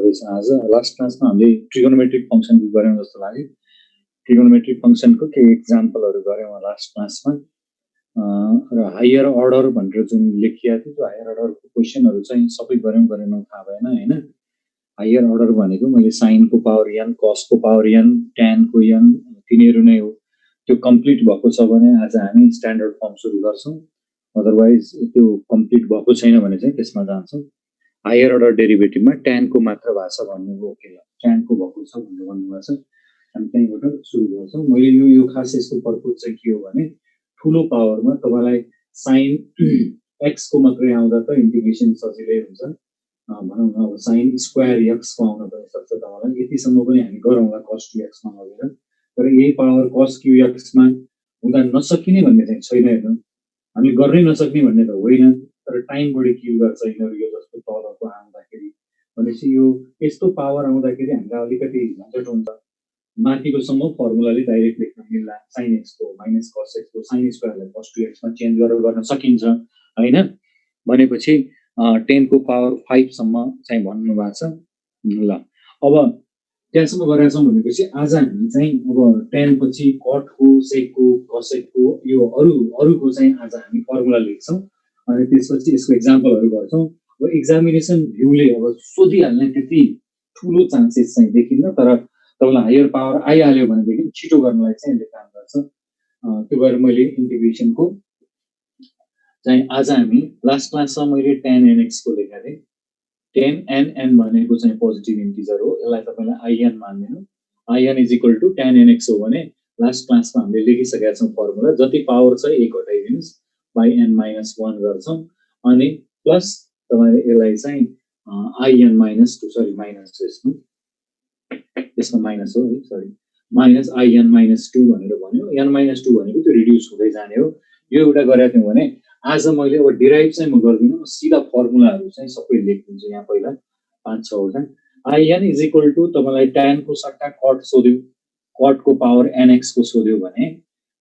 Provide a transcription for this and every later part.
गर्दैछौँ आज। लास्ट क्लासमा हामीले ट्रिगोनोमेट्रिक फंक्सनको गऱ्यौँ जस्तो लाग्यो। ट्रिगोनोमेट्रिक फंक्सनको केही एक्जाम्पलहरू गऱ्यौँ लास्ट क्लासमा। र हायर अर्डर भनेर जुन लेखिएको थियो त्यो हायर अर्डरको क्वेसनहरू चाहिँ सबै गऱ्यौँ गरेनौँ थाहा भएन हैन। हायर अर्डर भनेको मैले साइनको पावर n, कसको पावर n, ट्यानको n तिनीहरू नै हो। त्यो कम्प्लिट भएको छ भने आज हामी स्ट्यान्डर्ड फर्म सुरु गर्छौँ। अदरवाइज त्यो कम्प्लिट भएको छैन भने चाहिँ त्यसमा जान्छौँ। हायर अर्डर डेरिभेटिभमा ट्यानको मात्र भाषा भन्नुभयो। ओके ल, ट्यानको भएको छ भनेर भन्नुभएको छ। हामी त्यहीँबाट सुरु गर्छौँ। मैले यो खास यसको पर्पज चाहिँ के हो भने ठुलो पावरमा तपाईलाई साइन x को मात्रै आउँदा त इन्टिग्रेसन सजिलै हुन्छ। भनौँ न अब साइन स्क्वायर x को आउन पनि सक्छ तपाईलाई। यतिसम्म पनि हामी गरौँला cos 2x मा लगेर। तर यही पावर cos qx मा हुँदा नसकिने भन्ने चाहिँ छैन हेर्नु। हामी गर्नै नसक्ने भन्ने त होइन, तर टाइम बढी किल गर्छ यिनीहरू यो जस्तो तलको आउँदाखेरि। भनेपछि यो यस्तो पावर आउँदाखेरि हामीलाई अलिकति झन्झट हुन्छ। माथिको सम्म फर्मुलाले डाइरेक्ट लेख्न मिल्ला। sin x को माइनस cos x को sin स्क्वायरलाई cos 2x मा चेन्ज गरेर गर्न सकिन्छ हैन। भनेपछि 10 को पावर 5 सम्म चाहिँ भन्नु भएको छ। ल अब त्यहाँसम्म गरेका छौँ भनेपछि आज हामी चाहिँ अब 10 पछि cot को, sec को, cosec को यो अरुको चाहिँ आज हामी फर्मुला लेख्छौँ अनि त्यसपछि यसको एक्जाम्पलहरू गर्छौँ। अब एक्जामिनेसन भ्यूले अब सोधिहाल्ने त्यति ठुलो चान्सेस चाहिँ देखिन्न, तर तपाईलाई हायर पावर आइहाल्यो भनेदेखि छिटो गर्नलाई चाहिँ यसले काम गर्छ। त्यो भएर मैले इन्टिग्रेसनको चाहिँ आज हामी लास्ट क्लासमा मैले tan nx को लेखेको थिएँ। tan n भनेको चाहिँ पोजिटिभ इन्टिजर हो। यसलाई तपाईलाई in मान्दिनु। in is equal to tan nx हो भने लास्ट क्लासमा हामीले लेखिसकेका छौँ फर्मुला। जति पावर छ 1 घटाइदिनुस् बाइ n - 1 गर्छौँ अनि प्लस तपाईले यसलाई चाहिँ in - 2 सरी माइनस यसमा माइनस हो है, सरी माइनस in - 2 भनेर भन्यो। n - 2 भनेको त्यो रिड्युस हुँदै जाने हो। यो एउटा गरेका थियौँ भने आज मैले अब डिराइभ चाहिँ म गर्दिनँ, सिधा फर्मुलाहरू चाहिँ सबै लेखिदिन्छु यहाँ पहिला 5-6 वटा। in इज इक्वल टु तपाईलाई tan को सट्टा cot सोध्यो, cot को पावर nx को सोध्यो भने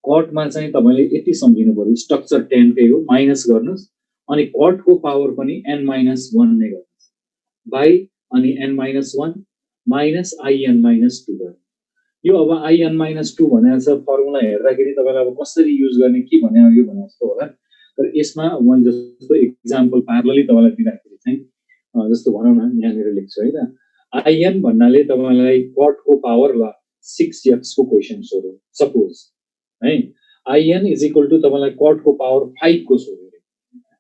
cot मा चाहिँ तपाईले यति सम्झिनु पर्यो, स्ट्रक्चर tan कै हो, माइनस गर्नुस् अनि cot को पावर पनि n - 1 नै गर्नुस् बाइ अनि n - 1 माइनस in - 2 गर्नु। यो अब in - 2 भनेको छ फर्मुला हेर्दाखेरि तपाईलाई अब कसरी युज गर्ने के भने यो भने जस्तो होला। तर यसमा मैले जस्तो एक्जाम्पल प्यारलली तपाईलाई दिँदाखेरि चाहिँ जस्तो भनौँ न यहाँनिर लेख्छु है त। in भन्नाले तपाईलाई cot को पावर ल 6x को क्वेशन सोध्यो सपोज है। in इज इक्वल टु तपाईलाई cot को पावर 5 को सोध्यो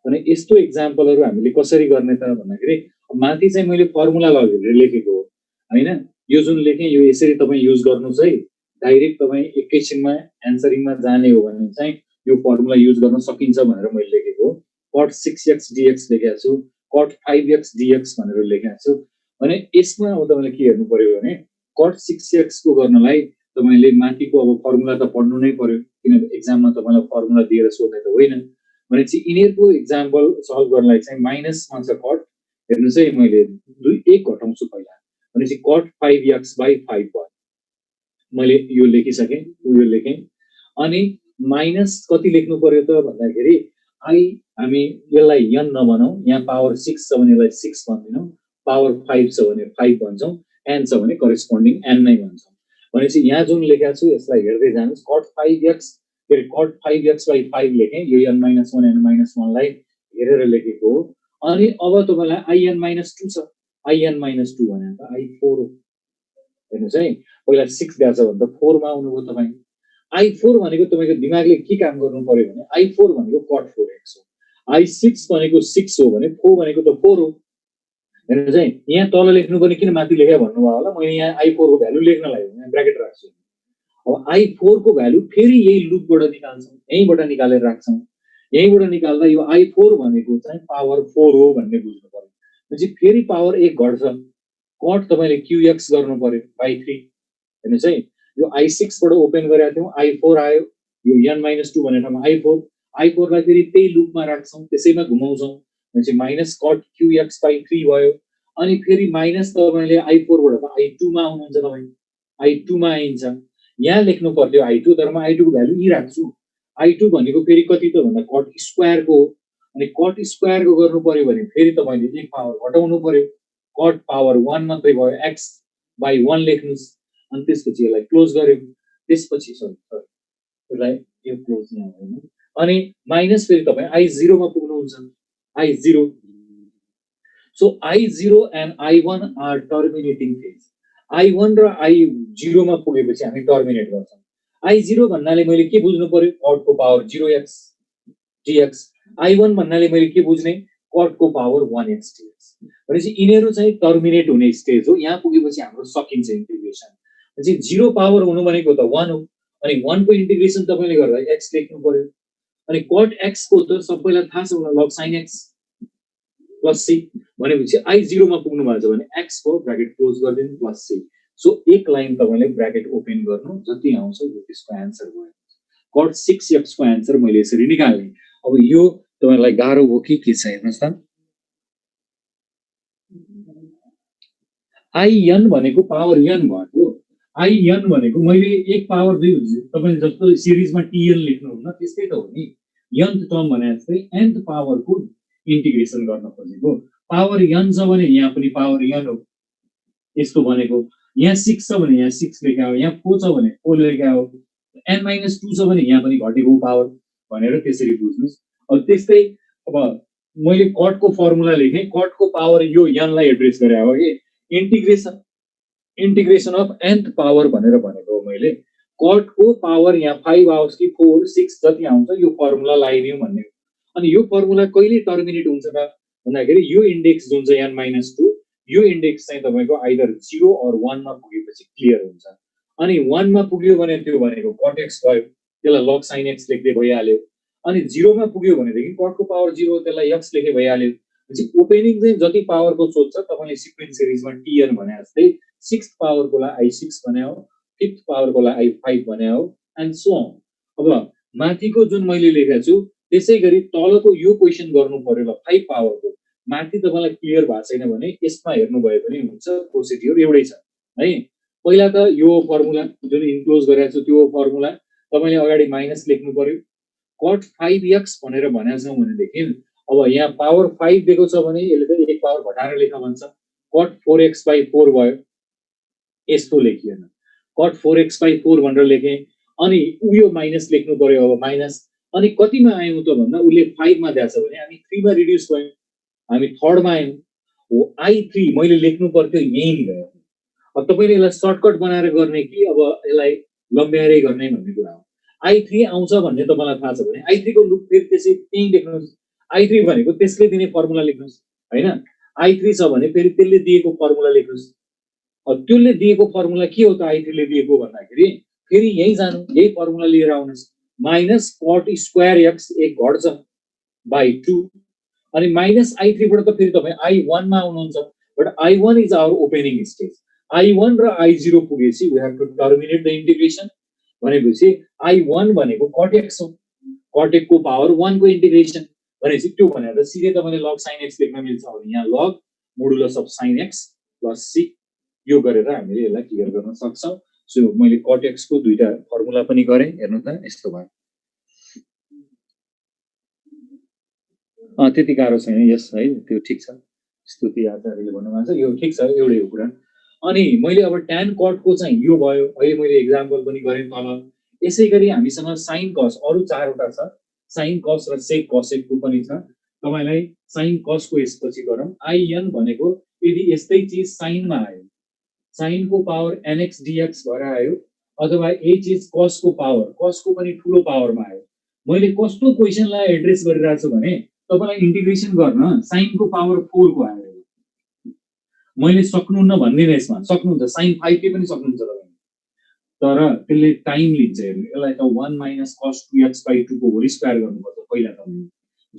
भने यस्तो एक्जाम्पलहरू हामीले कसरी गर्ने त भन्दाखेरि माथि चाहिँ मैले फर्मुला लगेर लेखेको हो हैन। यो जुन लेखेँ यो यसरी तपाई युज गर्नुस् है। डाइरेक्ट तपाई एकैछिनमा एन्सरिङमा जाने हो भने चाहिँ यो फर्मुला युज गर्न सकिन्छ भनेर मैले लेखेको हो। cot 6x dx लेखेको छु, cot 5x dx भनेर लेखेको छु। भने यसमा अब तपाईले के हेर्नु पर्यो भने cot 6x को गर्नलाई तपाईले माथिको अब फर्मुला त पढ्नु नै पर्यो, किनभने एक्जाममा तपाईलाई फर्मुला दिएर सोध्ने त होइन। भनेपछि यिनीहरुको एक्जाम्पल सल्भ गर्नलाई चाहिँ माइनसमा छ cot। हेर्नुस् है मैले 1 घटाउँछु पहिला भनेपछि cot 5x / 5 भयो। मैले यो लेखिसकेँ, यो लेखेँ अनि माइनस कति लेख्नु पर्यो त भन्दाखेरि हामी यसलाई n नभनौं, यहाँ पावर 6 छ भने यसलाई 6 भन्दिनौं, पावर 5 छ भने 5 भन्छौं, n छ भने करेस्पोन्डिङ n नै भन्छौं। भनेपछि यहाँ जुन लेखेको छु यसलाई हेर्दै जानुस्। cot 5x / 5 लेखेँ, यो n - 1 n - 1 लाई हेरेर लेखेको हो। अनि अब तपाईलाई in - 2 छ। in - 2 भनेको i4 हो। हेर्नुस् है, पहिला 6 गएको छ भने त 4 मा आउनुभयो तपाई। i4 भनेको तपाईको दिमागले के काम गर्नु पर्यो भने i4 भनेको cot 4x हो, i6 भनेको 6 हो भने 4 भनेको त 4 हो। हेर्नुस् है, यहाँ तल लेख्नु पनि किन माथि लेखे भन्नुभयो होला। मैले यहाँ i4 को भ्यालु लेख्नलाई यहाँ ब्र्याकेट राख्छु। अब i4 को भ्यालु फेरि यही लुपबाट निकाल्छौं, यहीबाट निकालेर राख्छौं। यहीबाट निकाल्दा यो i4 भनेको चाहिँ पावर 4 हो भन्ने बुझ्नु पर्यो। भनेपछि फेरि पावर 1 घट्छ, cot तपाईले qx गर्नु पर्यो बाइ 3। हेर्नुस् है, यो i6 बाट ओपन गरेका थियौ, i4 आयो, यो n - 2 भन्ने ठाउँमा i4 लाई फेरि त्यही लुपमा राख्छौं, त्यसैमा घुमाउँछौं। भनेपछि माइनस cot qx / 3 भयो। अनि फेरि माइनस तपाईले i4 बाट i2 मा आउनुहुन्छ तपाई, i2 मा आइन्छ। यहाँ लेख्नु पर्थ्यो i2, तर म i2 को भ्यालु यही राख्छु। i2 भनेको फेरि कति त भन्दा cot स्क्वायर को हो। अनि cot स्क्वायर को गर्नु पर्यो भने फेरि तपाईले एक पावर घटाउनु पर्यो। कट पावर 1 मात्रै भयो x by 1 लेख्नुस् अनि त्यसपछि यसलाई क्लोज गर्यो त्यसपछि सरी यसलाई यो क्लोज यहाँ होइन अनि माइनस फेरि तपाईँ I0 मा पुग्नुहुन्छ I0 so I0 and I1 are terminating phase I1 र I0 मा पुगेपछि हामी टर्मिनेट गर्छौं I0 भन्नाले मैले के बुझ्नु पर्यो कट को पावर 0x dx I1 भन्नाले मैले के बुझ्ने कट को पावर 1x dx भनेपछि यिनीहरु चाहिँ टर्मिनेट हुने स्टेज हो यहाँ पुगेपछि हाम्रो सकिन्छ इन्टिग्रेसन भनेपछि 0 पावर हुनु भनेको त 1 हो अनि 1 को इन्टिग्रेसन तपाईले गर्दा x लेख्नु पर्यो अनि कट x को त सबैलाई थाहा छ log sin x plus c भनेपछि I0 मा पुग्नु भएको छ भने x को ब्र्याकेट क्लोज गर्दिनु प्लस c सो एक लाइन तपाईले ब्र्याकेट ओपन गर्नु जति आउँछ यो त्यसको आन्सर भयो कट 6x को आन्सर मैले यसरी निकाल्ने अब यो तपाईलाई गाह्रो हो कि के छ हेर्नुस् त in भनेको पावर n भएको in भनेको मैले 1 पावर 2 तपाईले जस्तो सिरिजमा tn लेख्नु हुन्न त्यस्तै त हो नि nth टर्म भने चाहिँ nth पावर को इन्टिग्रेसन गर्न खोजेको पावर n छ भने यहाँ पनि पावर n हो यस्तो भनेको यहाँ 6 छ भने यहाँ 6 लेख्या हो यहाँ 4 छ भने 4 लेख्या हो n - 2 छ भने यहाँ पनि घटेको पावर भनेर त्यसरी बुझ्नुस् अब त्यस्तै अब मैले कट को फर्मुला लेखे कट को पावर यो n लाई एड्रेस गरे हो के इंटीग्रेशन अफ nth पावर भनेर भनेको मैले कट को पावर यहाँ 5 आओस् कि 4 6 जति आउँछ यो फर्मुला लगाइदियौ भन्ने अनि यो फर्मुला कहिले टर्मिनेट हुन्छ त भन्दाखेरि यो इन्डेक्स जुन चाहिँ n - 2 यो इन्डेक्स चाहिँ तपाईको आइदर 0 और 1 मा पुगेपछि क्लियर हुन्छ अनि 1 मा पुग्यो भने त्यो भनेको cot x भयो त्यसलाई log sin x लेख्दै भइहाल्यो अनि 0 मा पुग्यो भनेदेखि cot को पावर 0 त्यसलाई x लेखे भइहाल्यो भनेपछि ओपनिङ चाहिँ जति पावर को सोध्छ तपाईले सिक्वेन्स सिरिजमा tn भने जस्तै 6th पावर को लाई I6 भने हो 5th पावर को लाई I5 भने हो एन्ड सो अन अब माथिको जुन मैले लेखेको छु त्यसैगरी तलको यो क्वेशन गर्नु पर्यो ल 5 पावर को माथि तपाईलाई क्लियर भएको छैन भने यसमा हेर्नु भयो भने हुन्छ प्रोसिड्युर एउटै छ है पहिला त यो फर्मुला जुन इन्क्लोज गरेको छु त्यो फर्मुला तपाईले अगाडि माइनस लेख्नु पर्यो cot 5x भनेर भनेको छौ भनेदेखि अब यहाँ पावर 5 दिएको छ भने यसले त एक पावर घटाएर लेख भन्छ cot 4x/4 भयो यस्तो लेखिएन cot 4x/4 भनेर लेखे अनि उयो माइनस लेख्नु पर्यो अब माइनस अनि कतिमा आयौं त भन्दा उले 5 मा दिएछ भने हामी 3 मा रिड्युस भयौं हामी थर्ड मा आयौं हो I3 मैले लेख्नु पर्थ्यो यही गयो अब तपाईले यसलाई सर्टकट बनाएर गर्ने कि अब यसलाई लम्ब्याएर गर्ने भन्ने कुरा हो I3 आउँछ भन्ने तपाईलाई थाहा छ भने I3 को लुप फेरि त्यसै त्यही लेख्नुस् I3 भनेको त्यसले दिने फर्मुला लेख्नुस् हैन I3 छ भने फेरि त्यसले दिएको फर्मुला लेख्नुस् अब त्यसले दिएको फर्मुला के हो त I3 ले दिएको भन्दाखेरि फेरि यही जानु यही फर्मुला लिएर आउनुस् माइनस cot स्क्वायर x एक घट्छ बाइ 2 अनि माइनस I3 बाट त फेरि तपाई I1 मा आउनुहुन्छ but I1 is our opening stage I1 र I0 पुगेपछि we have to terminate the integration भनेपछि I1 भनेको cot x हो cot x को पावर 1 को इंटीग्रेशन भनेपछि त्यो भनेर सिधै तपाईले log sin x लेख्न मिल्छ भने यहाँ log modulus of sin x plus c यो गरेर हामीले यसलाई क्लियर गर्न सक्छौं सो मैले cot x को दुईटा फर्मुला पनि गरे हेर्नु त यस्तो भयो त्यति गाह्रो छैन यस है त्यो ठीक छ स्तुति आचार्यले भन्नुभएको छ यो ठीक छ एउटै हो कुरा अनि मैले अब tan cot को चाहिँ यो भयो अहिले मैले एक्जाम्पल पनि गरे तल यसैगरी हामीसँग sin cos अरु चारवटा छ sin cos र sec cosec को पनि छ तपाईलाई sin cos को यसपछि गरौँ in भनेको यदि यस्तै चीज sin मा आयो sin को पावर nx dx भएर आयो अथवा यही चीज cos को पनि ठूलो पावरमा आयो मैले कस्तो क्वेशनलाई एड्रेस गरिरहेको छु भने तपाईलाई इन्टिग्रेसन गर्न sin को पावर 4 को आयो मैले सक्नुहुन्न भन्ने यसमा सक्नुहुन्छ sin 5 के पनि सक्नुहुन्छ तपाईले तर त्यसले टाइम लिन्छ हेर्नु यसलाई त 1 - cos 2x/2 को होल स्क्वायर गर्नुपर्छ पहिला त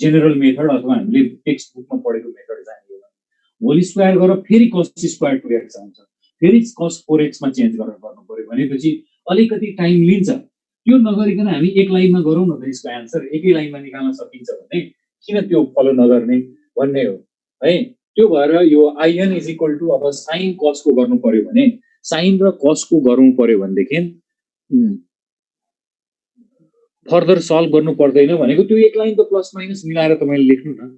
जेनरल मेथड अथवा हामीले टेक्स्ट बुकमा पढेको मेथड जानियो होल स्क्वायर गरेर फेरि cos स्क्वायर 2x आउँछ फेरि cos 4x मा चेन्ज गरेर गर्नु पर्यो भनेपछि अलिकति टाइम लिन्छ त्यो नगरिकन हामी एक लाइनमा गरौँ न त यसको आन्सर एकै लाइनमा निकाल्न सकिन्छ भने किन त्यो फलो नगर्ने भन्ने हो है त्यो भएर यो in = अब sin cos को गर्नु पर्यो भने sin र cos को गर्नु पर्यो भनेदेखि फर्दर सल्भ गर्नु पर्दैन भनेको त्यो एक लाइन त प्लस माइनस मिलाएर तपाईले लेख्नु न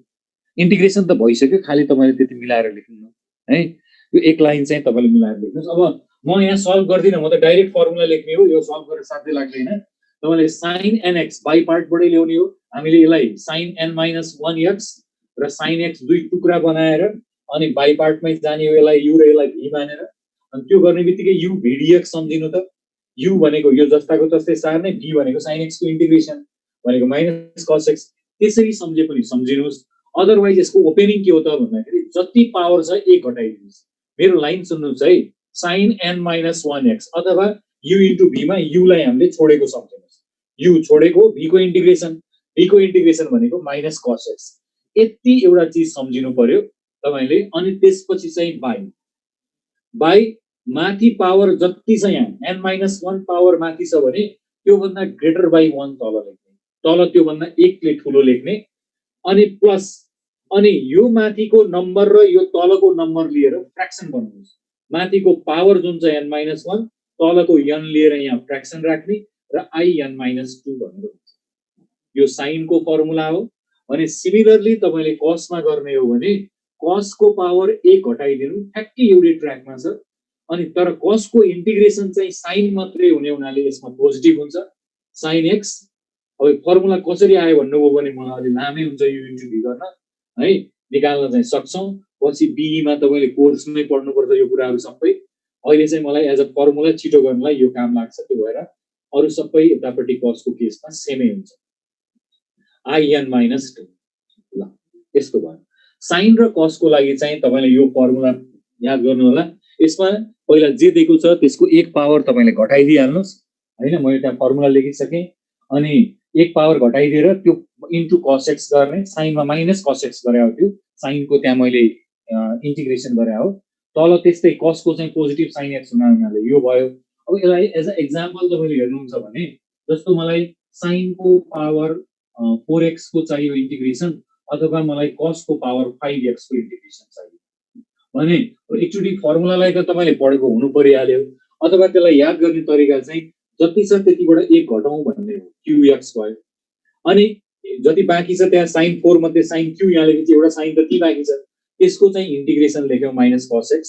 इन्टिग्रेसन त भइसक्यो खाली तपाईले त्यति मिलाएर लेख्नु न है। यो एक लाइन चाहिँ तपाईले मिलाएर लेख्नुस्। अब म यहाँ सल्भ गर्दिन, म त डाइरेक्ट फर्मुला लेख्ने हो, यो सल्भ गरेर साध्यै लाग्दैन। तपाईले sin nx बाइ पार्टबाटै ल्याउने हो। हामीले यसलाई sin n - 1x र sin x दुई टुक्रा बनाएर अनि बाइ पार्टमै जाने हो, यसलाई u र यसलाई v मानेर। अनि त्यो गर्ने बित्तिकै u v dx सम्झिनु त। u भनेको यो जस्ताको तस्तै सार्ने, v भनेको sin x को इन्टिग्रेसन भनेको माइनस cos x। त्यसरी सम्झे पनि सम्झिनुस्। अदरवाइज यसको ओपनिङ के हो त भन्दाखेरि जति पावर छ एक घटाइदिनुस्। मेरो लाइन सुन्नुस् है, sin n - 1x अथवा u * v मा u लाई हामीले छोडेको सम्झिनुस्। u छोडेको v को इन्टिग्रेसन, v को इन्टिग्रेसन भनेको माइनस cos x। यति एउटा चीज सम्झिनु पर्यो तपाईले। अनि त्यसपछि चाहिँ बाइ माथि पावर जति छ यहाँ n - 1 पावर माथि छ भने त्यो भन्दा ग्रेटर बाइ 1 तल लेख्ने, तल त्यो भन्दा 1 ले ठुलो लेख्ने। अनि प्लस अनि यो माथिको नम्बर र यो तलको नम्बर लिएर फ्र्याक्सन बनाउनुस्। माथिको पावर जुन छ n - 1, तलको n लिएर यहाँ फ्र्याक्सन राख्ने र i n - 2 भनेर हुन्छ। यो साइन को फर्मुला हो। अनि सिमिलरली तपाईले कस मा गर्ने हो भने कस को पावर 1 घटाइदिनु, ठ्याक्कै एउटै ट्र्याकमा छ। अनि तर कस को इन्टिग्रेसन चाहिँ साइन मात्रै हुने हुनाले यसमा पोजिटिभ हुन्छ, sin x। अब फर्मुला कसरी आयो भन्नुभयो भने मलाई अलि लामै हुन्छ यो इन्टु भी गर्न है, निकाल्न चाहिँ सक्छौं। पछि बीई मा तपाईले कोर्समै पढ्नुपर्छ यो कुराहरु सबै। अहिले चाहिँ मलाई एज अ फर्मुला छिटो गर्नलाई यो काम लाग्छ, त्यो भएर अरु सबै यतापट्टि कस को केसमा सेमै हुन्छ, i n - 2। ल यसको भयो। साइन र कस को लागि चाहिँ तपाईले यो फर्मुला याद गर्नु होला। यसमा पहिला जे दिएको छ त्यसको एक पावर तपाईले घटाइदिहाल्नुस् हैन। म एउटा फर्मुला लेखिसके। अनि एक पावर घटाइदिएर त्यो इन्टु cos x गर्ने, साइनमा माइनस cos x गरे हो, त्यो साइनको त्यहाँ मैले इन्टिग्रेसन गरे हो। तल त्यस्तै cos को चाहिँ पोजिटिभ sin x हुनाले यो भयो। अब यसलाई एज अ एक्जाम्पल तपाईले हेर्नुहुन्छ भने जस्तो मलाई sin को पावर 4x को चाहियो इन्टिग्रेसन, अथवा मलाई cos को पावर 5x को इन्टिग्रेसन चाहियो भने एकचोटी फर्मुलालाई त तपाईले पढेको हुनु परिहाल्यो। अथवा त्यसलाई याद गर्ने तरिका चाहिँ जति छ त्यतिबाट 1 घटाउँ भन्ने हो, qx भयो। अनि जति बाँकी छ त्यहाँ sin 4 मध्ये sin q यहाँ लेखेपछि एउटा sin त ती बाँकी छ, त्यसको चाहिँ इन्टिग्रेसन लेख्यौ माइनस cos x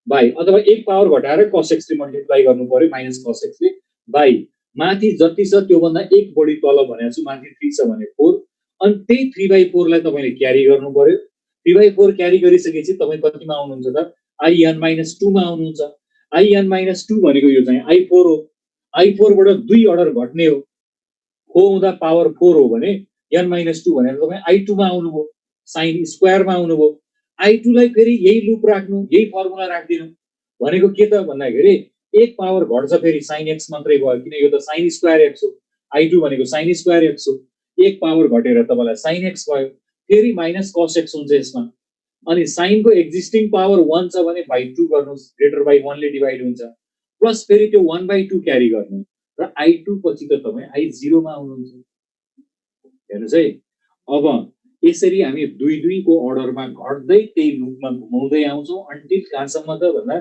बाइ, अथवा एक पावर घटाएर cos x ले मल्टिप्लाई गर्नु पर्यो माइनस cos x ले, बाइ माथि जति छ त्यो भन्दा एक बढी तल भनेको छु, माथि 3 छ भने 4। अनि त्यही 3/4 लाई तपाईले क्यारी गर्नु पर्यो। 3/4 क्यारी गरिसकेपछि तपाई कतिमा आउनुहुन्छ त, i n - 2 मा आउनुहुन्छ। i n - 2 भनेको यो चाहिँ i4 हो। i4 बाट 2 अर्डर घट्ने हो, 4 हुँदा पावर 4 हो भने n - 2 भनेर तपाई i2 मा आउनुभयो, sin स्क्वायर मा आउनुभयो। i2 लाई फेरि यही लुप राख्नु, यही फर्मुला राख्दिनु भनेको के त भन्दाखेरि एक पावर घट्छ फेरि sin x मात्रै भयो, किन यो त sin स्क्वायर x हो। i2 भनेको sin स्क्वायर x हो, एक पावर घटेर तपाईलाई sin x भयो, फेरि माइनस cos x हुन्छ यसमा। अनि sin को एक्जिस्टिङ पावर 1 छ भने बाइ 2 गर्नुस्, ग्रेटर बाइ 1 ले डिवाइड हुन्छ, प्लस फेरि त्यो 1/2 क्यारी गर्नु र i2 पछि त तपाई i0 मा आउनुहुन्छ। हेर्नुस् है, अब यसरी हामी दुई दुईको अर्डरमा घट्दै त्यही लुपमा घुमाउँदै आउँछौं अन्टिल कहाँसम्म त भन्दा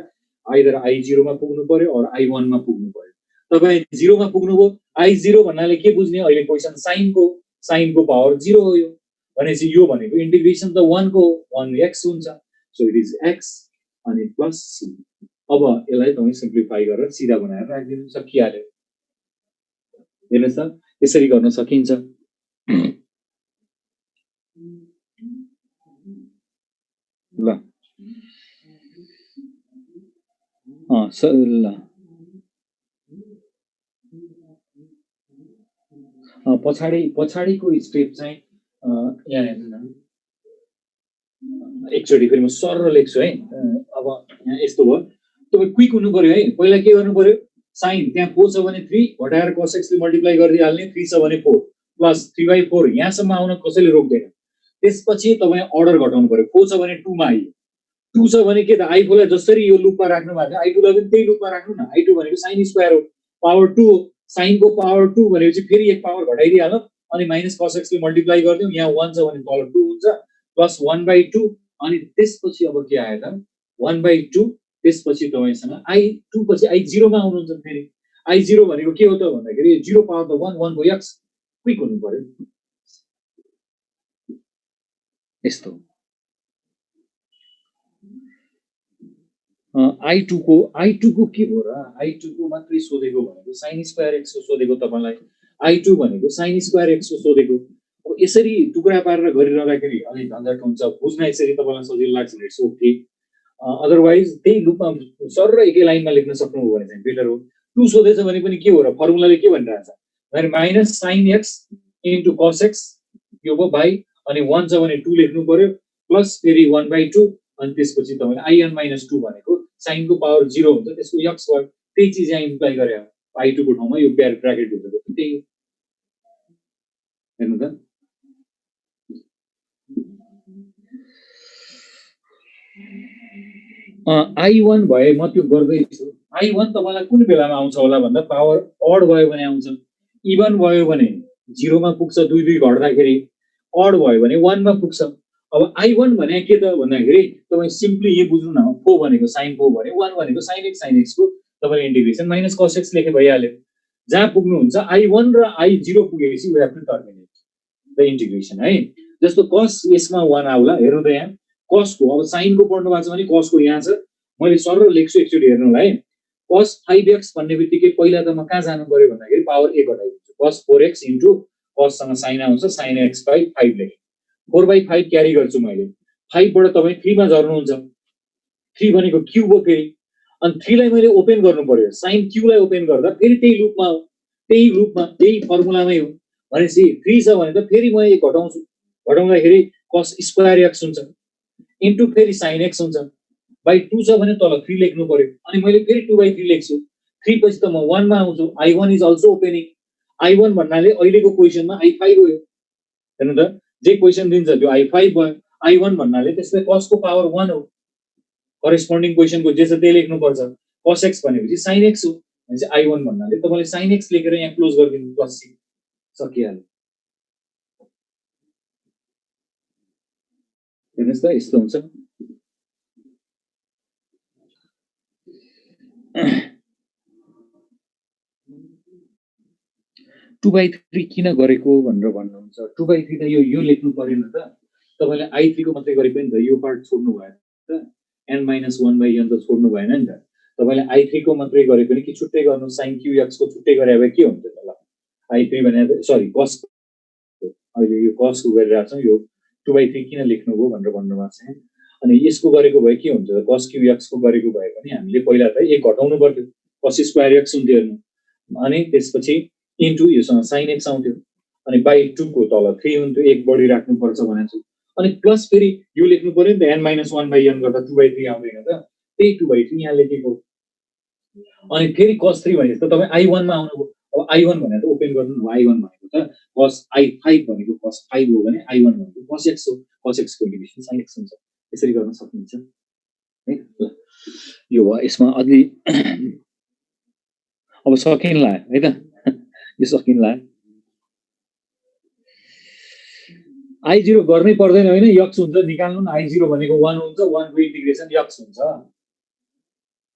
आइदर i0 मा पुग्नु पर्यो अर i1 मा पुग्नु पर्यो। तपाई 0 मा पुग्नुभयो, i0 भन्नाले के बुझ्ने, अहिले क्वेशन साइन को पावर 0 हो यो भनेपछि यो भनेको इन्टिग्रेसन त 1 को 1x हुन्छ, सो इट इज x अनि प्लस c। अब यसलाई तपाई सिम्प्लिफाई गरेर सिधा बनाएर राखिदिनु सकिहाल्यो। हेर्नुस् त यसरी गर्न सकिन्छ। ल ल पछाडिको स्टेप चाहिँ यहाँ हेर्नु न, एकचोटि फेरि म सरल लेख्छु है। अब यहाँ यस्तो भयो, तपाईँ क्विक हुनु पर्यो है। पहिला के गर्नु पर्यो, साइन त्यहाँ 4 छ भने 3 घटाएर cos x ले मल्टिप्लाई गरिदिहाल्ने, 3 छ भने 4 प्लस 3/4 यहाँसम्म आउन कसैले रोक्दैन। त्यसपछि तपाईँ अर्डर घटाउनु पर्यो, 4 छ भने 2 मा आइयो, 2 छ भने के त i4 लाई जसरी यो लुपमा राख्नु भएको छ i2 लाई पनि त्यही लुपमा राख्नु न। i2 भनेको sin स्क्वायर हो, पावर 2 हो, sin को पावर 2 भनेपछि फेरि एक पावर घटाइदिहाल्नु अनि माइनस cos x ले मल्टिप्लाई गरिदिउँ, यहाँ 1 छ भने तल 2 हुन्छ प्लस 1/2 अनि त्यसपछि अब के आयो त 1/2। त्यसपछि तपाईसँग i2 पछि i0 मा आउनुहुन्छ फेरि। i0 भनेको के हो त भन्दाखेरि 0 पावर त 1, 1 को x, क्विक हुनु पर्यो यस्तो। I2 को के हो र I2 को मात्रै सोधेको भनेको sin स्क्वायर x को सोधेको तपाईलाई I2 भनेको sin स्क्वायर x को सोधेको अब यसरी टुक्रा पारेर गरिरहँदाखेरि अलि झन्झट हुन्छ बुझ्न यसरी तपाईलाई सजिलो लाग्छ इट्स ओके अदरवाइज त्यही लुपमा सर र एकै लाइनमा लेख्न सक्नुभयो भने चाहिँ बेटर हो 2 सोधेछ भने पनि के हो र फर्मुलाले के भनिरहेछ भने minus sin x into cos x यो भयो बाई अनि 1 छ भने 2 लेख्नु पर्यो प्लस फेरि 1/2 अनि त्यसपछि तपाईले in - 2 भनेको sin को पावर 0 हुन्छ त्यसको x भयो त्यही चीज यहाँ इम्प्लाई गरे हो I2 को ठाउँमा यो ब्राकेट भित्रको त्यही हो हेर्नु त I1 भए म त्यो गर्दैछु I1 तपाईलाई कुन बेलामा आउँछ होला भन्दा पावर अड भयो भने आउँछ इभन भयो भने 0 मा पुग्छ 2 2 घट्दाखेरि अड भयो भने 1 मा पुग्छ अब I1 भने के त भन्दाखेरि तपाई सिम्पली यो बुझ्नु न 4 भनेको sin 4 भने 1 भनेको sin x को तपाईले इन्टिग्रेसन माइनस cos x लेखे भइहाल्यो जहाँ पुग्नुहुन्छ I1 र I0 पुगेपछि we have to terminate the integration है जस्तो cos यसमा 1 आउला हेर्नु त यहाँ cos को अब sin को पढ्नु भएको छ भने cos को यहाँ छ मैले सरल लेख्छु एकचोटी हेर्नुलाई cos 5x भन्ने बित्तिकै पहिला त म कहाँ जानु पर्यो भन्दाखेरि पावर 1 घटाइदिन्छु cos 4x इन्टु cos सँग sin आउँछ sin x by 5 लेखे 4/5 क्यारी गर्छु मैले 5 बाट तपाई 3 मा झर्नुहुन्छ 3 भनेको क्यूब हो फेरि अनि 3 लाई मैले ओपन गर्नु पर्यो sin q लाई ओपन गर्दा फेरि त्यही लुपमा त्यही फर्मुलामै हो भनेपछि 3 छ भने त फेरि म एक घटाउँछु घटाउँदाखेरि cos स्क्वायर x हुन्छ इन्टु फेरि sin x हुन्छ बाइ 2 छ भने तल 3 लेख्नु पर्यो अनि मैले फेरि 2/3 लेख्छु 3 पछि त म 1 मा आउँछु I1 is also opening I1 भन्नाले अहिलेको क्वेशनमा I5 हो हेर्नु त जे क्वेशन दिन्छ त्यो I5 भयो I1 भन्नाले त्यसले cos को पावर 1 हो करेस्पोन्डिङ क्वेशनको जे छ त्यही लेख्नु पर्छ cos x भनेपछि sin x हो भनेपछि I1 भन्नाले तपाईले sin x लेखेर यहाँ क्लोज गरिदिनु प्लस c सकिहाल्यो हेर्नुस् त यस्तो हुन्छ 2/3 किन गरेको भनेर भन्नुहुन्छ 2/3 त यो लेख्नु परेन त तपाईले I3 को मात्रै गरे पनि त यो पार्ट छोड्नु भयो त n-1/n त छोड्नु भएन नि त तपाईले I3 को मात्रै गरे पनि कि छुट्टै गर्नु sin qx को छुट्टै गरे भए के हुन्छ त ल I3 भने सरी cos अहिले यो cos को गरिरहेछ यो 2/3 किन लेख्नुभयो भनेर भन्नुभएको छ अनि यसको गरेको भए के हुन्छ त cos qx को गरेको भए पनि हामीले पहिला त एक घटाउनु पर्थ्यो cos स्क्वायर x हुन्थ्यो हेर्नु अनि त्यसपछि इन्टु योसँग sin x आउँथ्यो अनि बाइ 2 को तल 3 हुन्थ्यो एक बढी राख्नु पर्छ भनेछु अनि प्लस फेरि यो लेख्नु पर्यो नि त n-1/n गर्दा 2/3 आउँदैन त त्यही 2/3 यहाँ लेखेको अनि फेरि cos 3 भने त तपाई I1 मा आउनुभयो अब I1 भनेर त ओपन गर्नु न I1 भनेको त cos I5 भनेको cos 5 हो भने I1 भनेको cos x हो cos x को इन्टिग्रेसन sin x हुन्छ यसरी गर्न सक्नुहुन्छ है ल यो भयो यसमा अलि अब सकिनला है त यो सकिनला I0 गर्नै पर्दैन हैन x हुन्छ निकाल्नु न I0 भनेको 1 हुन्छ 1 को इन्टिग्रेसन x हुन्छ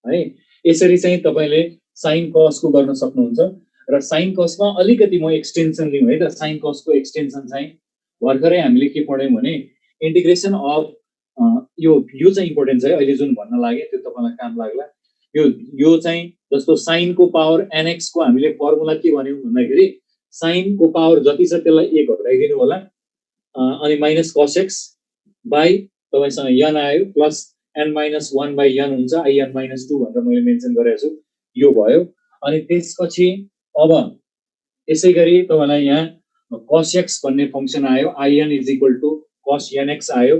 है यसरी चाहिँ तपाईले sin cos को गर्न सक्नुहुन्छ र sin cos मा अलिकति म एक्सटेन्सन लिऊ है त sin cos को एक्सटेन्सन चाहिँ भर्खरै हामीले के पढ्यौं भने इन्टिग्रेसन अफ यो चाहिँ इम्पोर्टेन्ट छ है अहिले जुन भन्न लागे त्यो तपाईलाई काम लाग्ला यो चाहिँ जस्तो sin को पावर nx को हामीले फर्मुला के भन्यौ भन्दाखेरि sin को पावर जति छ त्यसलाई 1 घटाइदिनु होला अनि माइनस cos x बाइ तपाईसँग n आयो प्लस n-1/n हुन्छ in-2 भनेर मैले मेन्सन गरेको छु यो भयो अनि त्यसपछि अब यसैगरी तपाईलाई यहाँ cos x भन्ने फंक्सन आयो in = cos nx आयो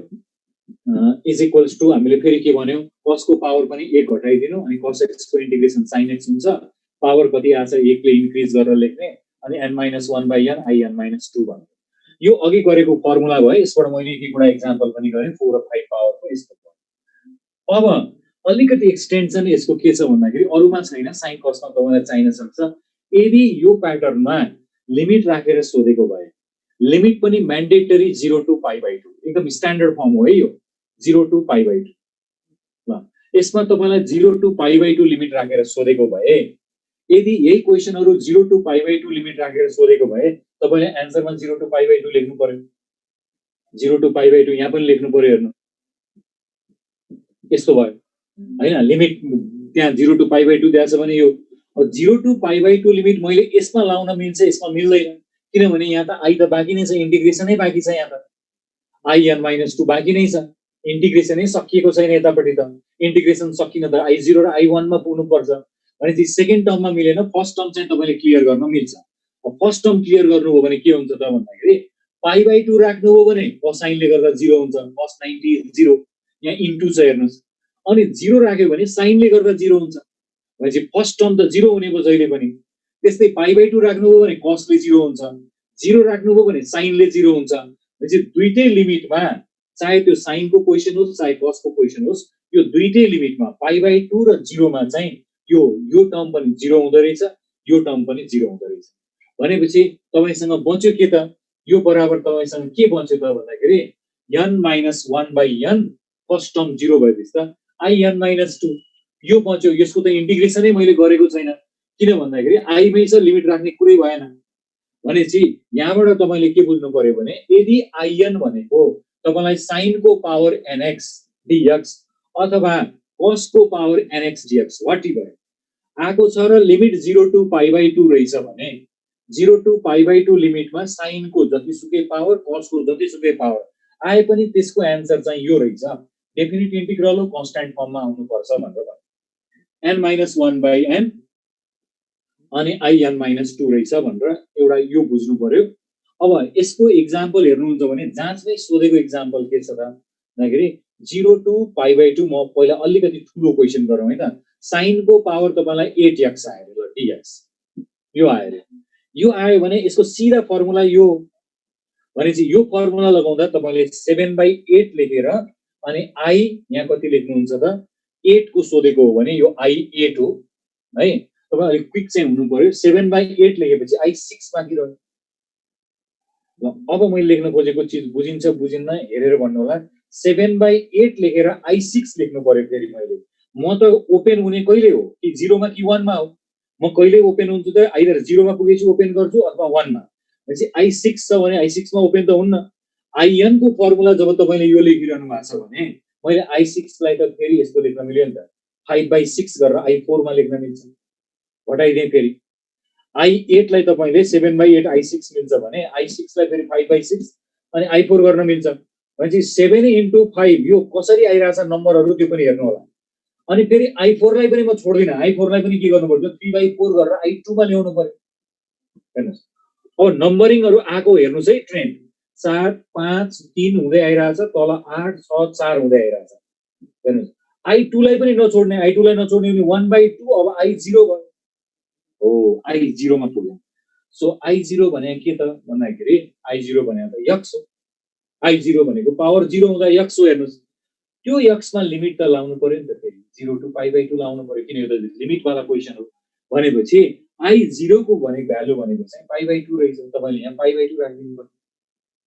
इज इक्वल्स टु हामीले फेरि के भन्यौ cos को पावर पनि 1 घटाइदिनु अनि cos x को इन्टिग्रेसन sin x हुन्छ पावर कति आछ 1 ले इन्क्रिज गरेर लेख्ने अनि n-1/n in-2 भन्नु यो अघि गरेको फर्मुला भयो यसबाट मैले एक एउटा एक्जाम्पल पनि गरे 4 र 5 पावर को यस्तो अब अलिकति एक्सटेन्सन यसको के छ भन्दाखेरि अरुमा छैन sin cos मा तपाईलाई चाहिन सक्छ यदि यो प्याटर्नमा लिमिट राखेर सोधेको भए लिमिट पनि म्यान्डेटरी 0 to π/2 एकदम स्ट्यान्डर्ड फर्म हो है यो 0 to π/2 ल यसमा तपाईलाई 0 to π/2 लिमिट राखेर सोधेको भए यदि यही क्वेशनहरु 0 to π/2 लिमिट राखेर सोधेको भए तपाईले आन्सरमा 0 to π/2 लेख्नु पर्यो 0 to π/2 यहाँ पनि लेख्नु पर्यो हेर्नु यस्तो भयो हैन लिमिट त्यहाँ 0 to π/2 दिएको छ भने यो 0 to π/2 लिमिट मैले यसमा लाउन मिल्छ यसमा मिल्दैन किनभने यहाँ त i त बाँकी नै छ इन्टिग्रेसनै बाँकी छ यहाँ त i(n-2) बाँकी नै छ इन्टिग्रेसनै सकिएको छैन यतापट्टि त इन्टिग्रेसन सकिन त i0 र i1 मा पुग्नु पर्छ भनेपछि सेकेन्ड टर्ममा मिलेन फर्स्ट टर्म चाहिँ तपाईले क्लियर गर्न मिल्छ फर्स्ट टर्म क्लियर गर्नुभयो भने के हुन्छ त भन्दाखेरि π/2 राख्नुभयो भने कोसाइनले गर्दा 0 हुन्छ cos 90 0 यहाँ इन्टु छ हेर्नुस् अनि 0 राख्यो भने साइनले गर्दा 0 हुन्छ भनेपछि फर्स्ट टर्म त 0 हुने भयो जहिले पनि त्यस्तै π/2 राख्नुभयो भने cosले 0 हुन्छ 0 राख्नुभयो भने साइनले 0 हुन्छ भनेपछि दुईटै लिमिटमा चाहे त्यो साइनको क्वेशन होस् चाहे cosको क्वेशन होस् यो दुईटै लिमिटमा π/2 र 0 मा चाहिँ यो टर्म पनि 0 हुँदै रहेछ यो टर्म पनि 0 हुँदै रहेछ भनेपछि तपाईसँग बच्यो के त यो बराबर तपाईसँग के बच्यो त भन्दाखेरि n-1/n फर्स्ट टर्म 0 भएपछि त i(n-2) यो बच्यो यसको त इन्टिग्रेसनै मैले गरेको छैन किन भन्दाखेरि i मै छ लिमिट राख्ने कुरै भएन भनेपछि यहाँबाट तपाईले के बुझ्नु पर्यो भने यदि in भनेको तपाईलाई साइनको पावर nx dx अथवा cosको पावर nx dx व्हाटएभर आको छ र लिमिट 0 to π/2 रहेछ भने 0 to π/2 लिमिटमा साइनको जतिसुकै पावर cosको जतिसुकै पावर आए पनि त्यसको आन्सर चाहिँ यो रहेछ डेफिनिट इन्टिग्रल हो कन्स्ट्यान्ट फर्ममा आउनु पर्छ भनेर n-1/n अनि i(n-2) रहेछ भनेर एउटा यो बुझ्नु पर्यो अब यसको एक्जाम्पल हेर्नुहुन्छ भने जाँचमै सोधेको एक्जाम्पल के छ त भन्दाखेरि 0 to π/2 म पहिला अलिकति ठुलो क्वेशन गरौँ है त साइनको पावर तपाईलाई 8x आयो ल dx यो आयो भने यसको सिधा फर्मुला यो भनेपछि यो फर्मुला लगाउँदा तपाईले 7/8 लेखेर अनि i यहाँ कति लेख्नुहुन्छ त 8 को सोधेको हो भने यो i8 हो है तपाई अलि क्विक चाहिँ हुनु पर्यो 7/8 लेखेपछि i6 बाँकी रह्यो ल अब मैले लेख्न खोजेको चीज बुझिन्छ बुझिन्न हेरेर भन्नु होला 7/8 लेखेर i6 लेख्नु पर्यो फेरि मैले म त ओपन हुने कहिले हो कि 0 मा कि 1 मा हो म कहिले ओपन हुन्छु त आइदर 0 मा पुगेछु ओपन गर्छु अथवा 1 मा भनेपछि i6 छ भने i6 मा ओपन त हुन्न in को फर्मुला जब तपाईले यो लेखिरहनु भएको छ भने मैले i6 लाई त फेरि यस्तो लेख्न मिल्यो नि त 5/6 गरेर i4 मा लेख्न मिल्छ घटाइदिए फेरि i8 लाई तपाईले 7/8 i6 मिल्छ भने i6 लाई फेरि 5/6 अनि i4 गर्न मिल्छ भनेपछि 7 into 5 यो कसरी आइराछ नम्बरहरु त्यो पनि हेर्नु होला अनि फेरि i4 लाई पनि म छोड्दिन i4 लाई पनि के गर्नु पर्छ 3/4 गरेर i2 मा ल्याउनु पर्यो हेर्नुस् अब नम्बरिङहरु आको हेर्नुस् है ट्रेन्ड 4 5 3 हुँदै आइराछ तल 8 6 4 हुँदै आइराछ हेर्नुस् i2 लाई पनि नछोड्ने i2 लाई नछोड्ने भने 1/2 अब i0 भयो हो i0 मा पुग्यो सो i0 भने के त भन्दाखेरि i0 भने त x हो i0 भनेको पावर 0 हुँदा x हो हेर्नुस् त्यो x मा लिमिट त लाउनु पर्यो नि त फेरि 0 to π/2 लाउनु पर्यो किन यो त लिमिट वाला क्वेशन हो भनेपछि i0 को भनेको भ्यालु भनेको चाहिँ π/2 रहेछ तपाईले यहाँ π/2 राख्दिनु पर्यो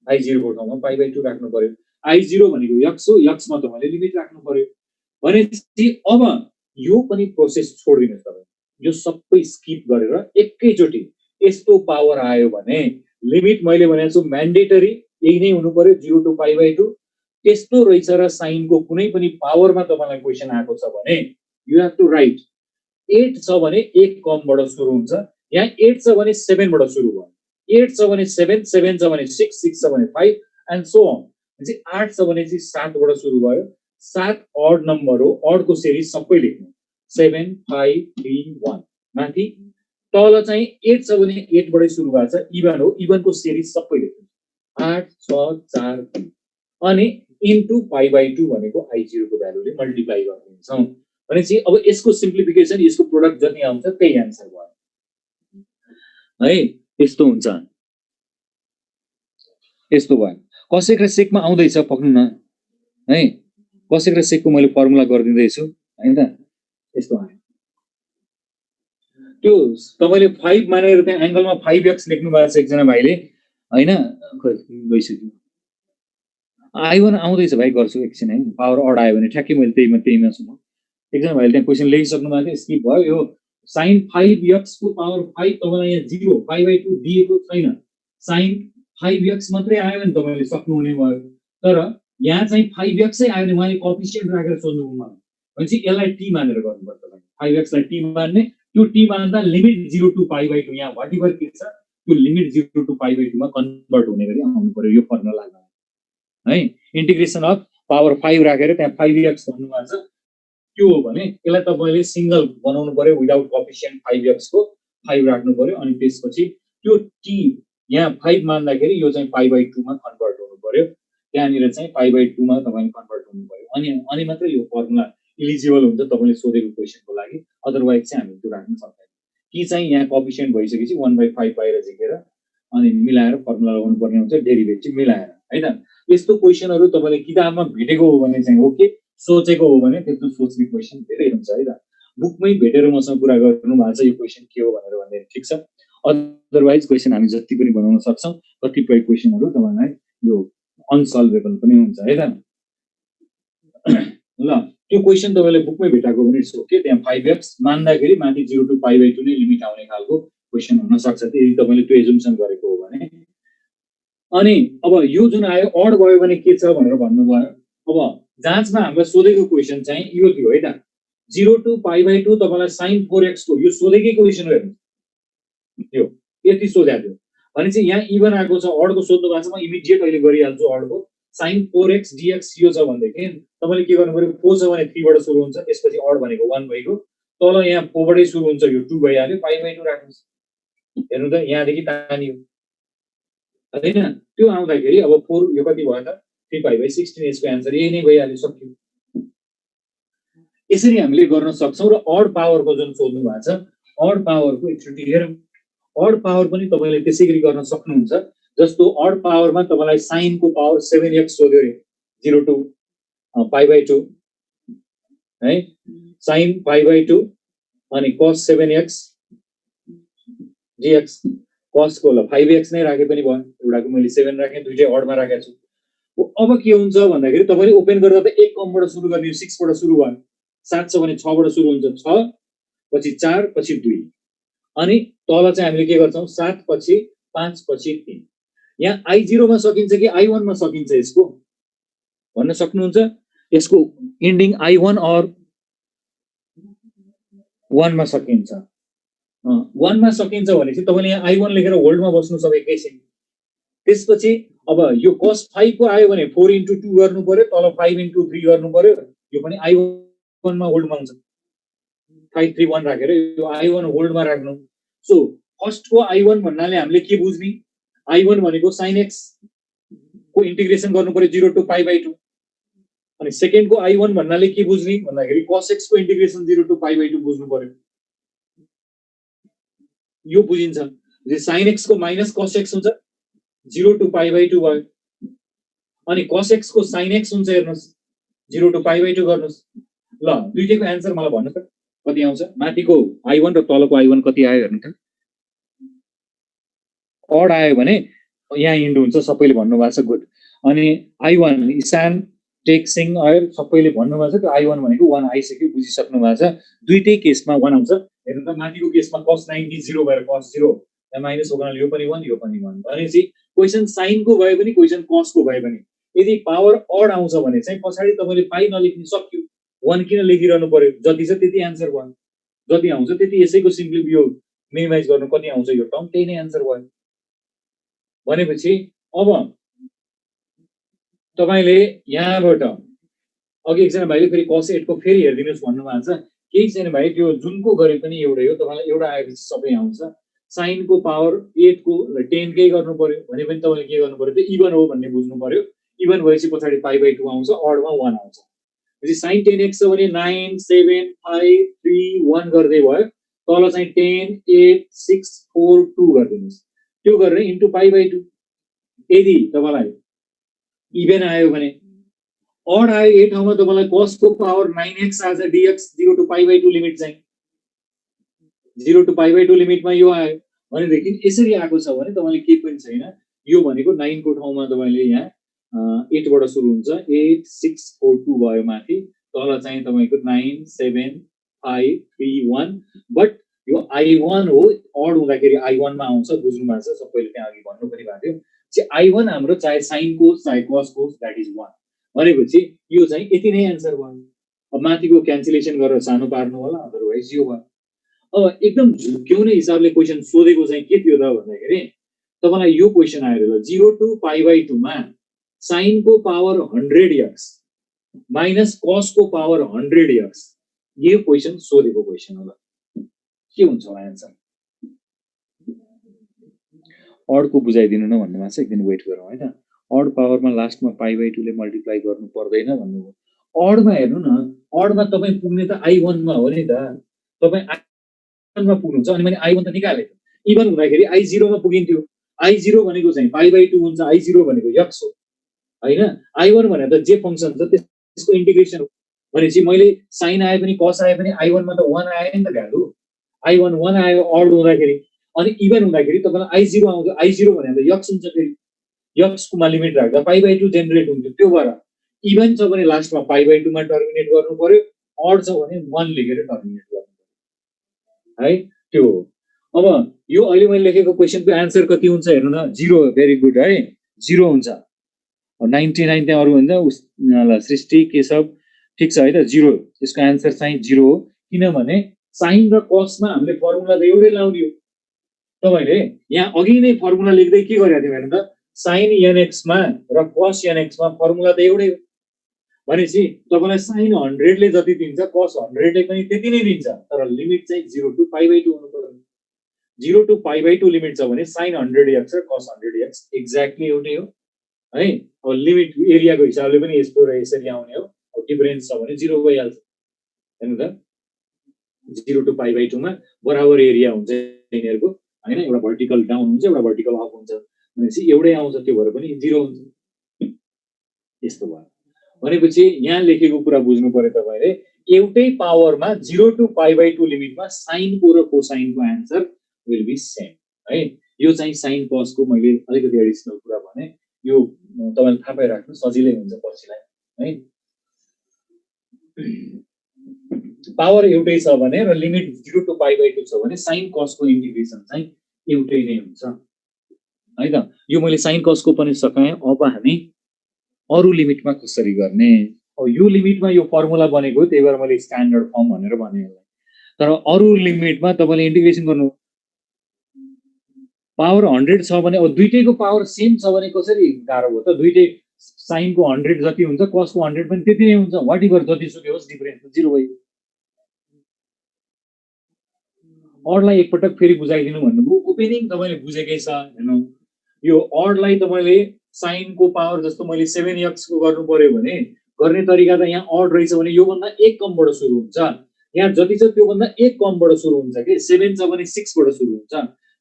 i0 को ठाउँमा π/2 राख्नु पर्यो i0 भनेको x हो x मा तपाईले लिमिट राख्नु पर्यो भनेपछि अब यो पनि प्रोसेस छोड्दिनुस् तपाई यो सबै स्किप गरेर एकैचोटी यस्तो पावर आयो भने लिमिट मैले भनेको छु म्यान्डेटरी यही नै हुनु पर्यो 0 to π/2 त्यस्तो रहेछ र साइनको कुनै पनि पावरमा तपाईलाई क्वेशन आएको छ भने यु हैव टु राइट 8 छ भने 1 कमबाट सुरु हुन्छ यहाँ 8 छ भने 7 बाट सुरु भयो 8 छ भने 7 7 छ भने 6 6 छ भने 5 एन्ड सो अन चाहिँ 8 छ भने चाहिँ 7 बाट सुरु भयो 7 ऑड नम्बर हो ऑड को सिरिज सबै लेख्नु 7 5 3 1 माथि तल चाहिँ 8 छ भने 8 बाटै सुरु भएको छ इभन हो इभन को सिरिज सबै लेख्नु 8 6 4 3 अनि इन्टु π/2 भनेको i0 को भ्यालुले मल्टिप्लाई गरिदिन्छौं भनेपछि अब यसको सिम्प्लिफिकेसन यसको प्रोडक्ट जति आउँछ त्यही आन्सर भयो है यस्तो हुन्छ यस्तो भयो कसेक र सेकमा आउँदै छ पक्नु न है कसेक र सेकको मैले फर्मुला गरिदिँदै छु हैन त यस्तो आयो त्यो तपाईले 5 मानेर त्यहाँ एंगलमा 5x लेख्नु भएको छ एकजना भाइले हैन गइसक्यो i1 आउँदैछ भाइ गर्छु एकछिन है पावर अड आयो भने ठ्याक्कै मैले त्यहीमा छु एकजना भाइले त्यहाँ क्वेशन लेखिसक्नु भएको थियो स्किप भयो यो sin 5x को पावर 5 तपाईलाई यहाँ 0 π/2 दिएको छैन sin 5x मात्रै आयो भने तपाईले सक्नु हुने भयो तर यहाँ चाहिँ 5x आयो भने मैले कोएफिसिएन्ट राखेर सोध्नु मलाई भनेपछि यसलाई टी मानेर गर्नुपर्छ तपाईँ 5x लाई टी मान्ने त्यो टी मान्दा लिमिट 0 to पाई बाइ 2 यहाँ वाट एभर के छ त्यो लिमिट 0 to पाई बाइ 2 मा कन्भर्ट हुने गरी आउनु पर्यो यो फर्मुला लगाएर है इन्टिग्रेसन अफ पावर 5 राखेर त्यहाँ 5x भन्नु भएको छ त्यो हो भने यसलाई तपाईले सिंगल बनाउनु पर्यो विदाउट कोएफिसिएन्ट 5x को 5 राख्नु पर्यो अनि त्यसपछि त्यो t यहाँ 5 मान्दाखेरि यो चाहिँ पाई बाइ 2 मा कन्भर्ट हुनु पर्यो त्यहाँनिर चाहिँ पाई बाइ 2 मा तपाईले कन्भर्ट हुनु पर्यो अनि मात्र यो फर्मुला इलिजिबल हुन्छ तपाईले सोधेको क्वेशनको लागि अदरवाइज चाहिँ हामी त्यो राख्न सक्दैनौँ कि चाहिँ यहाँ कोएफिसिएन्ट भइसकेपछि 1/5 बाहिर झिकेर अनि मिलाएर फर्मुला लगाउनु पर्ने हुन्छ डेरिभेटिभ मिलाएर हैन यस्तो क्वेशनहरु तपाईले किताबमा भेटेको हो भने चाहिँ ओके सोचेको हो भने त्यस्तो सोच्ने क्वेशन धेरै हुन्छ है त बुकमै भेटेर मसँग कुरा गर्नु भएको छ यो क्वेशन के हो भनेर भन्ने ठीक छ अदरवाइज क्वेशन हामी जति पनि बनाउन सक्छौं कतिपय क्वेशनहरु तपाईलाई यो अनसल्भेबल पनि हुन्छ है त ल त्यो क्वेशन तपाईले बुकमै भेटाको भने इट्स ओके त्यहाँ 5x मान्दाखेरि माथि 0 to पाई बाइ 2 नै लिमिट आउने खालको क्वेशन हुन सक्छ यदि तपाईले त्यो एजुम्सन गरेको हो भने अनि अब यो जुन आयो अड भयो भने के छ भनेर भन्नुभयो अब जाँचमा हामीलाई सोधेको क्वेशन चाहिँ यो थियो है त 0 to पाई बाइ 2 तपाईलाई sin 4x को यो सोधेकै क्वेशन हो हेर्नु यो यति सोधेको थियो भने चाहिँ यहाँ इभन आएको छ अड को सोध्नु भएको छ म इमिडिएट अहिले गरिहाल्छु अड को sin 4x dx यो छ भन्देखि तपाईले के गर्नु पर्यो 4 छ भने 3 बाट सुरु हुन्छ त्यसपछि अड भनेको 1 भइगयो तल यहाँ 4 बाटै सुरु हुन्छ यो 2 भइहाल्यो पाई बाइ 2 राख्नुस् हेर्नु त यहाँ देखि तानियो हैन त्यो आउँदाखेरि अब 4 यो कति भयो त 3 पाई बाइ 16 यसको आन्सर यही नै भइहाल्यो सक्यो यसरी हामीले गर्न सक्छौं र अड पावरको जुन सोध्नु भएको छ अड पावरको एकचोटी हेरौं अड पावर पनि तपाईले त्यसैगरी गर्न सक्नुहुन्छ जस्तो अड पावरमा तपाईलाई sin को पावर 7x सोध्यो रे 0 to पाई बाइ 2 है sin पाई बाइ 2 अनि cos 7x dx cos को ल 5x नै राखे पनि भयो एउटाको मैले 7 राखे दुईटै अडमा राखेको छु अब के हुन्छ भन्दाखेरि तपाईले ओपन गर्दा त एक कमबाट सुरु गर्ने 6 बाट सुरु भयो 7 छ भने 6 बाट सुरु हुन्छ 6 पछि 4 पछि 2 अनि तल चाहिँ हामीले के गर्छौं 7 पछि 5 पछि 3 यहाँ i0 मा सकिन्छ कि i1 मा सकिन्छ यसको भन्न सक्नुहुन्छ यसको एन्डिङ i1 और 1 मा सकिन्छ 1 मा सकिन्छ भने चाहिँ तपाईले यहाँ i1 लेखेर होल्डमा बस्नु सब एकैछिन त्यसपछि अब यो cos 5 को आयो भने 4 into 2 गर्नु पर्यो तल 5 into 3 गर्नु पर्यो यो पनि i1 मा होल्डमा हुन्छ 5 3 1 राखेर यो i1 होल्डमा राख्नु सो फर्स्ट को i1 भन्नाले हामीले के बुझ्नी i1 भनेको sin x को इन्टिग्रेसन गर्नु पर्यो 0 to पाई बाइ 2 अनि सेकेन्ड को i1 भन्नाले के बुझ्नी भन्दाखेरि cos x को इन्टिग्रेसन 0 to पाई बाइ 2 बुझ्नु पर्यो यो बुझिन्छ जे sin x को माइनस cos x हुन्छ 0 to पाई बाइ 2 भयो अनि cos x को sin x हुन्छ हेर्नुस् 0 to पाई बाइ 2 गर्नुस् ल दुईटैको आन्सर मलाई भन्नु त कति आउँछ माथिको i1 र तलको i1 कति आयो हेर्नु त अड आयो भने यहाँ इन्ड हुन्छ सबैले भन्नु भएको छ गुड अनि i1 इसान टेक्सिङ अयर सबैले भन्नु भएको छ त्यो i1 भनेको 1 आइसक्यो बुझिसक्नु भएको छ दुईटै केसमा 1 आउँछ हेर्नु त माथिको केसमा cos 90 0 भएर cos 0 यहाँ माइनस होगाले यो पनि 1 यो पनि 1 भनेपछि क्वेशन साइन को भए पनि क्वेशन cos को भए पनि यदि पावर अड आउँछ भने चाहिँ पछाडी तपाईले पाइ नलेख्न सक्यो 1 किन लेखिरहनु पर्यो जति छ त्यति आन्सर भयो जति आउँछ त्यति यसैको सिम्पली यो मिनिमाइज गर्नु कति आउँछ यो टर्म त्यही नै आन्सर भयो भनेपछि अब तपाईले यहाँबाट अघि एकजना भाइले फेरि cos 8 को फेरि हेर्दिनुस् भन्नु भएको छ केही छैन भाइ त्यो जुनको गरे पनि एउटै हो तपाईलाई एउटा आएपछि सबै आउँछ sin को पावर 8 को 10 कै गर्नु पर्यो भने पनि तपाईले के गर्नु पर्यो त्यो इभन हो भन्ने बुझ्नु पर्यो इभन भएपछि पछाडी पाई बाइ 2 आउँछ अडमा 1 आउँछ त्यसै sin 10x छ भने 9 7 5 3 1 गर्दै भयो तल चाहिँ 10 8 6 4 2 गर्दिनुस् त्यो गरेर इन्टु पाई बाइ 2 यदि तपाईलाई इभन आयो भने अड आयो ए ठाउँमा तपाईलाई cos को पावर 9x आज dx 0 to pi by 2 limit चाहिँ 0 to पाई बाइ 2 लिमिटमा यो आयो भनेदेखि यसरी आएको छ भने तपाईले के पनि छैन यो भनेको 9 को ठाउँमा तपाईले यहाँ 8 बाट सुरु हुन्छ 8 6 4 2 भयो माथि तल चाहिँ तपाईको 9 7 5 3 1 बट यो i1 हो अड हुँदाखेरि i1 मा आउँछ बुझ्नु भएको छ सबैले त्यहाँ अघि भन्नु पनि भएको थियो चाहिँ i1 हाम्रो चाहे sin को चाहे cos को दैट इज 1 भनेपछि यो चाहिँ यति नै आन्सर भयो अब माथिको क्यान्सलेसन गरेर सानो पार्नु होला, अदरवाइज यो भयो। अब एकदम झुक्क्याउने हिसाबले क्वेसन सोधेको चाहिँ के थियो त भन्दाखेरि तपाईलाई यो क्वेसन आयो ल 0 to π/2 मा sin को पावर 100x माइनस cos को पावर 100x यो क्वेसन सोधेको क्वेसन हो। के हुन्छ होला आन्सर? अडको बुझाइदिनु न भन्नुमा चाहिँ एकदिन वेट गरौँ हैन। अड पावरमा लास्टमा π/2 ले मल्टिप्लाई गर्नु पर्दैन भन्नुभयो। अडमा हेर्नु न, अडमा तपाई पुग्ने त i1 मा हो नि त। तपाई i1 मा पुग्नुहुन्छ अनि मैले i1 त निकाले। इभन हुँदाखेरि i0 मा पुगिन्थ्यो। i0 भनेको चाहिँ π/2 हुन्छ, i0 भनेको x हो हैन। i1 भनेको त जे फंक्सन छ त्यसको इंटीग्रेसन हो। भनेपछि मैले sin आए पनि cos आए पनि i1 मा त 1 आयो नि त भ्यालु। i1 1 आयो अड हुँदाखेरि। अनि इभन हुँदाखेरि तपाईलाई i0 आउँछ। i0 भनेको त x हुन्छ फेरि। x को मा लिमिट राख्दा π/2 जेनेरेट हुन्छ। त्यो भएर इभन छ भने लास्टमा π/2 मा टर्मिनेट गर्नु पर्यो, अड छ भने 1 लेखेर टर्मिनेट गर्नु पर्यो है। त्यो अब यो अहिले मैले लेखेको क्वेशनको आन्सर कति हुन्छ हेर्नु न। 0। भेरी गुड है, 0 हुन्छ। 99 त्यहाँ अरु हुन्छ सृष्टि केशव ठीक छ है त। 0 यसको आन्सर चाहिँ 0 हो। किनभने साइन र कसमा हामीले फर्मुला त एउटै लाउने हो। तपाईले यहाँ अघि नै फर्मुला लेख्दै के गरेका थियौ हेर्नु त, sin nx मा र cos nx मा फर्मुला त एउटै हो। भनेपछि तपाईलाई sin 100 ले जति दिन्छ cos 100 ले पनि त्यति नै दिन्छ, तर लिमिट चाहिँ 0 to π/2 हुनु पर्यो। 0 to π/2 लिमिट छ भने sin 100x र cos 100x एक्ज्याक्टली एउटै हो है। अब लिमिट एरियाको हिसाबले पनि यस्तो र यसरी आउने हो। अब डिफरेन्स छ भने 0 भइहाल्छ। हेर्नु त 0 to π/2 मा बराबर एरिया हुन्छ यिनीहरुको हैन। एउटा भर्टिकल डाउन हुन्छ, एउटा भर्टिकल अप हुन्छ। भनेपछि एउटै आउँछ, त्यो भएर पनि 0 हुन्छ। यस्तो भयो। भनेपछि यहाँ लेखेको कुरा बुझ्नु पर्यो तपाईले। एउटै पावरमा 0 to π/2 लिमिटमा sin को र कोसाइन को आन्सर विल बी सेम है। यो चाहिँ sin cos को मैले अलिकति एडिसनल कुरा भने, यो तपाईले थाहा पाइराख्नु सजिलै हुन्छ पछिलाई है। पावर एउटै छ भने र लिमिट 0 to π/2 छ भने sin cos को इन्टिग्रेसन चाहिँ एउटै नै हुन्छ है त। यो मैले sin cos को पनि सकाएँ। अब हामी अरु लिमिटमा कसरी गर्ने? अब यो लिमिटमा यो फर्मुला बनेको, त्यही भएर मैले स्ट्यान्डर्ड फर्म भनेर भने। तर अरु लिमिटमा तपाईले इन्टिग्रेसन गर्नु पावर 100 छ भने, अब दुईटैको पावर सेम छ भने कसरी गाह्रो हो त? दुईटै sin को 100 जति हुन्छ, cos को 100 पनि त्यति नै हुन्छ। व्हाटएभर जति सुकै होस् डिफरेन्स 0 भयो। अडलाई एकपटक फेरि बुझाइदिनु भन्नुभयो। ओपनिङ तपाईले बुझेकै छ हैन। यो अडलाई तपाईले sin को पावर जस्तो मैले 7x को गर्नु पर्यो भने गर्ने तरिका त यहाँ अड रहेछ भने यो भन्दा 1 कमबाट सुरु हुन्छ। यहाँ जति छ त्यो भन्दा 1 कमबाट सुरु हुन्छ के। 7 छ भने 6 बाट सुरु हुन्छ।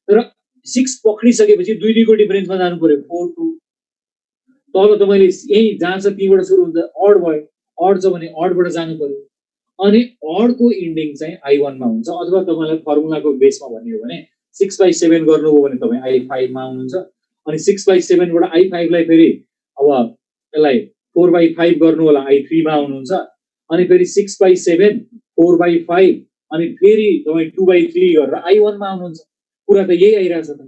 तर 6 पक्रिसकेपछि दुईको डिफरेन्समा जानु पर्यो 4 2। तब तपाईले यही जहाँ छ त्यहीबाट सुरु हुन्छ, अड भयो। अड छ भने अडबाट जानु पर्यो। अनि अडको इन्डिङ चाहिँ i1 मा हुन्छ। अथवा तपाईलाई फर्मुलाको बेसमा भन्ने हो भने 6/7 गर्नुभयो भने तपाई i5 मा आउनुहुन्छ। अनि 6/7 बाट i5 लाई फेरि अब यसलाई 4/5 गर्नु होला, i3 मा आउनुहुन्छ। अनि फेरि 6/7 4/5 अनि फेरि तपाई 2/3 गरेर i1 मा आउनुहुन्छ। कुरा त यही आइराछ त।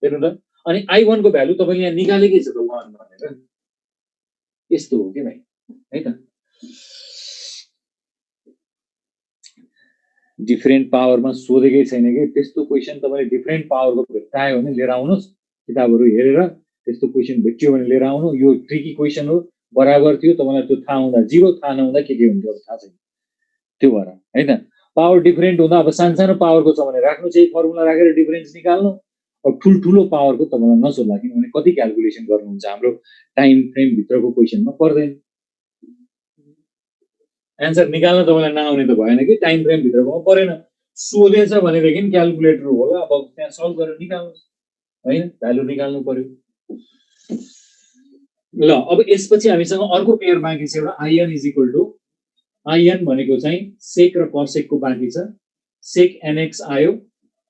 हेर्नु त। अनि i1 को भ्यालु तपाईले यहाँ निकालेकै छ त 1 भनेर। यस्तो हो के भाइ है त। डिफरेन्ट पावरमा सोधेकै छैन के। त्यस्तो क्वेशन तपाईले डिफरेन्ट पावरको भेट्टायो भने लिएर आउनुस्, किताबहरु हेरेर त्यस्तो क्वेशन भेट्यो भने लिएर आउनु। यो ट्रिकी क्वेशन हो। बराबर थियो, तपाईलाई त्यो थाहा हुँदा 0 थाहा नहुँदा के हुन्थ्यो अब थाहा छैन। त्यो भएर है त। पावर डिफरेन्ट हुँदा अब सानो पावरको छ भने राख्नु चाहिँ फर्मुला राखेर डिफरेन्स निकाल्नु। अब ठुलो पावरको तपाईलाई नसोध्ला, किनभने कति क्याल्कुलेसन गर्नुहुन्छ हाम्रो टाइम फ्रेम भित्रको क्वेशनमा पर्दैन। आन्सर निकाल्न तपाईलाई नआउने त भएन कि, टाइम फ्रेम भित्रकोमा परेन। सोधेछ भनेदेखि क्याल्कुलेटर होला, अब त्यहाँ सल्भ गरेर निकाल्नुस् हैन। भ्यालु निकाल्नु पर्यो। ल अब यसपछि हामीसँग अर्को पेयर बाँकी छ। एउटा in in भनेको चाहिँ सेक र कसेक को बाँकी छ। सेक nx आयो।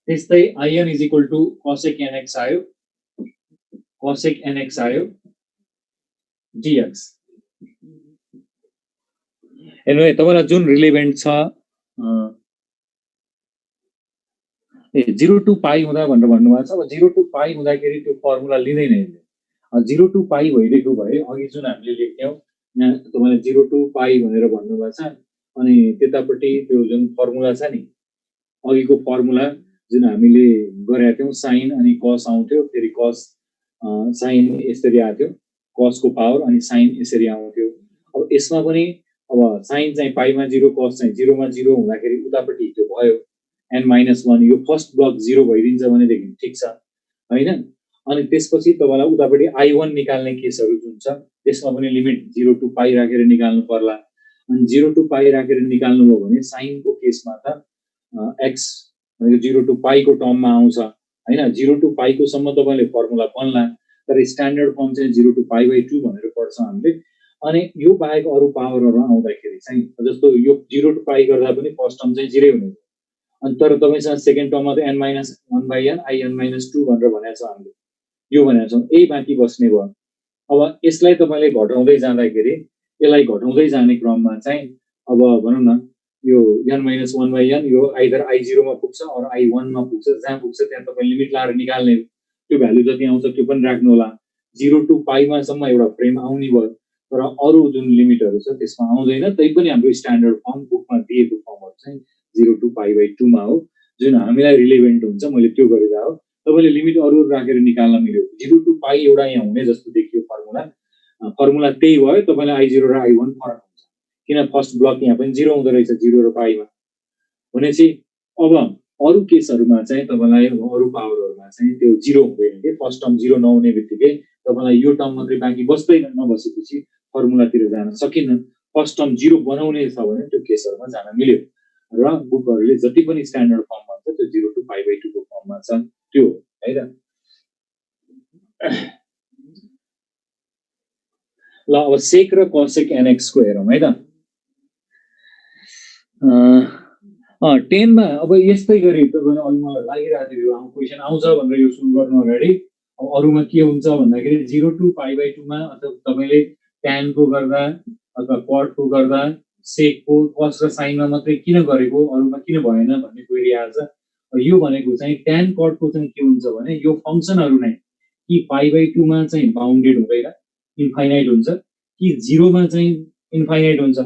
त्यस्तै in cosec nx आयो। cosec nx आयो dx। हेर्नु है, तपाईलाई जुन रिलेभेन्ट छ 0 to π हुँदा भनेर भन्नुभएको छ। अब 0 to π हुँदाखेरि त्यो फर्मुला लिँदैन यसले। 0 to π भइरहेको भए अघि जुन हामीले लेख्थ्यौं यहाँ तपाईले 0 टु पाई भनेर भन्नुभएको छ अनि त्यतापट्टि त्यो जुन फर्मुला छ नि अघिको फर्मुला जुन हामीले गरेका थियौं साइन अनि कस आउँथ्यो फेरि कस साइन यसरी आथ्यो कसको पावर अनि साइन यसरी आउँथ्यो अब यसमा पनि अब साइन चाहिँ पाइमा 0 कस चाहिँ 0 मा 0 हुँदाखेरि उतापट्टि त्यो भयो n-1 यो फर्स्ट ब्लक 0 भइदिन्छ भनेदेखि ठीक छ हैन अनि त्यसपछि तपाईलाई उतापट्टि i1 निकाल्ने केसहरु जुन छ त्यसमा पनि लिमिट 0 टु पाई राखेर निकाल्नु पर्ला अनि 0 टु पाई राखेर निकाल्नु भयो भने साइनको केसमा त x भनेको 0 टु पाई को टर्ममा आउँछ हैन 0 टु पाई को सम्म तपाईले फर्मुला बन्ला तर स्ट्यान्डर्ड फर्म चाहिँ 0 टु पाई बाइ 2 भनेर पढ्छ हामीले अनि यो बाहेक अरु पावरहरु आउँदाखेरि चाहिँ जस्तो यो 0 टु पाई गर्दा पनि फर्स्ट टर्म चाहिँ 0 हुने अनि तर तपाईसँग सेकेन्ड टर्ममा त n-1/n in-2 भनेर भनेको छ हामीले यो भनेको छ ए बाँकी बस्ने भयो अब यसलाई तपाईले घटाउँदै जाँदाखेरि यसलाई घटाउँदै जाने क्रममा चाहिँ अब भनौं न यो n-1/n यो आइदर i0 मा पुग्छ अर i1 मा पुग्छ जहाँ पुग्छ त्यहाँ तपाईले लिमिट लाएर निकाल्ने त्यो भ्यालु जति आउँछ त्यो पनि राख्नु होला 0 टु पाई मा सम्म एउटा फ्रेम आउने भयो तर अरु जुन लिमिटहरु छ त्यसमा आउँदैन तै पनि हाम्रो स्ट्यान्डर्ड फर्म बुकमा दिएको फर्महरु चाहिँ 0 टु पाई बाइ 2 मा हो जुन हामीलाई रिलेभेन्ट हुन्छ मैले त्यो गरेर हो तपाईले लिमिट अरु राखेर निकाल्न मिल्यो 0 टु पाई एउटा यहाँ हुने जस्तो देखियो फर्मुला त्यही भयो तपाईलाई i0 र i1 फरक हुन्छ किन फर्स्ट ब्लक यहाँ पनि 0 हुँदै रहेछ 0 र पाईमा भनेपछि अब अरु केसहरुमा चाहिँ तपाईलाई अरु पावरहरुमा चाहिँ त्यो 0 हुँदैन के फर्स्ट टर्म 0 नहुने बित्तिकै तपाईलाई यो टर्म मात्रै बाँकी बस्दैन नबसेपछि फर्मुलातिर जान सकिन्न फर्स्ट टर्म 0 बनाउने छ भने त्यो केसहरुमा जान मिल्यो र बुकहरुले जति पनि स्ट्यान्डर्ड फर्म भन्छ त्यो 0 टु पाई बाइ 2 को फर्ममा छ त्यो है त ल अब सेक र कोसेक nx को हेरौं है त 10 मा अब यस्तै गरी तपाईले अघि मलाई लागिरहेको थियो यो क्वेशन आउँछ भनेर यो सुरु गर्नु अगाडि अब अरुमा के हुन्छ भन्दाखेरि 0 टु पाई बाइ 2 मा अथवा तपाईले tan को गर्दा अथवा cot को गर्दा सेक को cos र sin मा मात्रै किन गरेको अरुमा किन भएन भन्ने क्वेरी आछ यो भनेको चाहिँ tan cot को चाहिँ के हुन्छ भने यो फंक्सनहरु नै कि पाई बाइ 2 मा चाहिँ बाउन्डेड हुँदैन इन्फाइनाइट हुन्छ कि 0 मा चाहिँ इन्फाइनाइट हुन्छ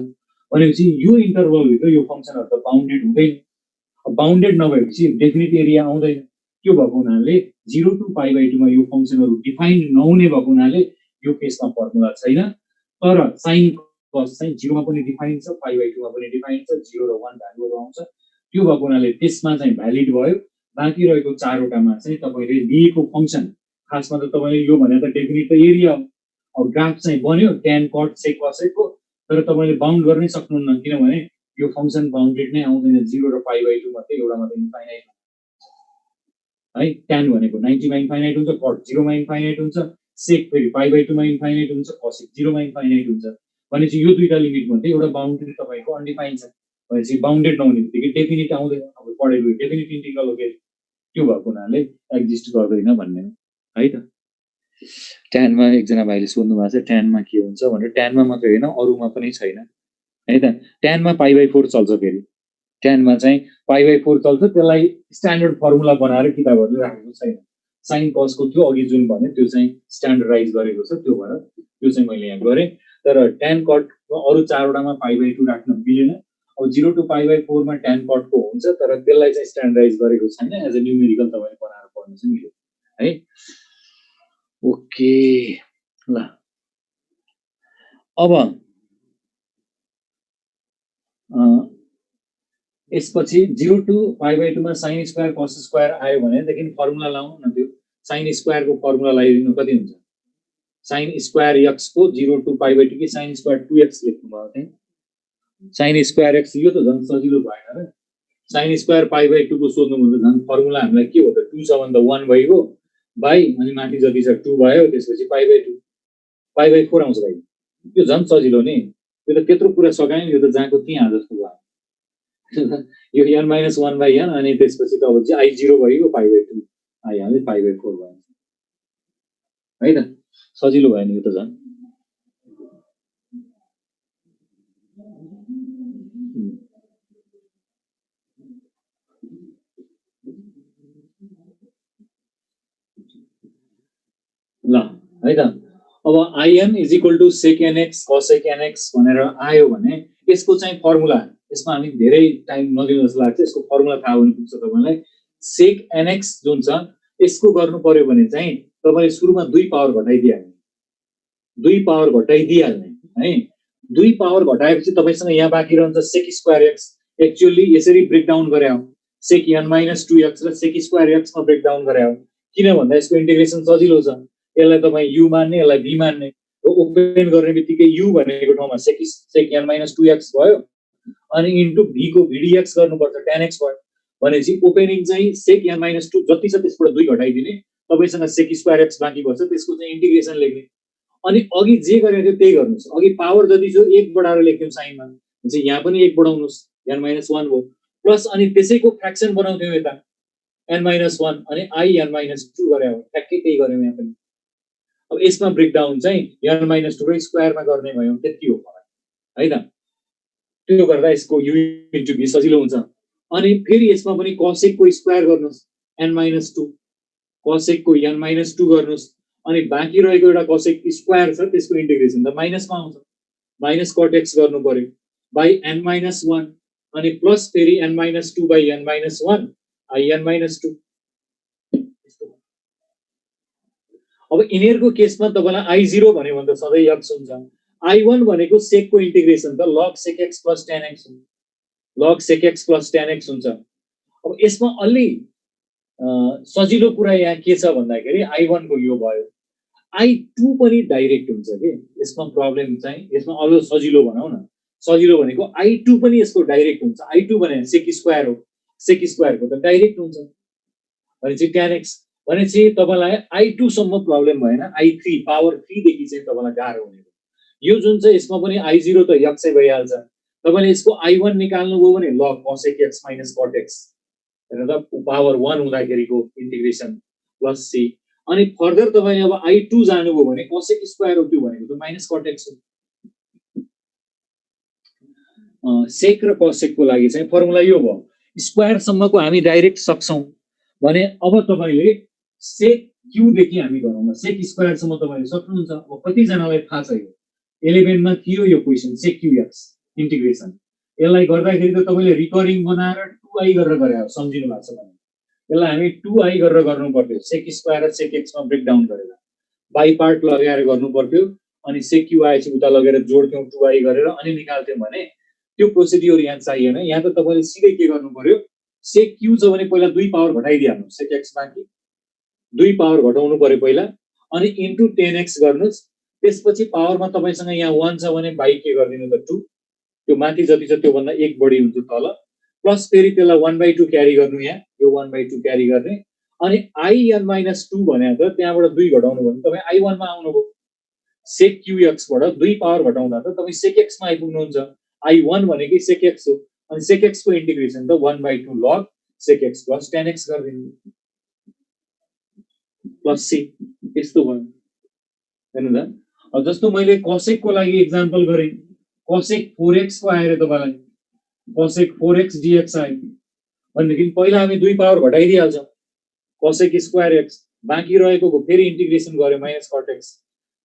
भनेपछि यो इन्टरभल भित्र यो फंक्सनहरु त बाउन्डेड हुँदैन बाउन्डेड नभएपछि डेफिनिट एरिया आउँदैन त्यो भएको हुनाले 0 टु पाई बाइ 2 मा यो फंक्सनहरु डिफाइन नहुने भएको हुनाले यो केसमा फर्मुला छैन तर sin cos चाहिँ 0 मा पनि डिफाइन छ पाई बाइ 2 मा पनि डिफाइन छ 0 र 1 भ्यालुहरु आउँछ त्यो भएको हुनाले त्यसमा चाहिँ भ्यालिड भयो बाँकी रहेको चारवटामा चाहिँ तपाईले दिएको फंक्सन खासमा त तपाईले यो भने त डेफिनिट त एरिया हो अब ग्राफ चाहिँ बन्यो tan cot sec cos को तर तपाईले बाउन्ड गर्नै सक्नुहुन्न किनभने यो फंक्सन बाउन्डेड नै आउँदैन 0 र पाई बाइ 2 मात्रै एउटा मात्रै इन्फाइनाइट है tan भनेको 90 मा इन्फाइनाइट हुन्छ cot 0 मा इन्फाइनाइट हुन्छ sec फेरि पाई बाइ 2 मा इन्फाइनाइट हुन्छ cos 0 मा इन्फाइनाइट हुन्छ भनेपछि यो दुईटा लिमिट मध्ये एउटा बाउन्डेड तपाईको अनडिफाइन्ड छ भनेपछि बाउन्डेड नहुने बित्तिकै डेफिनिट आउँदैन अब पढेको डेफिनिट इन्टिग्रल हो के त्यो भएको हुनाले एक्जिस्ट गर्दैन भन्ने है त tan मा एकजना भाइले सोध्नु भएको छ tan मा के हुन्छ भनेर tan मा मात्र हैन अरुमा पनि छैन है त tan मा पाई बाइ 4 चल्छ फेरि tan मा चाहिँ पाई बाइ 4 चल्छ त्यसलाई स्ट्यान्डर्ड फर्मुला बनाएर किताबहरुले राखेको छैन sin cos को त्यो अघि जुन भने त्यो चाहिँ स्ट्यान्डर्डाइज गरेको छ त्यो भएर त्यो चाहिँ मैले यहाँ गरे तर tan cot को अरु चारवटामा पाई बाइ 2 राख्न मिलेन अब 0 टु पाई बाइ 4 मा tan cot को हुन्छ तर त्यसलाई चाहिँ स्ट्यान्डर्डाइज गरेको छैन एज अ न्यूमेरिकल तपाईले बनाएर पढ्न चाहिँ मिल्यो है ओके ल अब यसपछि 0 टु पाई बाइ 2 मा sin स्क्वायर cos स्क्वायर आयो भने देखि फर्मुला लाउनु न त्यो sin स्क्वायर को फर्मुला लगाइदिनु कति हुन्छ sin स्क्वायर x को 0 टु पाई बाइ 2 कि sin स्क्वायर 2x लेख्नु भयो त्यही sin स्क्वायर x यो त झन् सजिलो भएन र sin स्क्वायर पाई बाइ 2 को सोध्नु भन्दा झन् फर्मुला हामीलाई के हो त 2 छ भने त 1 भइगयो बाइ अनि माथि जति छ 2 भयो त्यसपछि पाई बाइ 2 पाई बाइ 4 आउँछ भाइ यो झन् सजिलो नि यो त त्यत्रो कुरा सकायो नि यो त जाको त्यहाँ जस्तो भयो यो n-1/n अनि त्यसपछि त अब i0 भइगयो पाई बाइ 2 आइहाल्यो पाई बाइ 4 भयो है त सजिलो भयो नि यो त झन् ल है त अब अब in is equal to sec nx cosec nx भनेर आयो भने यसको चाहिँ फर्मुला, यसमा हामी धेरै टाइम नदिनु जस्तो लाग्छ, यसको फर्मुला थाहा हुनु पर्छ तपाईलाई। sec nx जुन छ यसको गर्नु पर्यो भने चाहिँ तपाईले सुरुमा 2 पावर घटाइदिहाल्ने, 2 पावर घटाइदिहाल्ने है। 2 पावर घटाएपछि तपाईसँग यहाँ बाँकी रहन्छ sec स्क्वायर x। एक्चुअली यसरी ब्रेक डाउन गरे हो, sec n - 2x र sec स्क्वायर x मा ब्रेक डाउन गरे हो। किन भन्दा यसको इन्टिग्रेसन सजिलो छ, यसलाई तपाईं u मान्ने, यसलाई v मान्ने र ओपन गर्ने बित्तिकै u भनेको ठाउँमा sec n - 2x भयो अनि इन्टु v को vdx गर्नुपर्छ tan x भयो भनेपछि ओपनिङ चाहिँ sec n - 2 जति छ त्यसबाट 2 घटाइदिने, तपाईसँग sec स्क्वायर x बाँकी बच्छ, त्यसको चाहिँ इन्टिग्रेसन लेख्ने। अनि अघि जे गरेको थियो त्यही गर्नुस्। अघि पावर जति छ 1 बढाएर लेख्यौं साइनमा, चाहिँ यहाँ पनि 1 बढाउनुस्, n - 1 भयो प्लस अनि त्यसैको फ्र्याक्सन बनाउँथ्यौं यता n - 1 अनि I n - 2 गरे हो, ठ्याक्कै त्यही गर्यौं यहाँ पनि। अब यसमा ब्रेकडाउन चाहिँ n - 2 कै स्क्वायरमा गर्ने भयो, त्यति हो फरक है त। त्यो गर्दा यसको u * v सजिलो हुन्छ। अनि फेरि यसमा पनि cosec को स्क्वायर गर्नुस्, n - 2 cosec को n - 2 गर्नुस् अनि बाँकी रहेको एउटा cosec स्क्वायर छ त्यसको इन्टिग्रेसन त माइनसमा आउँछ, माइनस cot x गर्नु पर्यो बाइ n - 1 अनि प्लस फेरि n - 2 by n - 1 I n - 2। अब यिनीहरुको केसमा तपाईलाई I0 भन्यो भने त सधैँ x हुन्छ। I1 भनेको sec को इन्टिग्रेसन त log sec x plus tan x हुन्छ, log sec x plus tan x हुन्छ। अब यसमा अलि सजिलो कुरा यहाँ के छ भन्दाखेरि I1 को यो भयो, I2 पनि डाइरेक्ट हुन्छ के। यसमा प्रब्लम चाहिँ यसमा अलि सजिलो भनौं न, सजिलो भनेको I2 पनि यसको डाइरेक्ट हुन्छ। I2 भने sec स्क्वायर हो, sec स्क्वायर को त डाइरेक्ट हुन्छ भनेपछि tan x भनेपछि तपाईलाई I2 सम्म प्रब्लम भएन, I3 पावर 3 देखि चाहिँ तपाईलाई गाह्रो हुने। यो जुन चाहिँ यसमा पनि I0 त x नै भइहाल्छ, तपाईले यसको I1 निकाल्नु भयो भने log cosec x - cot x हेर्नु त पावर 1 हुँदाखेरिको इन्टिग्रेसन प्लस c। अनि फर्दर तपाईले अब I2 जानुभयो भने cosec स्क्वायर हो, त्यो भनेको त - cot x हो। sec र cosec को लागि चाहिँ फर्मुला यो भयो। स्क्वायर सम्मको हामी डाइरेक्ट सक्छौं भने अब तपाईले sec q देखि हामी गरौँ न, sec स्क्वायर सम्म तपाईले सक्नुहुन्छ। अब कति जनालाई थाहा छ यो 11 मा थियो यो क्वेशन sec qx इन्टिग्रेसन। यसलाई गर्दाखेरि त तपाईले रिकरिङ बनाएर 2i गरेर गरे हो, सम्झिनु भएको छ भने यसलाई हामी 2i गरेर गर्नु पर्थियो, sec स्क्वायर र sec x मा ब्रेक डाउन गरेर बाइ पार्ट लगाएर गर्नु पर्थियो अनि sec q आएपछि उता लगेर जोड्थ्यौं 2i गरेर अनि निकाल्थ्यौं भने त्यो प्रोसिड्युर यहाँ चाहिएन। यहाँ त तपाईले सिधै के गर्नु पर्यो, sec q छ भने पहिला 2 पावर घटाइदिहाल्नु, sec x बाँकी 2 पावर घटाउनु पर्यो पहिला अनि इन्टु tan x गर्नुस्। त्यसपछि पावरमा तपाईसँग यहाँ 1 छ भने बाइ के गरिदिनु त 2, त्यो माथि जति छ त्यो भन्दा 1 बढी हुन्छ तल, प्लस फेरि त्यसलाई 1/2 क्यारी गर्नु, यहाँ यो 1/2 क्यारी गर्ने अनि I n - 2 भने त त्यहाँबाट 2 घटाउनु भने तपाई I1 मा आउनुभयो। sec qx बाट 2 पावर घटाउँदा त तपाई sec x मा आइपुग्नुहुन्छ। I1 भनेकै sec x हो अनि sec x को इन्टिग्रेसन त 1/2 log sec x plus tan x गरिदिनु प्लस c। यस्तो भयो हेर्नु त। अब जस्तो मैले cosec को लागि एक्जाम्पल गरे, cosec 4x को आएर तपाईलाई cosec 4x dx आयो भनेदेखि पहिला हामी 2 पावर घटाइदिहाल्छौं, cosec स्क्वायर x बाँकी रहेको फेरि इन्टिग्रेसन गर्यो -cot x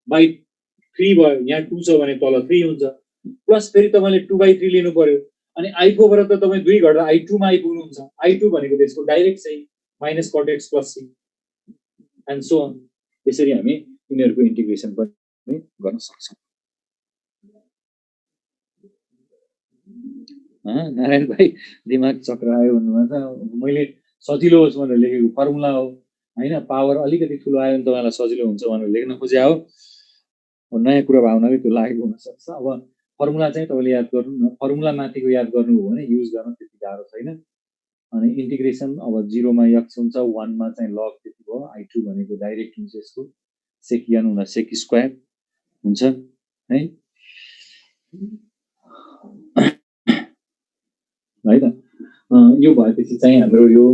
बाइ 3 भयो, यहाँ 2 छ भने तल 3 हुन्छ, प्लस फेरि तपाईले 2/3 लिनु पर्यो अनि I4 बाट त तपाई 2 घटाएर I2 मा आइपुग्नुहुन्छ। I2 भनेको त्यसको डाइरेक्ट चाहिँ -cot x plus c and so on. यसरी हामी यिनीहरुको इन्टिग्रेसन पनि गर्न सक्छौं। नारायण भाइ दिमाग चक्र आयो भन्नुभएको छ। मैले सजिलो होस् भनेर लेखेको फर्मुला हो हैन, पावर अलिकति ठुलो आयो भने तपाईलाई सजिलो हुन्छ भनेर लेख्न खोजे हो। नयाँ कुरा भावनाले त्यो लागेको हुन सक्छ। अब फर्मुला चाहिँ तपाईले याद गर्नु न, फर्मुला माथिको याद गर्नु हो भने युज गर्न त्यति गाह्रो छैन। अनि इन्टिग्रेसन अब 0 मा x हुन्छ, 1 मा चाहिँ log त्यति भयो, I2 भनेको डाइरेक्ट हुन्छ यसको, sec n हुँदा sec स्क्वायर हुन्छ है है त। यो भएपछि चाहिँ हाम्रो यो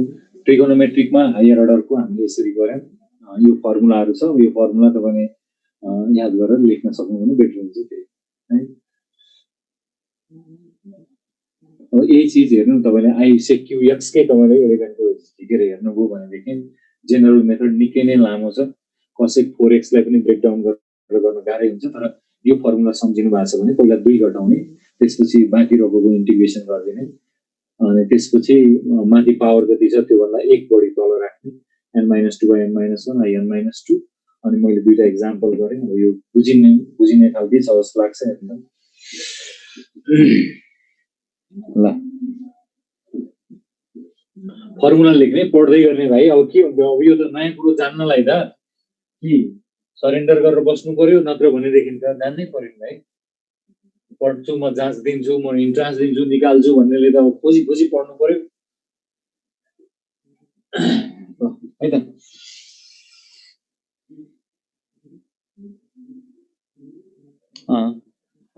ट्रिगोनोमेट्रिकमा हायर अर्डरको हामीले यसरी गर्यौं। यो फर्मुलाहरु छ, यो फर्मुला तपाईले याद गरेर लेख्न सक्नु भने बेटर हुन्छ त्यही है। अब यही चीज हेर्नु तपाईले I sec qx के तपाईले 11 को झिकेर हेर्नुभयो भनेदेखि जेनरल मेथड निकै नै लामो छ। cosec 4x लाई पनि ब्रेक डाउन गर्न गाह्रै हुन्छ तर यो फर्मुला सम्झिनु भएको छ भने पहिला 2 घटाउने त्यसपछि बाँकी रहेको इन्टिग्रेसन गरिदिने अनि त्यसपछि माथि पावर जति छ त्यो भन्दा 1 बढी तल राख्ने n-2/n-1 in-2 अनि मैले दुईटा एक्जाम्पल गरेँ अब यो बुझिने खालकै छ जस्तो लाग्छ एकदम ल फर्मुला लेख्ने पढ्दै गर्ने भाइ अब के हुन्छ अब यो त नयाँ कुरो जान्नलाई त कि सरेन्डर गरेर बस्नु पर्यो नत्र भनेदेखि त जान्नै पर्यो भाइ पढ्छु म जाँच दिन्छु म इन्ट्रान्स दिन्छु निकाल्छु भन्नेले त खोजी पढ्नु पर्यो है त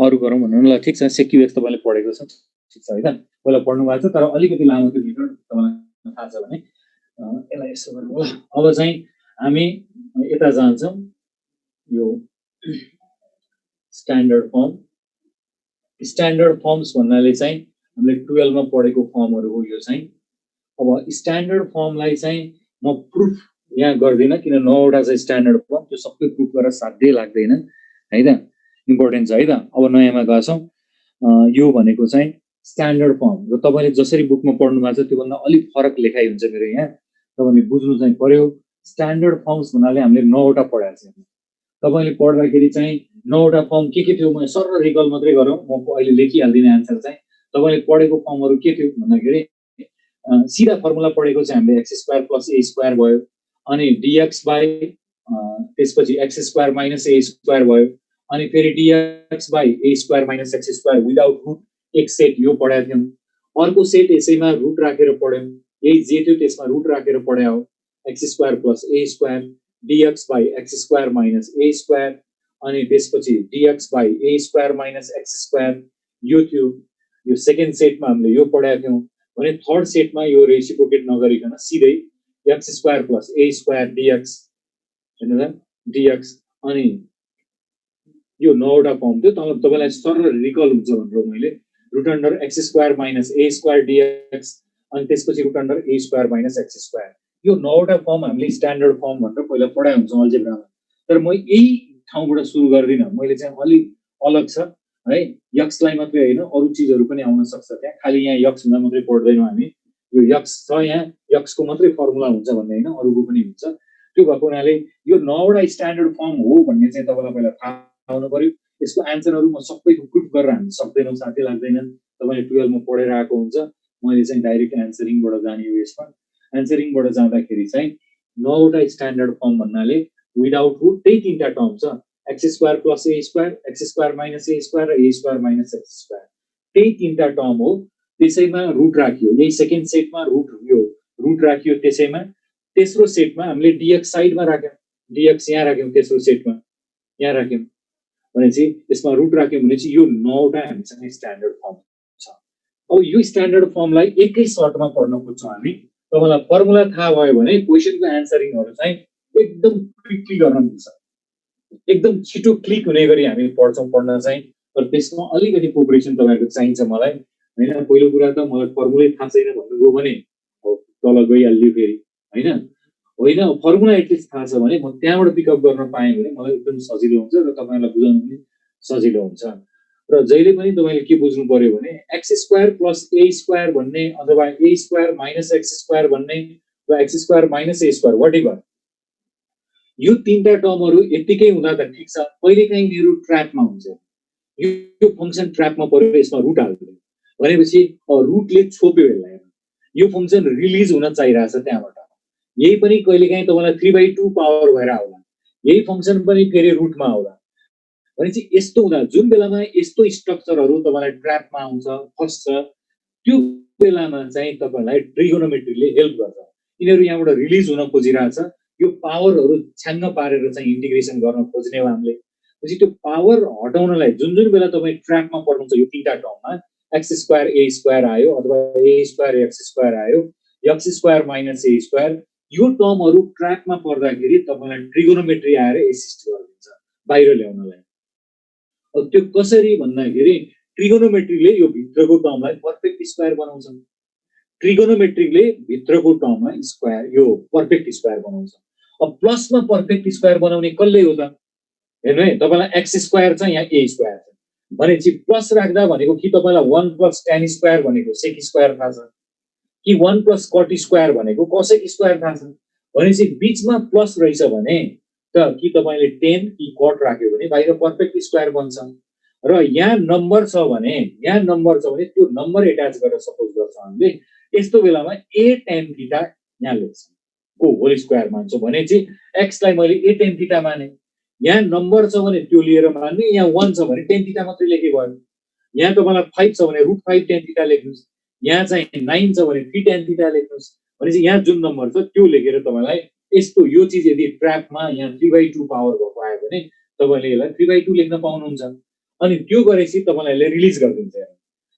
अरू गरौँ भन्नु ल ठिक छ सेक्युएक्स तपाईँले पढेको छ ठिक छ है त पहिला पढ्नु भएको छ तर अलिकति लामो त्यो मेथड तपाईँलाई थाहा छ भने यसलाई यसो गरौँ ल अब चाहिँ हामी यता जान्छौँ यो स्ट्यान्डर्ड फर्म्स भन्नाले चाहिँ हामीले 12 मा पढेको फर्महरु हो यो चाहिँ अब स्ट्यान्डर्ड फर्मलाई चाहिँ म प्रुफ यहाँ गर्दिन किन 9 वटा चाहिँ स्ट्यान्डर्ड फर्म त्यो सबै प्रुफ गर्न साध्यै लाग्दैन है त इम्पोर्टेन्ट छ है त अब नयाँमा गछौं यो भनेको चाहिँ स्ट्यान्डर्ड फर्म र तपाईले जसरी बुकमा पढ्नु भएको छ त्यो भन्दा अलि फरक लेखाइ हुन्छ मेरो यहाँ तपाईले बुझ्नु चाहिँ पर्यो स्ट्यान्डर्ड फर्म्स भन्नाले हामीले 9 वटा पढाएको छ तपाईले पढ्दाखेरि चाहिँ 9 वटा फर्म के थियो म सर रिकल मात्रै गरौँ म अहिले लेखिहाल्दिन आन्सर चाहिँ तपाईले पढेको फर्महरु के थियो भन्दाखेरि सीधा फर्मुला पढेको चाहिँ हामीले x² + a² भयो अनि dx बाइ त्यसपछि x² - a² भयो अनि फेरि dx by a² - x² without root एक सेट यो पढाएको थियौं अर्को सेट यसैमा रुट राखेर पढ्यौं यही जे थियो त्यसमा रुट राखेर पढ्यौ x² + a² dx by x² - a² अनि त्यसपछि dx बाइ a² - x² यो थियो यो सेकेन्ड सेटमा हामीले यो पढाएको थियौं भने थर्ड सेटमा यो रेसिप्रोकेट नगरिकन सिधै x² + a² dx हैन त dx अनि यो 9 वटा फर्म थियो तपाईलाई सरल रिकल हुन्छ भनेर मैले root under x² - a² dx अनि त्यसपछि रुट अन्डर a² - x². यो 9 वटा फर्म हामीले स्ट्यान्डर्ड फर्म भनेर पहिला पढाइ हुन्छ अल्जेब्रामा तर म यही ठाउँबाट सुरु गर्दिन मैले चाहिँ अलि अलग छ है x लाई मात्रै हैन अरु चीजहरु पनि आउन सक्छ त्यहाँ खाली यहाँ x हुँदा मात्रै पढ्दैनौ हामी यो x छ यहाँ x को मात्रै फर्मुला हुन्छ भन्ने हैन अरुको पनि हुन्छ त्यो भएको हुनाले यो 9 वटा स्ट्यान्डर्ड फर्म हो भन्ने चाहिँ तपाईलाई पहिला थाहा हुनु पर्यो यसको आन्सरहरु म सबैको प्रुफ गरेर हामी सक्दैनौ साथै लाग्दैन तपाईले 12 मा पढेर आएको हुन्छ मैले चाहिँ डाइरेक्ट आन्सरिङबाट जाने हो यसमा आन्सरिङबाट जाँदाखेरि चाहिँ 9 वटा स्ट्यान्डर्ड फर्म भन्नाले विदाउट रुट त्यही तीनटा टर्म छ x² + a² x² - a² र a² - x². त्यही तीनटा टर्म हो त्यसैमा रुट राखियो यही सेकेन्ड सेटमा रुट राखियो त्यसैमा तेस्रो सेटमा हामीले dx साइडमा राख्यौं dx यहाँ राख्यौं तेस्रो सेटमा यहाँ राख्यौं भनेपछि यसमा रुट राख्यौं भनेपछि यो 9 वटा हामीसँग स्ट्यान्डर्ड फर्म छ अब यो स्ट्यान्डर्ड फर्मलाई एकै सर्टमा पढ्न खोज्छौं हामी तपाईलाई फर्मुला थाहा भयो भने क्वेशनको आन्सरिङहरु चाहिँ एकदम क्विकली गर्न मिल्छ एकदम छिटो क्लिक हुने गरी हामी पढ्न चाहिँ तर त्यसमा अलिकति कोअपरेसन तपाईहरुको चाहिन्छ मलाई हैन पहिलो कुरा त मलाई फर्मुलै थाहा छैन भन्नुभयो भने तल गइहाल्यो फेरि होइन फर्मुला एटलिस्ट थाहा छ भने म त्यहाँबाट पिकअप गर्न पाएँ भने मलाई एकदम सजिलो हुन्छ र तपाईहरुलाई बुझाउन पनि सजिलो हुन्छ र जहिले पनि तपाईले के बुझ्नु पर्यो भने x² + a² भन्ने अथवा a² - x² भन्ने वा x² - a² व्हाटएभर यो तीनटा टर्महरु यतिकै हुँदा त ठीक छ कहिलेकाहीँ मेरो ट्र्यापमा हुन्छ यो फंक्सन ट्र्यापमा पर्यो यसमा रुट हाल्दिनु भनेपछि रुटले छोप्यो यसलाई यो फंक्सन रिलिज हुन चाहिरहेछ त्यहाँबाट यही पनि कहिलेकाहीँ तपाईलाई 3/2 पावर भएर आउला यही फंक्सन पनि फेरि रुटमा आउला भनेपछि यस्तो हुँदा जुन बेलामा यस्तो स्ट्रक्चरहरु तपाईलाई ट्र्यापमा आउँछ फस्छ त्यो बेलामा चाहिँ तपाईलाई ट्रिगोनोमेट्रीले हेल्प गर्छ यिनीहरु यहाँबाट रिलिज हुन खोजिरहेछ यो पावरहरु छ्याङ्ग पारेर चाहिँ इन्टिग्रेसन गर्न खोज्ने हो हामीले पछि त्यो पावर हटाउनलाई जुन बेला तपाई ट्र्यापमा पर्नुहुन्छ यो तीनटा टर्ममा x² a² आयो अथवा a² x² आयो x² - a² यो टर्महरु ट्र्यापमा पर्दाखेरि तपाईलाई ट्रिगोनोमेट्री आएर एसिस्ट गर्दिन्छ बाहिर ल्याउनलाई अब त्यो कसरी भन्दाखेरि ट्रिगोनोमेट्रीले यो भित्रको टर्मलाई पर्फेक्ट स्क्वायर बनाउँछ ट्रिगोनोमेट्रीले भित्रको टर्मलाई स्क्वायर यो पर्फेक्ट स्क्वायर बनाउँछ अब प्लसमा पर्फेक्ट स्क्वायर बनाउने कसले हो त हेर्नु है तपाईलाई x स्क्वायर छ यहाँ a स्क्वायर छ भनेपछि प्लस राख्दा भनेको कि तपाईलाई 1 + tan स्क्वायर भनेको sec स्क्वायर थाहा छ कि 1 + cot स्क्वायर भनेको cosec स्क्वायर थाहा छ भनेपछि बीचमा प्लस रहेछ भने त कि तपाईले 10 कि cot राख्यो भने बाहिर पर्फेक्ट स्क्वायर बन्छ र यहाँ नम्बर छ भने त्यो नम्बर एट्याच गरेर सपोज गर्छ हामीले यस्तो बेलामा a tan थीटा यहाँ लेख्छ को होल स्क्वायर मान्छौ भने चाहिँ x लाई मैले a tan थीटा माने यहाँ नम्बर छ भने त्यो लिएर मान्ने यहाँ 1 छ भने tan थीटा मात्रै लेखे भयो यहाँ तपाईलाई 5 छ भने √5 tan थीटा लेख्नुस् यहाँ चाहिँ 9 छ भने 3 tan थीटा लेख्नुस् भनेपछि यहाँ जुन नम्बर छ त्यो लेखेर तपाईलाई यस्तो यो चीज यदि ट्र्यापमा यहाँ 3/2 पावर भएको आयो भने तपाईले यसलाई 3/2 लेख्न पाउनुहुन्छ अनि त्यो गरेपछि तपाईलाई रिलिज गरिदिन्छ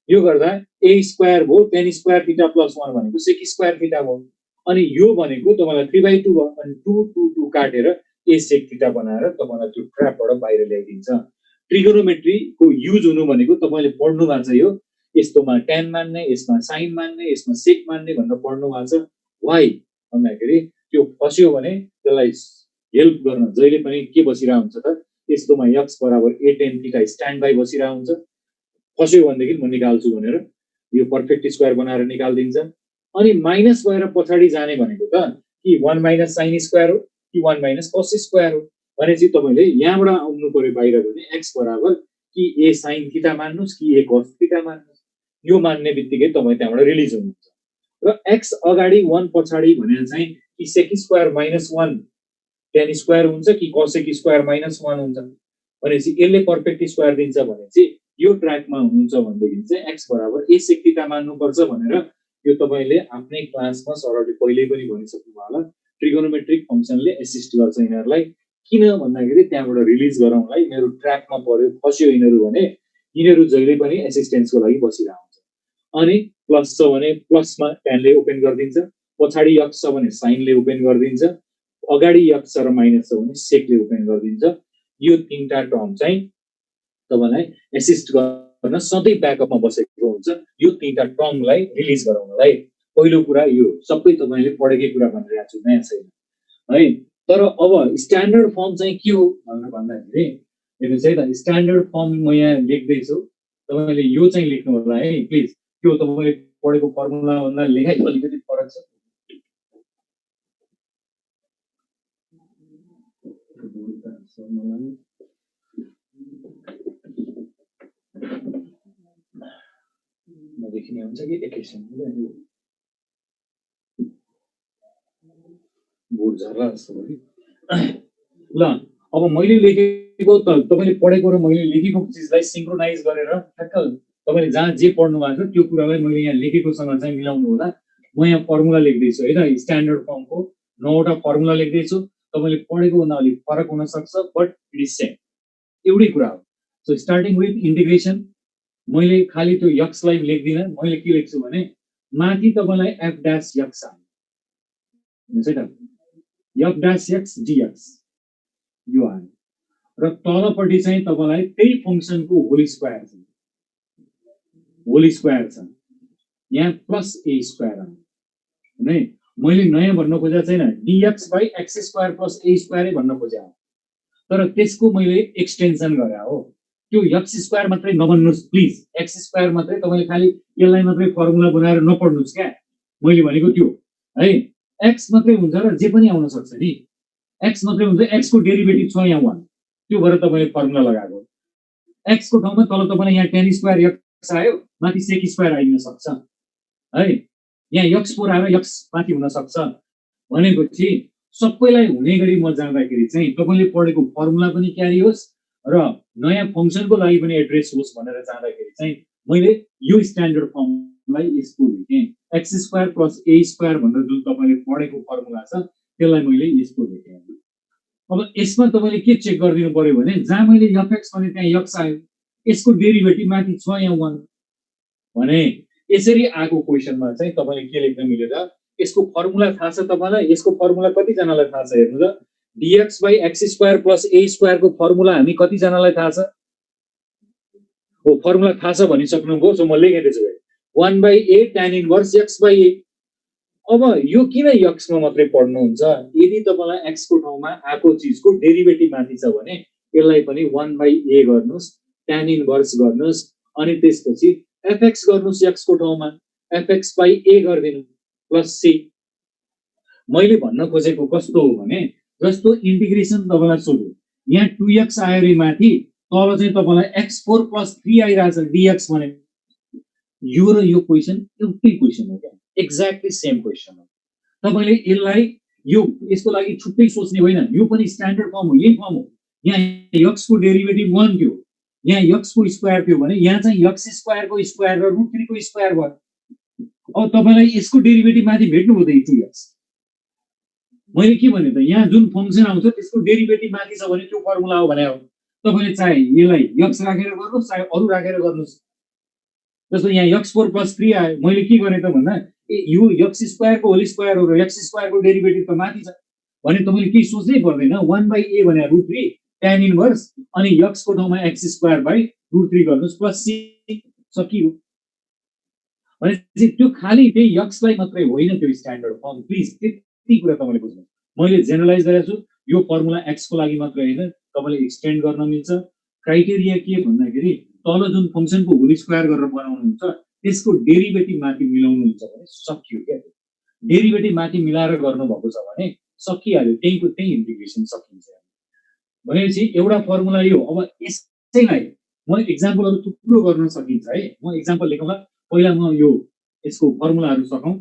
यो गर्दा a स्क्वायर भयो tan स्क्वायर थीटा + 1 भनेको sec स्क्वायर थीटा भयो अनि यो भनेको तपाईलाई 3/2 भयो अनि 2 2 2 काटेर a sec थीटा बनाएर तपाईलाई त्यो ट्र्यापबाट बाहिर ल्याइदिन्छ ट्रिगोनोमेट्री को युज हुनु भनेको तपाईले पढ्नु भएको छ यो यस्तोमा tan मान्ने यसमा sin मान्ने यसमा sec मान्ने भनेर पढ्नु भएको छ व्हाई भन्दाखेरि त्यो फस्यो भने त्यसलाई हेल्प गर्न जहिले पनि के बसिरा हुन्छ त यस्तोमा x = a tan theta stand by बसिरा हुन्छ फस्यो भनेदेखि म निकाल्छु भनेर यो पर्फेक्ट स्क्वायर बनाएर निकाल्दिन्छ अनि माइनस भएर पछाडी जाने भनेको त कि 1 - sin स्क्वायर हो कि 1 - cos स्क्वायर हो भनेपछि तपाईले यहाँबाट आउनु पर्यो बाहिर भने x = कि a sin थीटा मान्नुस् कि a cos थीटा मान्नुस् यो मान्ने बित्तिकै तपाई त्यहाँबाट रिलिज हुनुहुन्छ र x अगाडि 1 पछाडी भनेर चाहिँ कि sec स्क्वायर - 1 tan स्क्वायर हुन्छ कि cosec स्क्वायर - 1 हुन्छ भनेपछि यसले पर्फेक्ट स्क्वायर दिन्छ भनेपछि यो ट्र्याकमा हुनुहुन्छ भनेदेखि चाहिँ x = a sec थीटा मान्नुपर्छ भनेर यो तपाईले आफ्नै क्लासमा सरले पहिले पनि भनिसक्नु होला ट्रिगोनोमेट्रिक फंक्सनले एसिस्ट गर्छ यिनीहरुलाई किन भन्दाखेरि त्यहाँबाट रिलिज गराउनलाई मेरो ट्र्याकमा पर्यो फस्यो यिनीहरु भने यिनीहरु जहिले पनि एसिस्टेन्सको लागि बसिरा हुन्छ अनि प्लस छ भने प्लसमा tan ले ओपन गर्दिन्छ पछाडी x छ भने sin ले ओपन गर्दिन्छ अगाडि x र माइनस छ भने sec ले ओपन गर्दिन्छ यो तीनटा टर्म चाहिँ तपाईलाई एसिस्ट गर्न सधैँ ब्याकअपमा बसेको हुन्छ यो तीनटा टर्मलाई रिलिज गराउनलाई पहिलो कुरा यो सबै तपाईले पढेकै कुरा भनिरहेको छु नयाँ छैन है तर अब स्ट्यान्डर्ड फर्म चाहिँ के हो भनेर भन्दाखेरि हेर्नुस् है त स्ट्यान्डर्ड फर्म म यहाँ लेख्दै छु तपाईले यो चाहिँ लेख्नु होला है प्लिज त्यो तपाईले पढेको फर्मुला भन्दा लेखाइ अलिकति फरक छ नदेखिने हुन्छ कि एकैछिन बोर्ड झर्ला जस्तो भयो ल अब मैले लेखेको त तपाईले पढेको र मैले लेखेको चीजलाई सिंक्रोनाइज गरेर ठ्याक्क तपाईले जहाँ जे पढ्नु भएको छ त्यो कुरालाई मैले यहाँ लेखेकोसँग चाहिँ मिलाउनु होला म यहाँ फर्मुला लेख्दै छु है त स्ट्यान्डर्ड फर्मको 9 वटा फर्मुला लेख्दै छु तपाईले पढेको भन्दा अलि फरक हुन सक्छ बट इट इज सेम एउटै कुरा हो सो स्टार्टिङ विथ इंटीग्रेशन मैले खाली त्यो x लाई लेख्दिन मैले के लेख्छु भने माथि तपाईलाई f dash x आयो हुन्छ त f dash x dx यो आयो र तलपट्टि चाहिँ तपाईलाई त्यही फंक्सनको होल स्क्वायर छ यहाँ प्लस a स्क्वायर आयो हैन मैले नयाँ भन्न खोजेको छैन dx/x² + a² भन्न खोजेको तर त्यसको मैले एक्सटेन्सन गरे हो त्यो x² मात्रै नभन्नुस् प्लिज x² मात्रै तपाईले खाली यसलाई मात्रै फर्मुला बनाएर नपढ्नुस् क्या मैले भनेको त्यो है x मात्रै हुन्छ र जे पनि आउन सक्छ नि x मात्रै हुन्छ x को डेरिभेटिभ छ यहाँ 1 त्यो भएर तपाईले फर्मुला लगाएको x को ठाउँमा तल तपाईलाई यहाँ tan² x आयो माथि sec² आइन सक्छ है यहाँ x4 आएर x माथि हुन सक्छ भनेपछि सबैलाई हुने गरी म जाँदाखेरि चाहिँ तपाईले पढेको फर्मुला पनि क्यारी होस् र नयाँ फंक्सनको लागि पनि एड्रेस होस् भनेर जाँदाखेरि चाहिँ मैले यो स्ट्यान्डर्ड फर्मलाई यसको लेखेँ x² + a² भनेर जुन तपाईले पढेको फर्मुला छ त्यसलाई मैले यसको लेखेँ अब यसमा तपाईले के चेक गरिदिनु पर्यो भने जहाँ मैले fx भने त्यहाँ x आयो यसको डेरिभेटिभ माथि छ यहाँ 1 भने यसरी आको क्वेशनमा चाहिँ तपाईले के लेख्न मिल्यो त यसको फर्मुला थाहा छ तपाईलाई यसको फर्मुला कति जनालाई थाहा छ हेर्नु त dx/x² + a² को फर्मुला हामी कति जनालाई थाहा छ हो फर्मुला थाहा छ भनिसक्नुभयो सो म लेखेदैछु 1/a tan इन्भर्स x/a अब यो किन x मा मात्रै पढ्नु हुन्छ यदि तपाईलाई x को ठाउँमा आको चीजको डेरिभेटिभ माथि छ भने यसलाई पनि 1/a गर्नुस्, tan इन्भर्स गर्नुस्, अनि त्यसपछि fx गर्नुस् x को ठाउँमा fx/a गरिदिनु प्लस c। मैले भन्न खोजेको कस्तो हो भने जस्तो इन्टिग्रेसन तपाईलाई सोध्यो, यहाँ 2x आयो रे माथि, तल चाहिँ तपाईलाई x4 + 3 आइराछ dx भने यो र यो क्वेशन एउटै क्वेशन हो क्या, एक्ज्याक्टली सेम क्वेशन हो। तपाईले यसलाई यो यसको लागि छुट्टै सोच्ने होइन, यो पनि स्ट्यान्डर्ड फर्म हो, यही फर्म हो। यहाँ x को डेरिभेटिभ 1 थियो, यहाँ x को स्क्वायर थियो भने यहाँ चाहिँ x² को स्क्वायर र √3 को स्क्वायर भयो। अब तपाईलाई यसको डेरिभेटिभ माथि भेट्नु भयो त 2x। मैले के भने त यहाँ जुन फंक्सन आउँछ त्यसको डेरिभेटिभ माथि छ भने त्यो फर्मुला हो भने हो। तपाईले चाहे यसलाई x राखेर गर्नुस् चाहे अरु राखेर गर्नुस्। जस्तो यहाँ x4 + 3 आयो, मैले के गरे त भन्दा यो x² को होल स्क्वायर हो र x² को डेरिभेटिभ त माथि छ भने तपाईले के सोच्नै पर्दैन, 1/a भने √3 tan इन्भर्स अनि x को ठाउँमा x²/√3 गर्नुस् प्लस c, सकियो। भने त्यो खाली त्यही x लाई मात्रै होइन त्यो स्ट्यान्डर्ड फर्म, प्लिज त्यति कुरा तपाईले बुझ्नु। मैले जेनरलाइज गरेको छु, यो फर्मुला x को लागि मात्र होइन, तपाईले एक्सटेन्ड गर्न मिल्छ। क्राइटेरिया के भन्दाखेरि तल जुन फंक्सनको होल स्क्वायर गरेर बनाउनुहुन्छ त्यसको डेरिभेटिभ माथि मिलाउनुहुन्छ भने सकियो क्या। डेरिभेटिभ माथि मिलाएर गर्नु भएको छ भने सकिहाल्यो, त्यहीको त्यही इन्टिग्रेसन सकिन्छ। भनेपछि एउटा फर्मुला यो। अब यसैलाई म एक्जाम्पलहरु थुप्रो गर्न सकिन्छ है। म एक्जाम्पल लेखौँला। पहिला म यो यसको फर्मुलाहरु सकौं।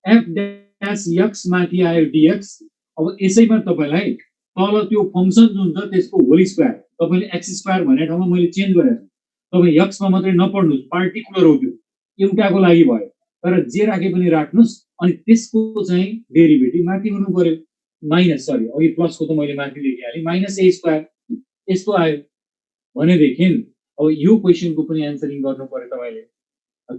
f' माथि आयो dx। अब यसैमा तपाईलाई तल त्यो फंक्सन जुन छ त्यसको होल स्क्वायर, तपाईले x² भन्ने ठाउँमा मैले चेन्ज गरेको छु। तपाई x मा मात्रै नपढ्नुस्, पार्टिकुलर हो त्यो, एउटाको लागि भयो। तर जे राखे पनि राख्नुस्, अनि त्यसको चाहिँ डेरिभेटिभ माथि हुनु पर्यो। माइनस सरी अघि प्लसको त मैले माथि लेखिहालेँ, -a² यस्तो आयो भनेदेखि अब यो क्वेशनको पनि एन्सरिङ गर्नु पर्यो तपाईले।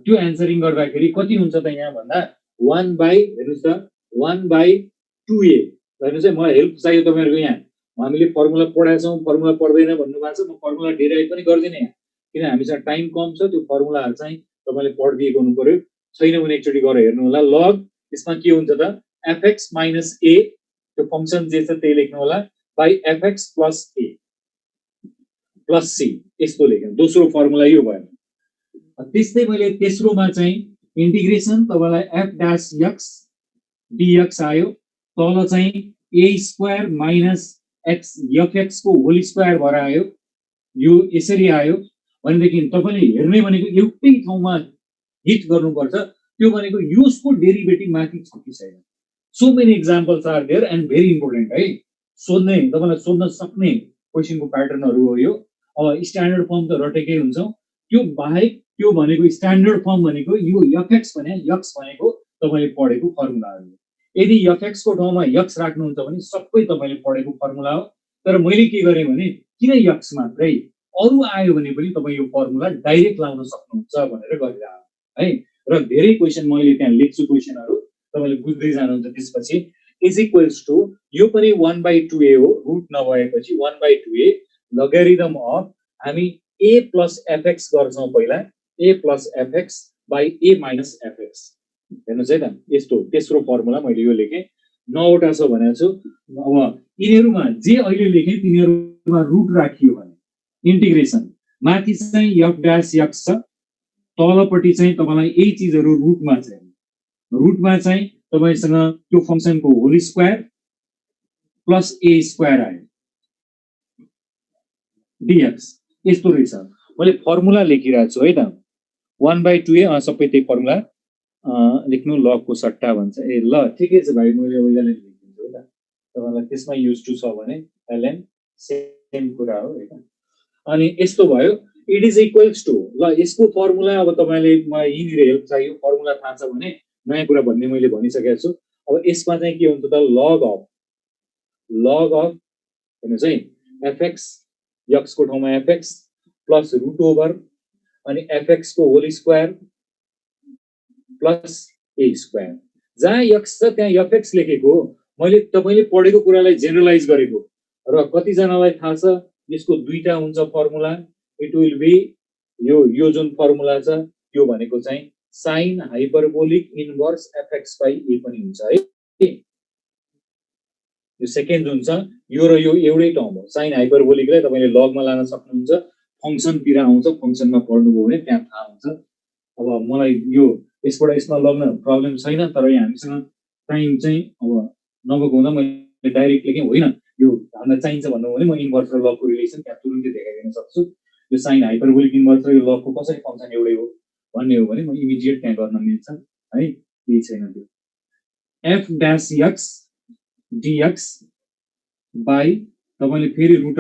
त्यो एन्सरिङ गर्दाखेरि कति हुन्छ त यहाँ भन्दा 1/हेर्नुस् त 1/2a। हेर्नुस् है, मलाई हेल्प चाहियो तपाईहरुको। यहाँ हामीले फर्मुला पढाएको छौं, फर्मुला पढ्दैन भन्नु भएको छ, म फर्मुला डेराइभ पनि गर्दिन यहाँ, किन हामीसँग टाइम कम छ। त्यो फर्मुलाहरु चाहिँ तपाईले पढ्दिएको हुनु पर्यो। छैन भने एकचोटी गरेर हेर्नु होला। लग यसमा के हुन्छ त fx - a, त्यो फंक्सन जे छ त्यही लेख्नु होला, by fx + a plus c, यस्तो लेख्नु। दोस्रो फर्मुला यो भयो। त्यस्तै मैले तेस्रोमा चाहिँ इन्टिग्रेसन तपाईलाई f' dx आयो, तल चाहिँ a² - x fx को होल स्क्वायर भएर आयो। यो यसरी आयो भनेदेखि तपाईले हेर्ने भनेको एउटै ठाउँमा हिट गर्नुपर्छ। त्यो भनेको यसको डेरिभेटिभ माथि छ कि छैन। So many examples are there and very important है। सोध्ने तपाईलाई सोध्न सक्ने क्वेशनको प्याटर्नहरु हो यो। अब स्ट्यान्डर्ड फर्म त रटेकै हुन्छौ, त्यो बाहेक त्यो भनेको स्ट्यान्डर्ड फर्म भनेको यो fx भने x भनेको तपाईले पढेको फर्मुलाहरु हो। यदि fx को ठाउँमा x राख्नुहुन्छ भने सबै तपाईले पढेको फर्मुला हो। तर मैले के गरे भने किन x मात्रै, अरु आयो भने पनि तपाई यो फर्मुला डाइरेक्ट लाउन सक्नुहुन्छ भनेर गरिरहेको है। र धेरै क्वेशन मैले त्यहाँ लेख्छु, क्वेशनहरु तपाईले बुझ्दै जानुहुन्छ। त्यसपछि इज इक्वल्स टु यो पनि 1/2a हो, रुट नभएपछि 1/2a लगारिदम अफ हामी a + fx गर्छौं पहिला, a + fx / a - fx। हेर्नुस् है त, यस्तो तेस्रो फर्मुला मैले यो लेखे। 9 वटा छ भनेको छु। अब यिनीहरुमा जे अहिले लेखे तिनीहरुमा रुट राखियो भने इन्टिग्रेसन माथि चाहिँ f' छ, तलपट्टि चाहिँ तपाईलाई यही चीजहरु रुटमा छ। रुटमा चाहिँ तपाईसँग त्यो फंक्सनको होल स्क्वायर प्लस a² आयो dx, यस्तो रहेछ। मैले फर्मुला लेखिरहेको छु है त। 1/2a सबै त्यही फर्मुला लेख्नु, लगको सट्टा भन्छ। ए ल ठिकै छ भाइ, मैले उहिले लेखिदिन्छु है त। तपाईलाई त्यसमा युज टु छ भने ln सेम कुरा हो है त। अनि यस्तो भयो। इट इज इक्वल्स टु, ल यसको फर्मुला अब तपाईले मलाई यिनीहरु हेल्प चाहियो, फर्मुला थाहा छ भने नयाँ कुरा भन्ने मैले भनिसकेको छु। अब यसमा चाहिँ के हुन्छ त log अफ हेर्नुस् है, fx x को ठाउँमा fx प्लस रुट ओभर अनि fx को होल स्क्वायर प्लस a²। जहाँ x छ त्यहाँ fx लेखेको, मैले तपाईले पढेको कुरालाई जेनरलाइज गरेको। र कति जनालाई थाहा छ यसको दुईटा हुन्छ फर्मुला। इट विल बी यो जुन फर्मुला छ त्यो भनेको चाहिँ sin हाइपरबोलिक इन्भर्स fx/a पनि हुन्छ है। यो सेकेन्ड जुन छ यो र यो एउटै टर्म हो साइन हाइपरबोलिकलाई तपाईले लगमा लान सक्नुहुन्छ फंक्सनतिर आउँछ फंक्सनमा पढ्नुभयो भने त्यहाँ थाहा हुन्छ अब मलाई यो यसबाट यसमा लग्न प्रब्लम छैन तर यहाँ हामीसँग टाइम चाहिँ अब नभएको हुँदा मैले डाइरेक्ट लेखेँ होइन यो हामीलाई चाहिन्छ भन्नु भने म इन्भर्स र लगको रिलेसन त्यहाँ तुरुन्तै देखाइदिन सक्छु यो साइन हाइपरबोलिक इन्भर्स र यो लगको कसरी फंक्सन एउटै हो भन्ने हो भने म इमिडिएट त्यहाँ गर्न मिल्छ है केही छैन त्यो f dash x dx by तपाईले फेरि रुट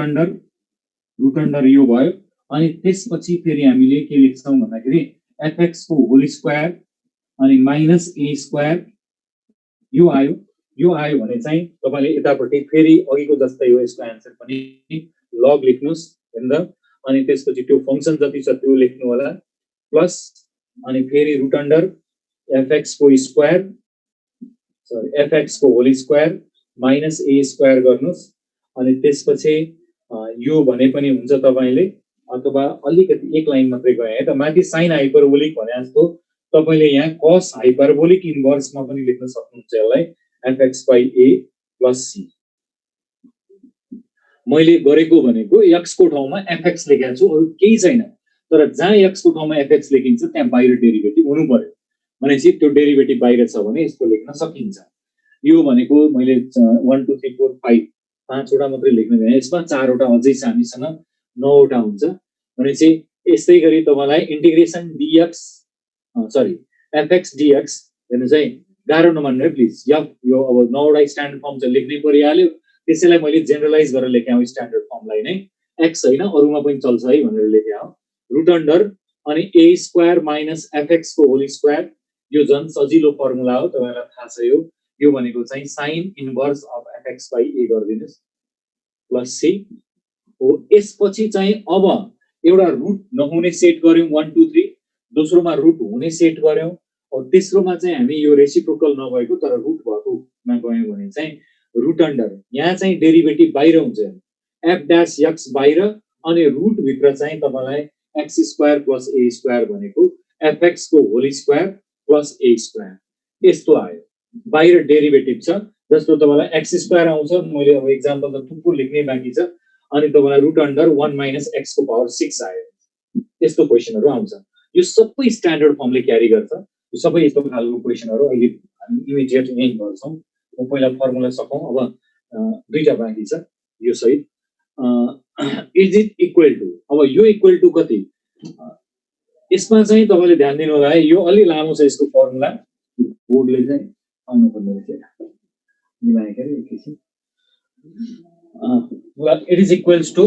अन्डर यो भयो अनि त्यसपछि फेरि हामीले के लेख्छौं भन्दाखेरि fx को होल स्क्वायर अनि माइनस a स्क्वायर यो आयो भने चाहिँ तपाईले यतापट्टि फेरि अघिको जस्तै हो यसको आन्सर पनि लग लेख्नुस् हेर्दा अनि त्यसपछि त्यो फंक्सन जति छ त्यो लेख्नु होला प्लस अनि फेरि रुट अन्डर fx को स्क्वायर fx को whole square minus a square गर्नुस् अनि त्यसपछि यो भने पनि हुन्छ तपाईले अथवा अलिकति एक लाइन मात्रै गए है त माथि साइन हाइपरबोलिक भने जस्तो तपाईले यहाँ cos हाइपरबोलिक इन्भर्समा पनि लेख्न सक्नुहुन्छ यसलाई fx by a plus c मैले गरेको भनेको x को ठाउँमा fx लेखेको छु अरु केही छैन तर जहाँ x को ठाउँमा fx लेखिन्छ त्यहाँ बाहिर डेरिभेटिभ हुनु पर्यो भनेपछि त्यो डेरिभेटिभ बाहिर छ भने यसको लेख्न सकिन्छ यो भनेको मैले 1 2 3 4 5 पाँचवटा मात्रै लेख्न भए यसमा चारवटा अझै छ हामीसँग नौवटा हुन्छ भनेपछि यस्तै गरी तपाईलाई इन्टिग्रेसन dx fx dx हेर्नुस् है गाह्रो नमान्नु है प्लिज यो अब नौवटा स्ट्यान्डर्ड फर्म चाहिँ लेख्नै परिहाल्यो त्यसैलाई मैले जेनरलाइज गरेर लेखे हो स्ट्यान्डर्ड फर्मलाई नै x हैन अरुमा पनि चल्छ है भनेर लेखे हो रुट अन्डर अनि a स्क्वायर माइनस fx को होल स्क्वायर यो जन सजिलो फर्मुला हो तपाईलाई थाहा छ यो भनेको चाहिँ sine inverse of fx by a गर्दिनुस् प्लस c हो यसपछि चाहिँ अब एउटा रुट नहुने सेट गर्यौं 1 2 3 दोस्रोमा रुट हुने सेट गर्यौं और तेस्रोमा चाहिँ हामी यो रेसिप्रोकल नभएको तर रुट भएकोमा गयौं भने चाहिँ रुट अन्डर यहाँ चाहिँ डेरिभेटिभ बाहिर हुन्छ f dash x बाहिर अनि रुट भित्र चाहिँ तपाईलाई x square plus a square भनेको fx को whole square plus a square यस्तो आयो बाहिर डेरिभेटिभ छ जस्तो तपाईलाई x स्क्वायर आउँछ मैले अब एक्जाम्पल त थुप्रो लेख्नै बाँकी छ अनि तपाईलाई रुट अन्डर 1 माइनस x को पावर 6 आयो यस्तो क्वेशनहरु आउँछ यो सबै स्ट्यान्डर्ड फर्मले क्यारी गर्छ यो सबै यस्तो खालको क्वेशनहरु अहिले हामी इमिडिएट यही गर्छौं म पहिला फर्मुला सकौं अब दुईटा बाँकी छ यो सहित इज इट इक्वल टु अब यो इक्वल टु कति यसमा चाहिँ तपाईले ध्यान दिनु होला है यो अलि लामो छ यसको फर्मुला बोर्डले चाहिँ आउनु पर्ने रहेछ मिलाए के एकैछिन it is equals to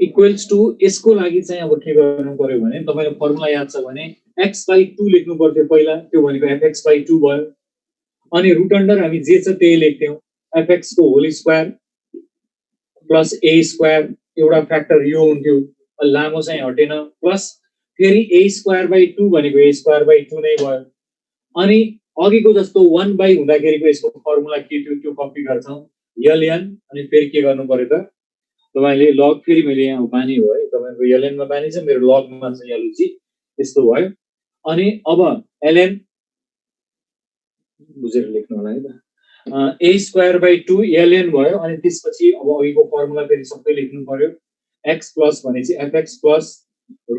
equals to यसको लागि चाहिँ अब के गर्नु पर्यो भने तपाईलाई फर्मुला याद छ भने x by 2 लेख्नु पर्थ्यो पहिला त्यो भनेको fx by 2 भयो अनि रुट अन्डर हामी जे छ त्यही लेख्थ्यौं fx को whole square plus a square एउटा फ्याक्टर यो हुन्थ्यो लामो चाहिँ हटेन प्लस फेरि a स्क्वायर by 2 भनेको a स्क्वायर by 2 नै भयो अनि अघिको जस्तो 1 by हुँदाखेरिको यसको फर्मुला के थियो त्यो कपी गर्छौं ln अनि फेरि के गर्नु पर्यो त तपाईले लग फेरि मैले यहाँ बानी हो है तपाईको ln मा बानी छ मेरो लग मा छ यालुची यस्तो भयो अनि अब ln बुझेर लेख्नु होला है त a स्क्वायर by 2 ln भयो अनि त्यसपछि अब अघिको फर्मुला फेरि सबै लेख्नु पर्यो x प्लस भनेपछि fx प्लस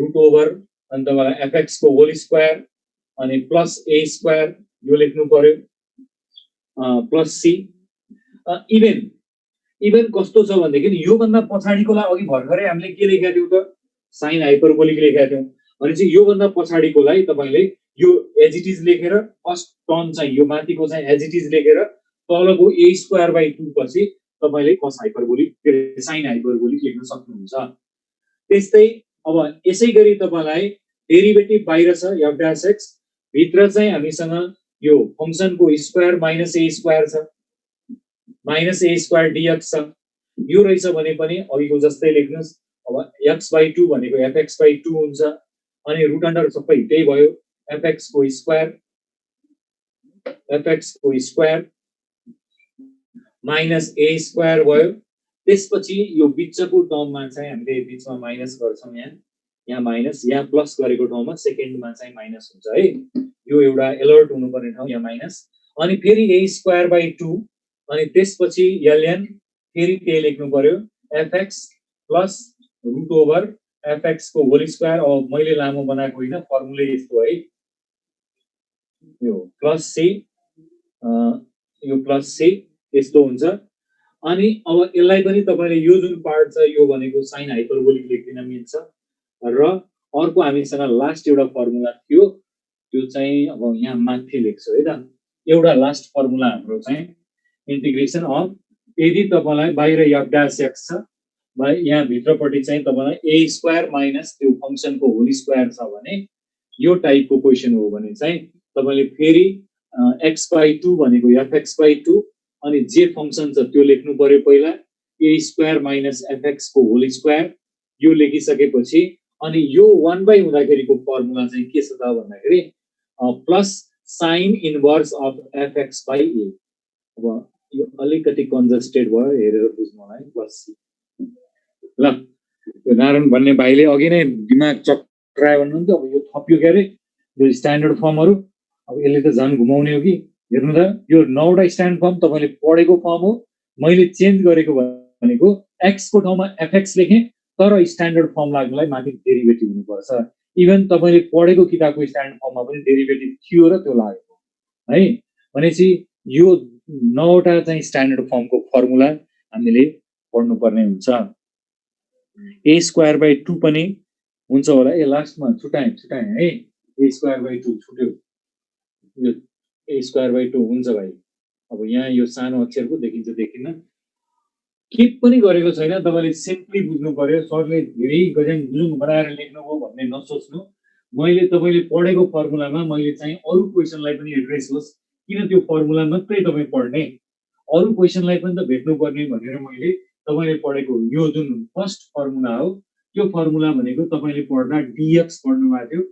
रुट ओभर अनि तपाईलाई fx को होल स्क्वायर अनि प्लस a स्क्वायर यो लेख्नु पर्यो प्लस c इभन कस्तो छ भन्दाखेरि यो भन्दा पछाडीकोलाई अघि भर्खरै हामीले के लेखेका थियौ त साइन हाइपरबोलिक लेखेका थियौ भने चाहिँ यो भन्दा पछाडीकोलाई तपाईले यो एज इट इज लेखेर फर्स्ट टर्म चाहिँ यो माथिको चाहिँ एज इट इज लेखेर तलको a स्क्वायर by 2 पछि तपाईले cos हाइपरबोलिक साइन हाइपरबोलिक लेख्न सक्नुहुन्छ त्यस्तै अब यसैगरी तपाईलाई डेरिभेटिभ बाहिर छ f dash x भित्र चाहिँ हामीसँग यो फंक्सनको स्क्वायर माइनस a स्क्वायर छ माइनस a स्क्वायर dx छ यो रहेछ भने पनि अघिको जस्तै लेख्नुस् अब x by 2 भनेको fx by 2 हुन्छ अनि रुट अन्डर सबै त्यही भयो fx को स्क्वायर माइनस ए स्क्वायर भयो। त्यसपछि यो बिचको टर्ममा चाहिँ हामीले बिचमा माइनस गर्छौँ, यहाँ माइनस, यहाँ प्लस गरेको ठाउँमा सेकेन्डमा चाहिँ माइनस हुन्छ है। यो एउटा एलर्ट हुनुपर्ने ठाउँ, यहाँ माइनस। अनि फेरि ए स्क्वायर बाई 2 अनि त्यसपछि एलएन फेरि त्यही लेख्नु पर्यो, FX plus root over FX को होल स्क्वायर। अब मैले लामो बनाएको होइन, फर्मुलै यस्तो है, यो प्लस सी, यो प्लस सी यस्तो हुन्छ। अनि अब यसलाई पनि तपाईँले यो जुन पार्ट छ यो भनेको साइन हाइपरबोलिक लेख्दिन मिल्छ। र अर्को हामीसँग लास्ट एउटा फर्मुला थियो, त्यो चाहिँ अब यहाँ माथि लेख्छु है त। एउटा लास्ट फर्मुला हाम्रो चाहिँ इन्टिग्रेसन अफ, यदि तपाईँलाई बाहिर एफ ड्यास एक्स छ, यहाँ भित्रपट्टि चाहिँ तपाईँलाई ए स्क्वायर माइनस त्यो फङ्सनको होल स्क्वायर छ भने, यो टाइपको क्वेसन हो भने चाहिँ तपाईँले फेरि एक्स बाई 2 भनेको एफएक्स बाई 2 अनि जे फङ्सन छ त्यो लेख्नु पर्यो पहिला, ए स्क्वायर माइनस एफएक्स को होल स्क्वायर, यो लेखिसकेपछि अनि यो 1 हुँदाखेरिको फर्मुला चाहिँ के छ त भन्दाखेरि plus sine inverse of FX by A. अब यो अलिकति कन्जस्टेड भयो, हेरेर बुझ्नु होला है, प्लस सी। ल यो नारायण भन्ने भाइले अघि नै दिमाग चक्रायो भन्नुहुन्थ्यो। अब यो थप्यो के अरे यो स्ट्यान्डर्ड फर्महरू, अब यसले त झन् घुमाउने हो कि। हेर्नु त, यो 9वटा स्ट्यान्डर्ड फर्म तपाईँले पढेको फर्म हो। मैले चेन्ज गरेको भनेको एक्स को ठाउँमा एफएक्स लेखेँ, तर स्ट्यान्डर्ड फर्म लाग्नलाई माथि डेरिभेटिभ हुनुपर्छ। इभन तपाईँले पढेको किताबको स्ट्यान्डर्ड फर्ममा पनि डेरिभेटिभ थियो र त्यो लागेको है। भनेपछि यो 9वटा चाहिँ स्ट्यान्डर्ड फर्मको फर्मुला हामीले पढ्नुपर्ने हुन्छ। ए स्क्वायर बाई 2 पनि हुन्छ होला। ए लास्टमा छुटाएँ है, ए स्क्वायर बाई 2 छुट्यो, यो ए स्क्वायर बाई 2 हुन्छ भाइ। अब यहाँ यो सानो अक्षरको देखिन्छ देखिन्न, के पनि गरेको छैन, तपाईँले सिम्पली बुझ्नु पर्यो। सरले धेरै गजन गुजुङ बनाएर लेख्नुभयो भन्ने नसोच्नु। मैले तपाईँले पढेको फर्मुलामा मैले चाहिँ अरू क्वेसनलाई पनि एड्रेस होस्, किन त्यो फर्मुला मात्रै तपाईँ पढ्ने, अरू क्वेसनलाई पनि त भेट्नुपर्ने भनेर मैले तपाईँले पढेको यो जुन फर्स्ट फर्मुला हो, त्यो फर्मुला भनेको तपाईँले पढ्दा डिएक्स पढ्नु भएको थियो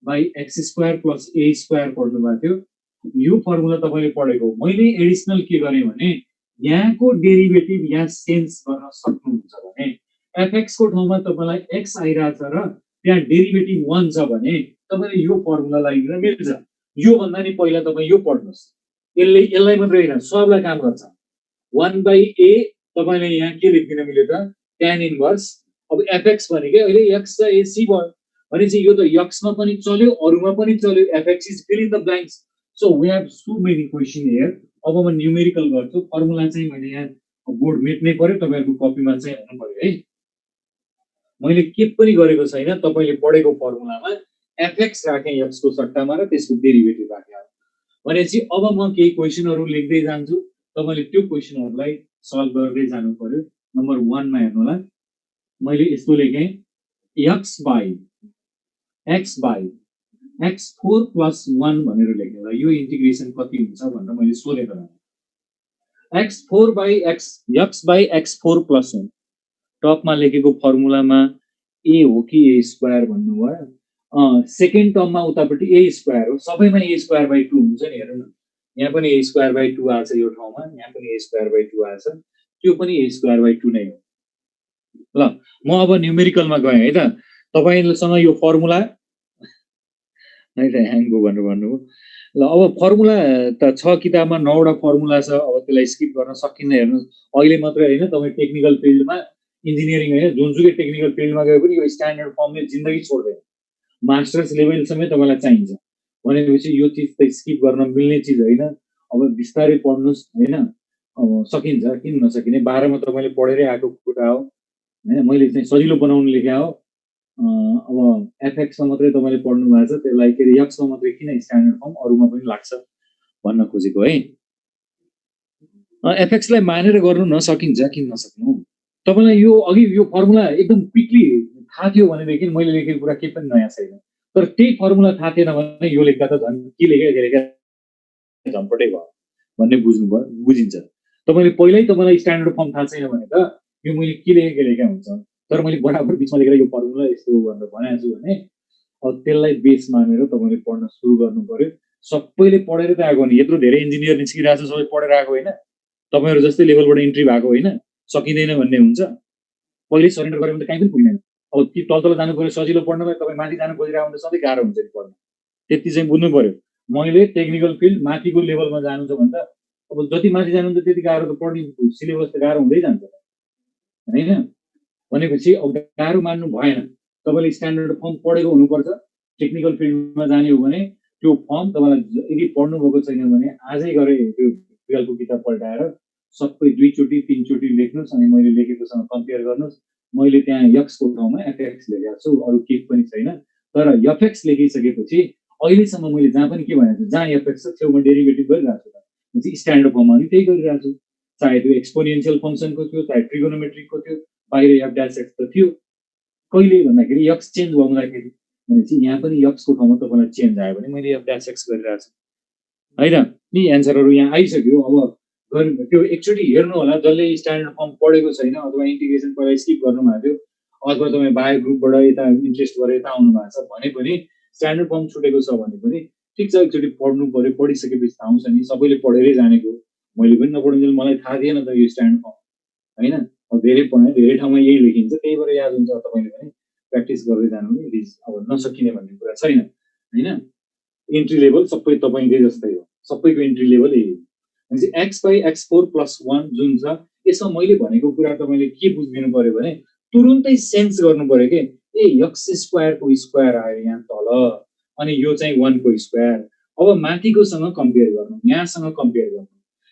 by x square plus A square पढ्नु भएको थियो। यो फर्मुला तपाईँले पढेको। मैले एडिसनल के गरेँ भने यहाँको डेरिभेटिभ यहाँ चेन्ज गर्न सक्नुहुन्छ भने एफएक्स को ठाउँमा तपाईँलाई एक्स आइरहेछ र त्यहाँ डेरिभेटिभ 1 छ भने तपाईँले यो फर्मुला लगाइदिन मिल्छ। यो भन्दा नि पहिला तपाईँ यो पढ्नुहोस्, यसलाई मात्रै होइन सबलाई काम गर्छ। 1/a तपाईँले यहाँ के लेख्दिन मिल्यो त, tan इन्भर्स। अब एफएक्स भनेको अहिले एक्स र एसी भयो भनेपछि यो त एक्समा पनि चल्यो, अरूमा पनि चल्यो, FX is fill in the blanks. So we have so many question here. अब म न्युमेरिकल गर्छु, फर्मुला चाहिँ मैले यहाँ बोर्ड मेट्नै पर्यो, तपाईँहरूको कपीमा चाहिँ हुनु पर्यो है। मैले के पनि गरेको छैन, तपाईँले पढेको फर्मुलामा एफएक्स राखेँ एक्सको सट्टामा र त्यसको डेरिभेटिभ राखेँ। भनेपछि अब म केही क्वेसनहरू लेख्दै जान्छु, तपाईँले त्यो क्वेसनहरूलाई सल्भ गर्दै जानु पर्यो। नम्बर 1 मा हेर्नु होला, मैले यस्तो लेखेँ, एक्स बाई x4 + 1 भनेर लेखेँ होला। यो इन्टिग्रेसन कति हुन्छ भनेर मैले सोधेको थिएँ। x बाई x4 + 1 टपमा लेखेको फर्मुलामा ए हो कि ए स्क्वायर भन्नुभयो। सेकेन्ड टर्ममा उतापट्टि ए स्क्वायर हो, सबैमा ए स्क्वायर बाई 2 हुन्छ नि। हेर्नु न, यहाँ पनि ए स्क्वायर बाई 2 आछ, यो ठाउँमा यहाँ पनि ए स्क्वायर बाई 2 आछ, त्यो पनि ए स्क्वायर बाई 2 नै हो। ल म अब न्युमेरिकलमा गएँ है त। तपाईसँग यो फर्मुला है त ह्याङ्गो भनेर भन्नुभयो। ल अब फर्मुला त छ किताबमा, 9वटा फर्मुला छ। अब त्यसलाई स्किप गर्न सकिन्न। हेर्नु, अहिले मात्रै होइन, तपाईँ टेक्निकल फिल्डमा इन्जिनियरिङ होइन जुनसुकै टेक्निकल फिल्डमा गए पनि यो स्ट्यान्डर्ड फर्मले जिन्दगी छोड्दैन। मास्टर्स लेभलसम्म तपाईँलाई चाहिन्छ भनेपछि यो चिज त स्किप गर्न मिल्ने चिज होइन। अब बिस्तारै पढ्नुहोस् होइन, अब सकिन्छ, किन नसकिने। 12 मा तपाईँले पढेरै आएको कुरा हो होइन, मैले चाहिँ सजिलो बनाउनु लेखे हो। अब एफएक्समा मात्रै तपाईँले पढ्नु भएको छ, त्यसलाई के अरे एक्समा मात्रै किन स्ट्यान्डर्ड फर्म, अरूमा पनि लाग्छ भन्न खोजेको है। एफएक्सलाई मानेर गर्नु नसकिन्छ, किन नसक्नु। तपाईँलाई यो अघि यो फर्मुला एकदम क्विकली थाहा थियो भनेदेखि मैले लेखेको कुरा केही पनि नयाँ छैन। तर त्यही फर्मुला थाहा थिएन भने यो लेख्दा त झन् के लेखेका झम्पटै भयो भन्ने बुझिन्छ। तपाईँले पहिल्यै तपाईँलाई स्ट्यान्डर्ड फर्म थाहा छैन भने त यो मैले के लेखेका हुन्छ। तर मैले बराबर बिचमा लेखेर यो फर्मुला यस्तो भनेर भनेको छु भने अब त्यसलाई बेस मानेर तपाईँले पढ्न सुरु गर्नु पर्यो। सबैले पढेर त आएको नि, यत्रो धेरै इन्जिनियर निस्किरहेको छ, सबै पढेर आएको होइन। तपाईहरु जस्तै लेभलबाट इन्ट्री भएको होइन, सकिँदैन भन्ने हुन्छ। पहिले सरेन्डर गरे भने त कहीँ पनि पुग्दैन। अब ती तल जानु पर्यो सजिलो पढ्नलाई, तपाईँ माथि जानु खोजिरहेको भने त सधैँ गाह्रो हुन्छ नि पढ्न। त्यति चाहिँ बुझ्नु पर्यो। मैले टेक्निकल फिल्ड माथिको लेभलमा जानु छ भने त अब जति माथि जानुहुन्छ त्यति गाह्रो त पढ्ने सिलेबस त गाह्रो हुँदै जान्छ होइन। भनेपछि अब गाह्रो मान्नु भएन। तपाईँले स्ट्यान्डर्ड फर्म पढेको हुनुपर्छ। टेक्निकल फिल्डमा जाने हो भने त्यो फर्म तपाईँलाई यदि पढ्नु भएको छैन भने आजै गरे त्यो ट्वेल्भको किताब पल्टाएर सबै 2 चोटि 3 चोटि लेख्नुहोस् अनि मैले लेखेकोसँग कम्पेयर गर्नुहोस्। मैले त्यहाँ यक्सको ठाउँमा एफएक्स लेखेको छु, अरू केही पनि छैन। तर एफएक्स लेखिसकेपछि अहिलेसम्म मैले जहाँ पनि के भनेको छु, जहाँ एफएक्स छ छेउमा डेरिभेटिभ गरिरहेको छु। भनेपछि स्ट्यान्डर्ड फर्ममा पनि त्यही गरिरहेको छु। चाहे त्यो एक्सपोनेन्शियल फङ्सनको थियो, चाहे ट्रिगोनोमेट्रिकको थियो, बाहिर एफ ड्यास एक्स त थियो। कहिले भन्दाखेरि यक्स चेन्ज हुँदाखेरि भनेपछि यहाँ पनि यक्सको ठाउँमा तपाईँलाई चेन्ज आयो भने मैले एफ ड्यास एक्स गरिरहेको छु होइन। यी एन्सरहरू यहाँ आइसक्यो। अब त्यो एकचोटि हेर्नु होला, जसले स्ट्यान्डर्ड फर्म पढेको छैन अथवा इन्टिग्रेसन पहिला स्किप गर्नु भएको थियो अथवा तपाईँ बायो ग्रुपबाट यता इन्ट्रेस्ट गरेर यता आउनु भएको छ भने पनि स्ट्यान्डर्ड फर्म छुटेको छ भने पनि ठिक छ, एकचोटि पढ्नु पर्यो। पढिसकेपछि थाहा हुन्छ नि, सबैले पढेरै जानेको। मैले पनि नपढुन्जेल मलाई थाहा थिएन त यो स्ट्यान्डर्ड फर्म होइन। अब धेरै पढाएँ, धेरै ठाउँमा यही लेखिन्छ, त्यही भएर याद हुन्छ। तपाईँले पनि प्र्याक्टिस गर्दै जानु भने इट इज अब नसकिने भन्ने कुरा छैन होइन। इन्ट्री लेभल सबै तपाईँकै जस्तै हो, सबैको इन्ट्री लेभल यही हो। भनेपछि x/x4+1 जुन छ यसमा मैले भनेको कुरा तपाईँले के बुझिदिनु पर्यो भने तुरुन्तै सेन्स गर्नु पर्यो कि ए एक्स स्क्वायरको स्क्वायर आयो यहाँ तल, अनि यो चाहिँ 1 को स्क्वायर। अब माथिकोसँग कम्पेयर गर्नु, यहाँसँग कम्पेयर गर्नु।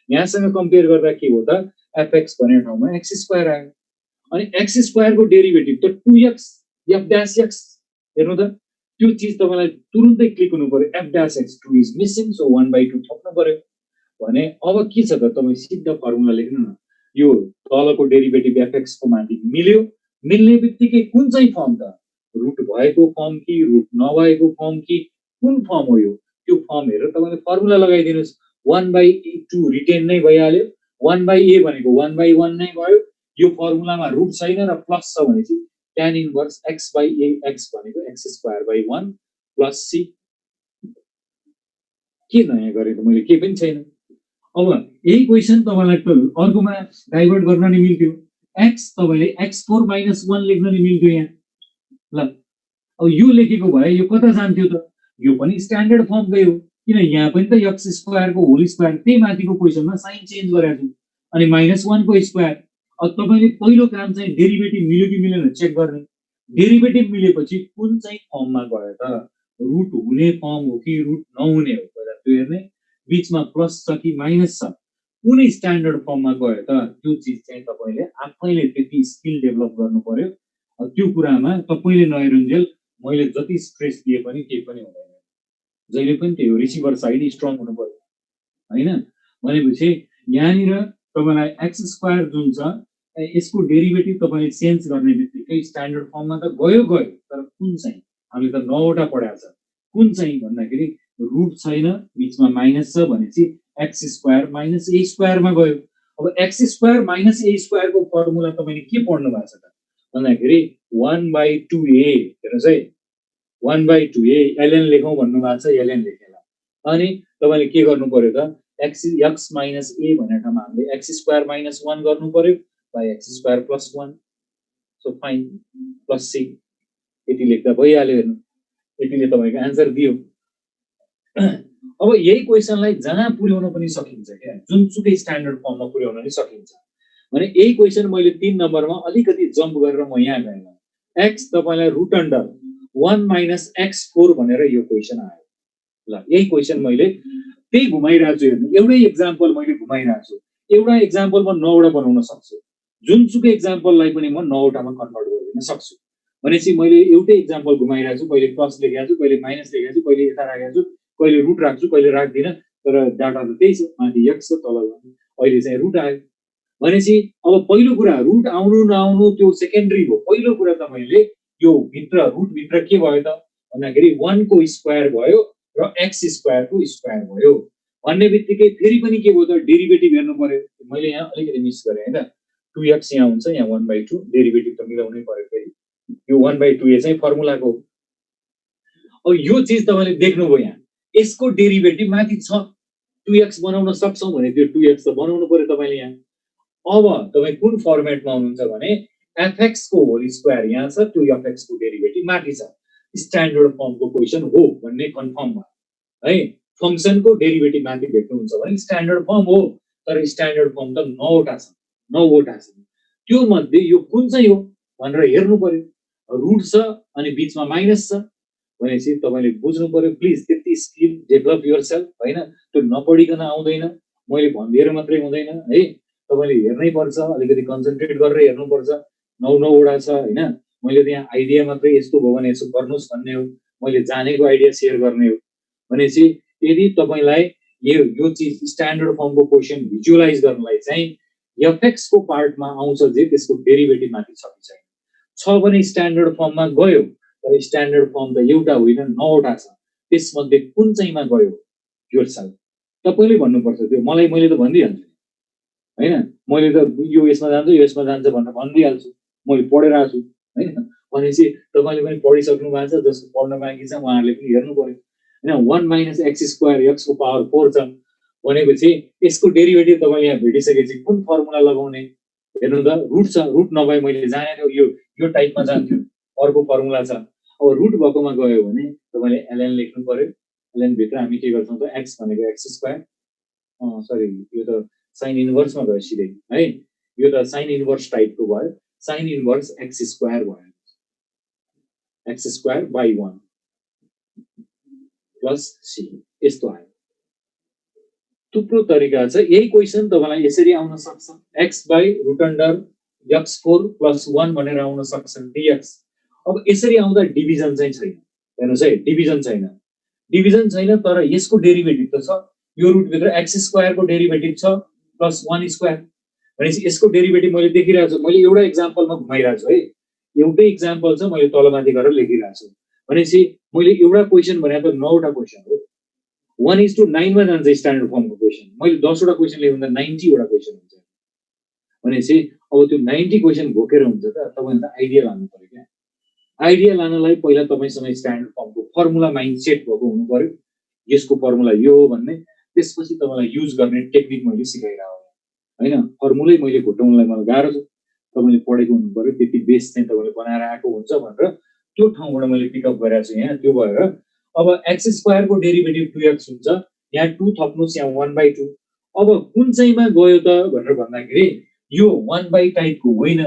यहाँसँग कम्पेयर गर्दा के हो त, एफएक्स भन्ने ठाउँमा एक्स स्क्वायर आयो, अनि एक्स स्क्वायरको डेरिभेटिभ त 2x एफ ड्यास एक्स। हेर्नु त, त्यो चिज तपाईँलाई तुरुन्तै क्लिक हुनु पर्यो। F dash x 2 is missing, so 1/2 थप्नु पर्यो भने अब के छ त, तपाईँ सिधा फर्मुला लेख्नु न। यो तलको डेरिभेटिभ एफएक्सको माथि मिल्यो, मिल्ने बित्तिकै कुन चाहिँ फर्म त, रुट भएको फर्म कि रुट नभएको फर्म कि कुन फर्म हो यो, त्यो फर्म हेरेर तपाईँले फर्मुला लगाइदिनुहोस्। 1/2 रिटेन नै भइहाल्यो, 1/a भनेको 1/1 नै भयो। यो फर्मुलामा रुट छैन र प्लस छ भनेपछि tan इन्भर्स x/a x भनेको x²/1 प्लस c। के नयाँ गरेको मैले, केही पनि छैन। अब यही क्वेसन तपाईँलाई अर्कोमा डाइभर्ट गर्न नि मिल्थ्यो। एक्स तपाईँले x4-1 लेख्न नि मिल्थ्यो यहाँ। ल अब यो लेखेको भए यो कता जान्थ्यो त, यो पनि स्ट्यान्डर्ड फर्मकै हो, किन यहाँ पनि त एक्स स्क्वायरको होल स्क्वायर त्यही माथिको क्वेसनमा साइन चेन्ज गरेको छु, अनि -1 को स्क्वायर। अब तपाईँले पहिलो काम चाहिँ डेरिभेटिभ मिल्यो कि मिलेन चेक गर्ने। डेरिभेटिभ मिलेपछि कुन चाहिँ फर्ममा गयो त, रुट हुने फर्म हो कि रुट नहुने हो, पहिला त्यो हेर्ने। बिचमा प्लस छ कि माइनस छ, कुनै स्ट्यान्डर्ड फर्ममा गयो त, त्यो चिज चाहिँ तपाईँले आफैले त्यति स्किल डेभलप गर्नु पर्यो। त्यो कुरामा तपाईँले नहेरुन्जेल मैले जति स्ट्रेस दिए पनि केही पनि हुँदैन। जहिले पनि त्यो रिसिभर साइड स्ट्रङ हुनु पर्यो होइन। भनेपछि यहाँनिर तपाईँलाई एक्स स्क्वायर जुन छ यसको डेरिभेटिभ तपाईँले चेन्ज गर्ने बित्तिकै स्ट्यान्डर्ड फर्ममा त गयो, तर कुन चाहिँ, हामीले त 9वटा पढाएको छ, कुन चाहिँ भन्दाखेरि रुट छैन, बिचमा माइनस छ भनेपछि x² - a² गयो। अब x² - a² को फर्मुला तपाईँले के पढ्नु भएको छ त भन्दाखेरि 1/2a। हेर्नुहोस् है, 1/2a ln लेखौँ भन्नु भएको छ, ln लेखेला। अनि तपाईँले के गर्नु पर्यो त, x - a भन्ने ठाउँमा हामीले x² - 1 गर्नु पर्यो by x² + 1। So fine plus c, यति लेख्दा भइहाल्यो। हेर्नु, यतिले तपाईँको एन्सर दियो। अब यही क्वेसनलाई जहाँ पुर्याउन पनि सकिन्छ क्या, जुनसुकै स्ट्यान्डर्ड फर्ममा पुर्याउन पनि सकिन्छ। भने यही क्वेसन मैले 3 नम्बरमा अलिकति जम्प गरेर म यहाँ गएँ। एक्स तपाईँलाई रुट अन्डर 1 - x4 भनेर यो क्वेसन आयो। ल यही क्वेसन मैले त्यही घुमाइरहेको छु। हेर्नु, एउटै एक्जाम्पल मैले घुमाइरहेको छु। एउटा एक्जाम्पल म 9वटा बनाउन सक्छु, जुनसुकै एक्जाम्पललाई पनि म 9वटामा कन्भर्ट गरिदिन सक्छु। भनेपछि मैले एउटै एक्जाम्पल घुमाइरहेको छु, कहिले प्लस लेखेको छु, कहिले माइनस लेखेको छु, कहिले यता राखेको छु, कहिले रुट राख्छु, कहिले राख्दिनँ, तर डाटा त त्यही छ, माथि एक्स छ, तल अहिले चाहिँ रुट आयो। भनेपछि अब पहिलो कुरा रुट आउनु नआउनु त्यो सेकेन्डरी हो। पहिलो कुरा तपाईँले यो भित्र रुट भित्र के भयो त भन्दाखेरि 1 को स्क्वायर भयो र x² को स्क्वायर भयो भन्ने बित्तिकै फेरि पनि के भयो त, डेरिभेटिभ हेर्नु पर्यो। मैले यहाँ अलिकति मिस गरेँ हैन, 2x यहाँ हुन्छ, यहाँ 1/2 डेरिभेटिभ त मिलाउनै पर्यो। फेरि यो 1/2a चाहिँ फर्मुलाको। अब यो चिज तपाईँले देख्नुभयो, यहाँ यसको डेरिभेटिभ माथि छ, 2x बनाउन सक्छौं भने त्यो 2x त बनाउनु पर्यो तपाईले यहाँ। अब तपाई कुन फर्मेटमा हुनुहुन्छ भने fx को होल स्क्वायर यहाँ छ, 2fx को डेरिभेटिभ माथि छ। स्ट्यान्डर्ड फर्मको क्वेशन हो भन्ने कन्फर्म भयो है। फंक्शनको डेरिभेटिभ माथि भेट्नुहुन्छ भने स्ट्यान्डर्ड फर्म हो, तर स्ट्यान्डर्ड फर्म त 9वटा छ, 9वटा छ। त्यो मध्ये यो कुन चाहिँ हो भनेर हेर्नु पर्यो। रुट छ अनि बीचमा माइनस छ भनेपछि तपाईले बुझ्नु पर्यो। प्लिज त्यति स्किल डेभलप योरसेल्फ हैन, त्यो नपढिकन आउँदैन, मैले भन्दिएर मात्रै हुँदैन है। तपाईले हेर्नै पर्छ, अलिकति कन्सन्ट्रेट गरेर हेर्नु पर्छ। 9वटा छ हैन। मैले त यहाँ आइडिया मात्रै यस्तो भयो भने यसो गर्नुस् भन्ने हो, मैले जानेको आइडिया शेयर गर्ने हो भनेपछि यदि तपाईलाई यो चीज स्ट्यान्डर्ड फर्मको क्वेशन भिजुअलाइज गर्नलाई चाहिँ fx को पार्टमा आउँछ जे त्यसको डेरिभेटिभ माथि छ कि छैन छ भने स्ट्यान्डर्ड फर्ममा गयो। तर स्ट्यान्डर्ड फर्म त एउटा होइन 9वटा छ, त्यसमध्ये कुन चाहिँमा गयो योरसेल्फ तपाईले भन्नुपर्छ। त्यो मैले त भनिदिइहाल्छु हैन, मैले त यो यसमा जान्छ यो यसमा जान्छ भनेर भनिदिइहाल्छु, मैले पढेर आछु हैन। भनेपछि तपाईले पनि पढिसक्नु भएको छ, जसको पढ्न बाँकी छ उहाँहरुले पनि हेर्नु पर्यो हैन। 1 - x² x को पावर 4 छ भनेपछि यसको डेरिभेटिभ तपाईले यहाँ भेटिसकेपछि कुन फर्मुला लगाउने हेर्नु त। रुट छ, रुट नभए मैले जाने थियो यो टाइपमा जान्थ्यो, अर्को फर्मुला छ। अब रुट भएकोमा गयो भने तपाईले ln लेख्नु पर्यो। ln भित्र हामी के गर्छौं त x भनेको x², सरी यो त साइन इन्भर्समा गयो सिधै है। यो त साइन इन्भर्स टाइपको भयो, साइन इन्भर्स x² भयो, x²/1 प्लस c यस्तो आयो। थुप्रो तरिका छ, यही क्वेशन तपाईलाई यसरी आउन सक्छ। x/√x4 + 1 भनेर आउन सक्छ dx। अब यसरी आउँदा डिभिजन चाहिँ छैन, हेर्नुस् है, डिभिजन छैन, डिभिजन छैन, तर यसको डेरिभेटिभ त छ। यो रुट भित्र x² को डेरिभेटिभ छ प्लस 1² भनेपछि यसको डेरिभेटिभ मैले देखिरहेको छु। मैले एउटा एक्जाम्पलमा घुमाइरहेको छु है, एउटै एक्जाम्पल छ, मैले तलमाथि गरेर लेखिरहेको छु भनेपछि मैले एउटा क्वेशन भने त 9वटा क्वेशन हो। 1:9 मा जान्छ स्ट्यान्डर्ड फर्मको क्वेशन। मैले 10वटा क्वेशन लेख्दा 90वटा क्वेशन हुन्छ भनेपछि अब त्यो 90 क्वेशन भोकेर हुन्छ त। तपाईले त आइडिया लानु पर्यो क्या। आइडिया लानलाई पहिला तपाईसँग स्ट्यान्डर्ड फर्मको फर्मुला माइन्ड सेट भएको हुनु पर्यो, यसको फर्मुला यो हो भन्ने। त्यसपछि तपाईलाई युज गर्ने टेक्निक मैले सिकाइरहेको हैन। फर्मुलै मैले घोटाउनलाई मलाई गाह्रो छ, तपाईले पढेको हुनु पर्यो, त्यति बेस चाहिँ तपाईले बनाएर आएको हुन्छ भनेर त्यो ठाउँबाट मैले पिकअप गरेको छु यहाँ। त्यो भएर अब x² को डेरिभेटिभ 2x हुन्छ, यहाँ 2 थप्नुस्, यहाँ 1/2। अब कुन चाहिँमा गयो त भनेर भन्दाखेरि यो 1 टाइपको होइन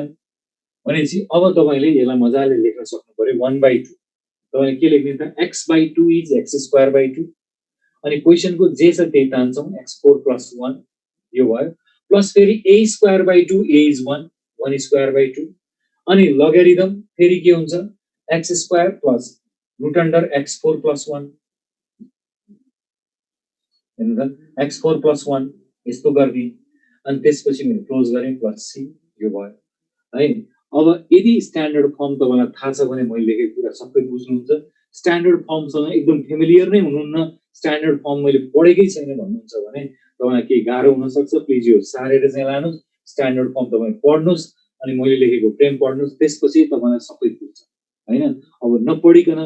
भनेपछि अब तपाईले यसलाई मजाले लेख्न सक्नु पर्यो। 1/2 तपाईले के लेख्ने त x/2 = x²/2 अनि क्वेशनको जे छ त्यही तान्छौं, x4 + 1 यो भयो, प्लस फेरि a²/2 a is 1 1² अनि लगारिदम फेरि के हुन्छ x² + √x4 + 1 हेर्नु त x4 + 1 यस्तो गर्दिए अनि त्यसपछि मैले क्लोज गरे प्लस c यो भयो है। अब यदि स्ट्यान्डर्ड फर्म तपाईलाई थाहा छ भने मैले लेखेको कुरा सबै बुझ्नुहुन्छ। स्ट्यान्डर्ड फर्मसँग एकदम फेमिलियर नै हुनुहुन्न, स्ट्यान्डर्ड फर्म मैले पढेकै छैन भन्नुहुन्छ भने तपाईलाई के गाह्रो हुन सक्छ। प्लिज यो सारेर चाहिँ लानुस्, स्ट्यान्डर्ड फर्म तपाई पढ्नुस् अनि मैले लेखेको फ्रेम पढ्नुस्, त्यसपछि तपाईलाई सबै बुझ्छ हैन। अब नपढिकन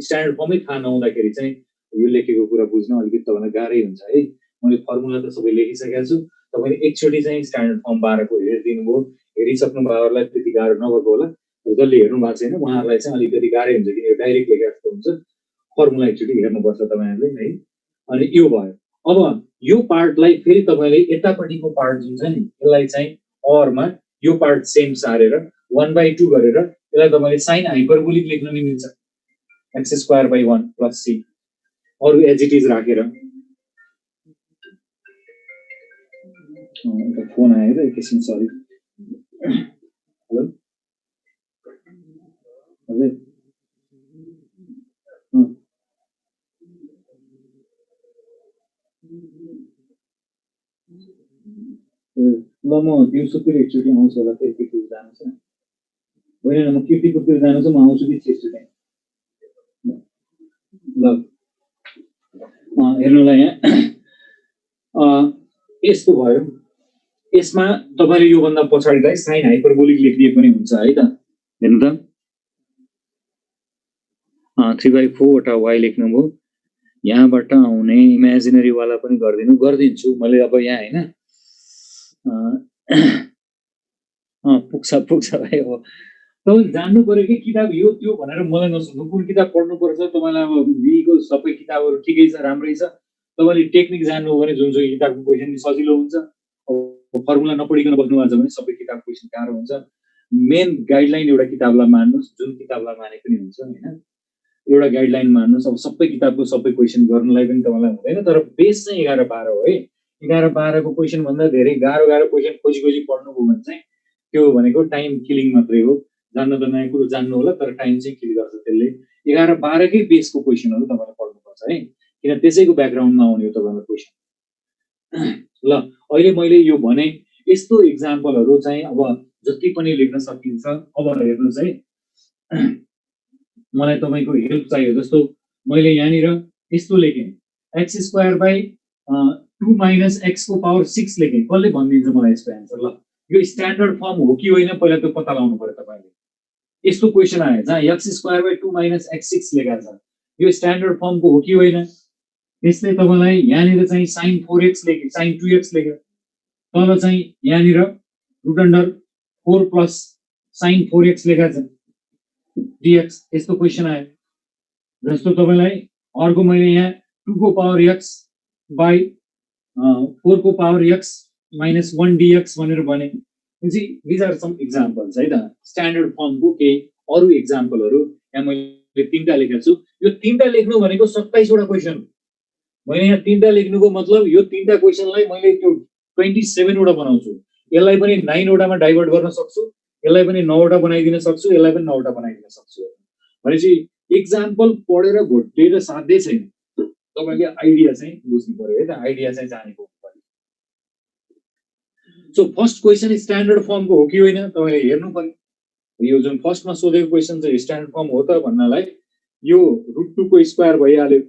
स्ट्यान्डर्ड फर्मै थाहा नहुँदाखेरि चाहिँ यो लेखेको कुरा बुझ्न अलिकति तपाईलाई गाह्रै हुन्छ है। मैले फर्मुला त सबै लेखिसकेको छु, तपाईले एकचोटी चाहिँ स्ट्यान्डर्ड फर्म 12 को हेरिदिनु भयो। हेरिसक्नु भएकोलाई त्यति गाह्रो नभएको होला, जसले हेर्नु भएको छैन उहाँहरुलाई चाहिँ अलिकति गाह्रै हुन्छ किन यो डाइरेक्ट लेखेको जस्तो हुन्छ। फर्मुला एकचोटी हेर्नुपर्छ तपाईहरुले है। अनि यो भयो। अब यो पार्टलाई फेरि तपाईले यतापटिको पार्ट जुन छ नि यसलाई चाहिँ अरमा यो पार्ट सेम सारेर 1/2 गरेर यसलाई तपाईले साइन हाइपरबोलिक लेख्न नि मिल्छ, x²/1 + c अरु एज इट इज राखेर। एउटा फोन आयो र एकैछिन, सरी। हेलो हजुर, ल म दिउँसोतिर एकचोटि आउँछु होला, त्यतिखेर जानु छ होइन, म किर्तिपुरतिर जानु छ, म आउँछु कि त्यसचोटि। ल हेर्नुलाई यहाँ यस्तो भयो। यसमा तपाईले यो भन्दा पछाडिलाई साइन हाइपरबोलिक लेखिदिए पनि हुन्छ है त। हेर्नु त 3/4 वटा y लेख्नुभयो, यहाँबाट आउने इमेजिनरी वाला पनि गरिदिन्छु मैले अब यहाँ हैन पुग्छ भाइ हो तपाईँ जान्नु पर्यो कि किताब यो त्यो भनेर मलाई नसुन्नु कुन किताब पढ्नुपर्छ तपाईँलाई अब बीको सबै किताबहरू ठिकै छ राम्रै छ तपाईँले टेक्निक जान्नु हो भने जुनसुकै किताबको क्वेसन सजिलो हुन्छ अब फर्मुला नपढिकन बस्नु भएको छ भने सबै किताबको क्वेसन गाह्रो हुन्छ मेन गाइडलाइन एउटा किताबलाई मान्नुहोस् जुन किताबलाई माने पनि हुन्छ हैन एउटा गाइडलाइन मान्नुहोस् अब सबै किताबको सबै क्वेसन गर्नलाई पनि तपाईँलाई हुँदैन तर बेस चाहिँ 11-12 हो है 11-12 को क्वेसन भन्दा धेरै गाह्रो क्वेसन खोजी पढ्नुभयो भने चाहिँ त्यो भनेको टाइम किलिङ मात्रै हो जान्न त नयाँ कुरो जान्नु होला तर टाइम चाहिँ किल गर्छ त्यसले 11-12 कै बेसको क्वेसनहरू तपाईँले पढ्नुपर्छ है किन त्यसैको ब्याकग्राउन्डमा आउने हो तपाईँको क्वेसन ल अहिले मैले यो भने यस्तो एक्जाम्पलहरू चाहिँ अब जति पनि लेख्न सकिन्छ अब हेर्नुहोस् है मलाई तपाईँको हेल्प चाहियो जस्तो मैले यहाँनिर यस्तो लेखेँ x² / 2 - x को पावर 6 लेखेँ कसले भनिदिन्छ मलाई यसको एन्सर ल यो स्ट्यान्डर्ड फर्म हो कि होइन पहिला त्यो पत्ता लगाउनु पर्यो तपाईँले यस्तो क्वेसन आयो जहाँ x² / 2 - x6 लेखेको छ यो स्ट्यान्डर्ड फर्मको हो कि होइन त्यसले तपाईँलाई यहाँनिर चाहिँ sin 4x लेख्यो sin 2x लेख्यो तल चाहिँ यहाँनिर √4 + sin 4x लेखेको छ dx यस्तो क्वेसन आयो जस्तो तपाईँलाई अर्को मैले यहाँ 2 को पावर x / 4 को पावर x - 1 dx भनेर भने these are some examples है त स्ट्यान्डर्ड फर्मको केही अरु एक्जाम्पलहरू यहाँ मैले 3टा लेखेको छु यो 3टा लेख्नु भनेको 27 वटा क्वेसन मैले यहाँ 3टा लेख्नुको मतलब यो 3टा क्वेसनलाई मैले त्यो 27 वटा बनाउँछु यसलाई पनि 9 वटामा डाइभर्ट गर्न सक्छु यसलाई पनि 9 वटा बनाइदिन सक्छु यसलाई पनि 9 वटा बनाइदिन सक्छु भनेपछि एक्जाम्पल पढेर घोटेर साध्यै छैन तपाईले आइडिया चाहिँ बुझ्नु पर्यो है त आइडिया चाहिँ जानेको पर्यो सो फर्स्ट क्वेसन स्ट्यान्डर्ड फर्मको हो कि होइन तपाईले हेर्नु पर्यो यो जुन फर्स्टमा सोधेको क्वेसन चाहिँ स्ट्यान्डर्ड फर्म हो त भन्नलाई यो √2 को स्क्वायर भइहाल्यो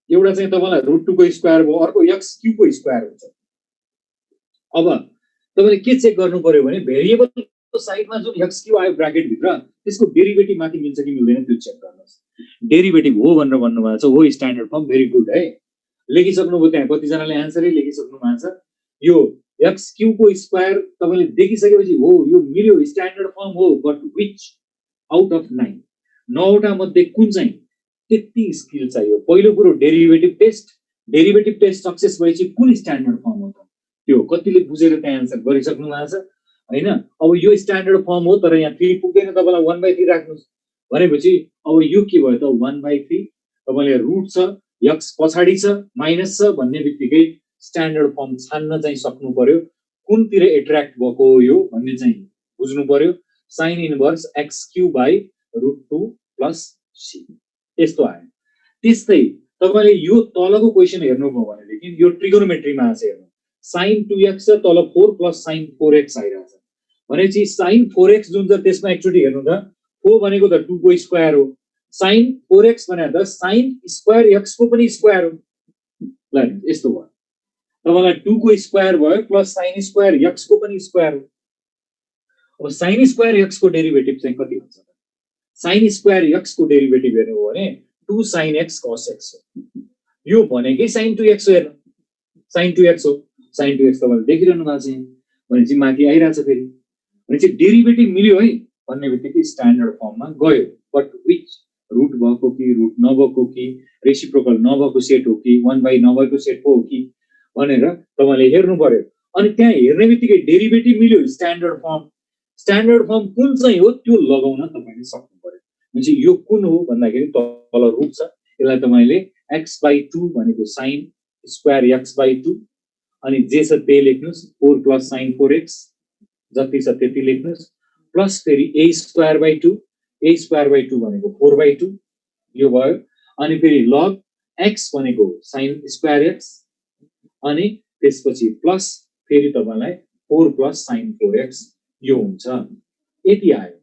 एउटा चाहिँ तपाईलाई √2 को स्क्वायर भयो अर्को x³ को स्क्वायर हुन्छ अब तपाईले के चेक गर्नु पर्यो भने भेरिएबलको साइडमा जुन x³ आयो ब्र्याकेट भित्र त्यसको डेरिभेटिभ माथि मिल्छ कि मिल्दैन त्यो चेक गर्नुस् डेरिभेटिभ हो भनेर भन्नु भएको छ हो स्ट्यान्डर्ड फर्म भेरी गुड है लेखिसक्नुभयो त्यहाँ कति जनाले आन्सरै लेखिसक्नु भएको छ यो x³ को स्क्वायर तपाईले देखिसकेपछि हो यो मिल्यो स्ट्यान्डर्ड फर्म हो बट व्हिच आउट अफ 9 9वटा मध्ये कुन चाहिँ त्यति स्किल चाहियो पहिलो कुरो डेरिभेटिभ टेस्ट सक्सेस भएपछि कुन स्ट्यान्डर्ड फर्म हो त त्यो कतिले बुझेर त्यहाँ आन्सर गरिसक्नु भएको छ हैन अब यो स्ट्यान्डर्ड फर्म हो तर यहाँ 3 पुग्दैन तपाईलाई 1/3 राख्नुस् भनेपछि अब यो के भयो त 1/3 तपाईले रुट छ x पछाडी छ माइनस छ भन्ने बित्तिकै स्ट्यान्डर्ड फर्म छान्न चाहिँ सक्नु पर्यो कुनतिर एट्र्याक्ट भएको यो भन्ने चाहिँ बुझ्नु पर्यो sin इन्भर्स x³ / √2 + c यस्तो आयो त्यस्तै तपाईले यो तलको क्वेशन हेर्नुभयो भनेदेखि यो ट्रिगोनोमेट्रीमा आछ हेर्नु sin 2x छ तल 4 + sin 4x आइराछ भनेपछि sin 4x जुन छ त्यसमा एकचोटी हेर्नु त 4 भनेको त 2 को स्क्वायर हो sin 4x भनेको त sin स्क्वायर x को पनि स्क्वायर हो ल यस्तो भयो तपाईलाई 2 को स्क्वायर भयो प्लस sin स्क्वायर x को पनि स्क्वायर हो अब sin स्क्वायर x को डेरिभेटिभ चाहिँ कति हुन्छ त sin स्क्वायर x को डेरिभेटिभ हेर्नु हो भने 2 sin x cos x हो यो भनेकै sin 2x हो हेर्नु sin 2x हो sin 2x तपाईले देखिरहनु भएको छ भनेपछि माथि आइराछ फेरि भनेपछि डेरिभेटिभ मिल्यो है भन्ने बित्तिकै स्ट्यान्डर्ड फर्ममा गयो बट व्हिच रुट भएको कि रुट नभएको कि रेसिप्रोकल नभएको सेट हो कि 1/, नभएको सेट हो कि भनेर तपाईले हेर्नु पर्यो अनि त्यहाँ हेर्ने बित्तिकै डेरिभेटिभ मिल्यो स्ट्यान्डर्ड फर्म कुन चाहिँ हो त्यो लगाउन तपाईले सक्नु पर्यो भनेपछि यो कुन हो भन्दाखेरि तल रुट छ यसलाई तपाईले x/2 भनेको sin स्क्वायर x/2 अनि जे छ त्यही लेख्नुस् 4 + sin 4x जति छ त्यति लेख्नुस् प्लस फेरि a²/2 भनेको 4/2 यो भयो अनि फेरि log x भनेको sin स्क्वायर x अनि त्यसपछि प्लस फेरि तपाईलाई 4 + sin 4x यो हुन्छ यति आयो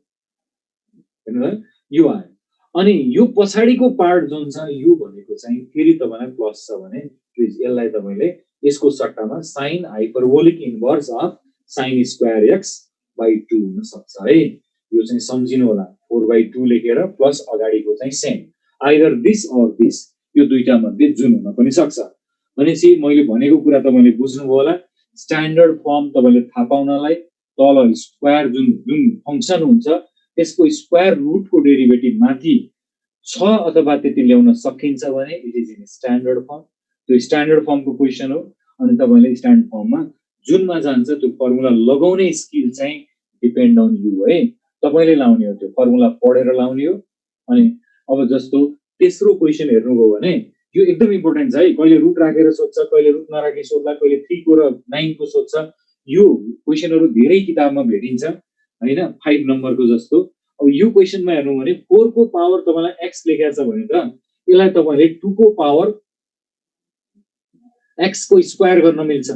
हैन यो आयो अनि यो पछाडीको पार्ट जुन छ यो भनेको चाहिँ फेरि तपाईलाई प्लस छ भने यसलाई तपाईले यसको सट्टामा sin hyperbolic inverse of sin square x / 2 हुन सक्छ है यो चाहिँ सम्झिनु होला 4/2 लेखेर प्लस अगाडिको चाहिँ same either this or this, यो दुईटा मध्ये जुन हुन पनि सक्छ। भनेपछि मैले भनेको कुरा तपाईले बुझ्नुभयो होला। स्ट्यान्डर्ड फर्म तपाईले थाहा पाउनलाई तल स्क्वायर जुन जुन फंक्सन हुन्छ त्यसको स्क्वायर रुटको डेरिभेटिभ माथि छ अथवा त्यति ल्याउन सकिन्छ भने it is in standard form. त्यो स्ट्यान्डर्ड फर्मको क्वेसन हो। अनि तपाईले स्ट्यान्डर्ड फर्ममा जुनमा जान्छ त्यो फर्मुला लगाउने स्किल चाहिँ डिपेन्ड अन यु है। तपाईले लाउने हो, त्यो फर्मुला पढेर लाउने हो। अनि अब जस्तो तेस्रो क्वेसन हेर्नुभयो भने यो एकदम इम्पोर्टेन्ट छ है। कहिले रुट राखेर सोध्छ, कहिले रुट नराखी सोध्ला, कहिले 3 को र 9 को सोध्छ। यो क्वेसनहरु धेरै किताबमा भेटिन्छ हैन, 5 नम्बरको जस्तो। अब यो क्वेसनमा हेर्नु भने 4 को पावर तपाईलाई x लेखेको छ भने त यसलाई तपाईले 2 को पावर x को स्क्वायर गर्न मिल्छ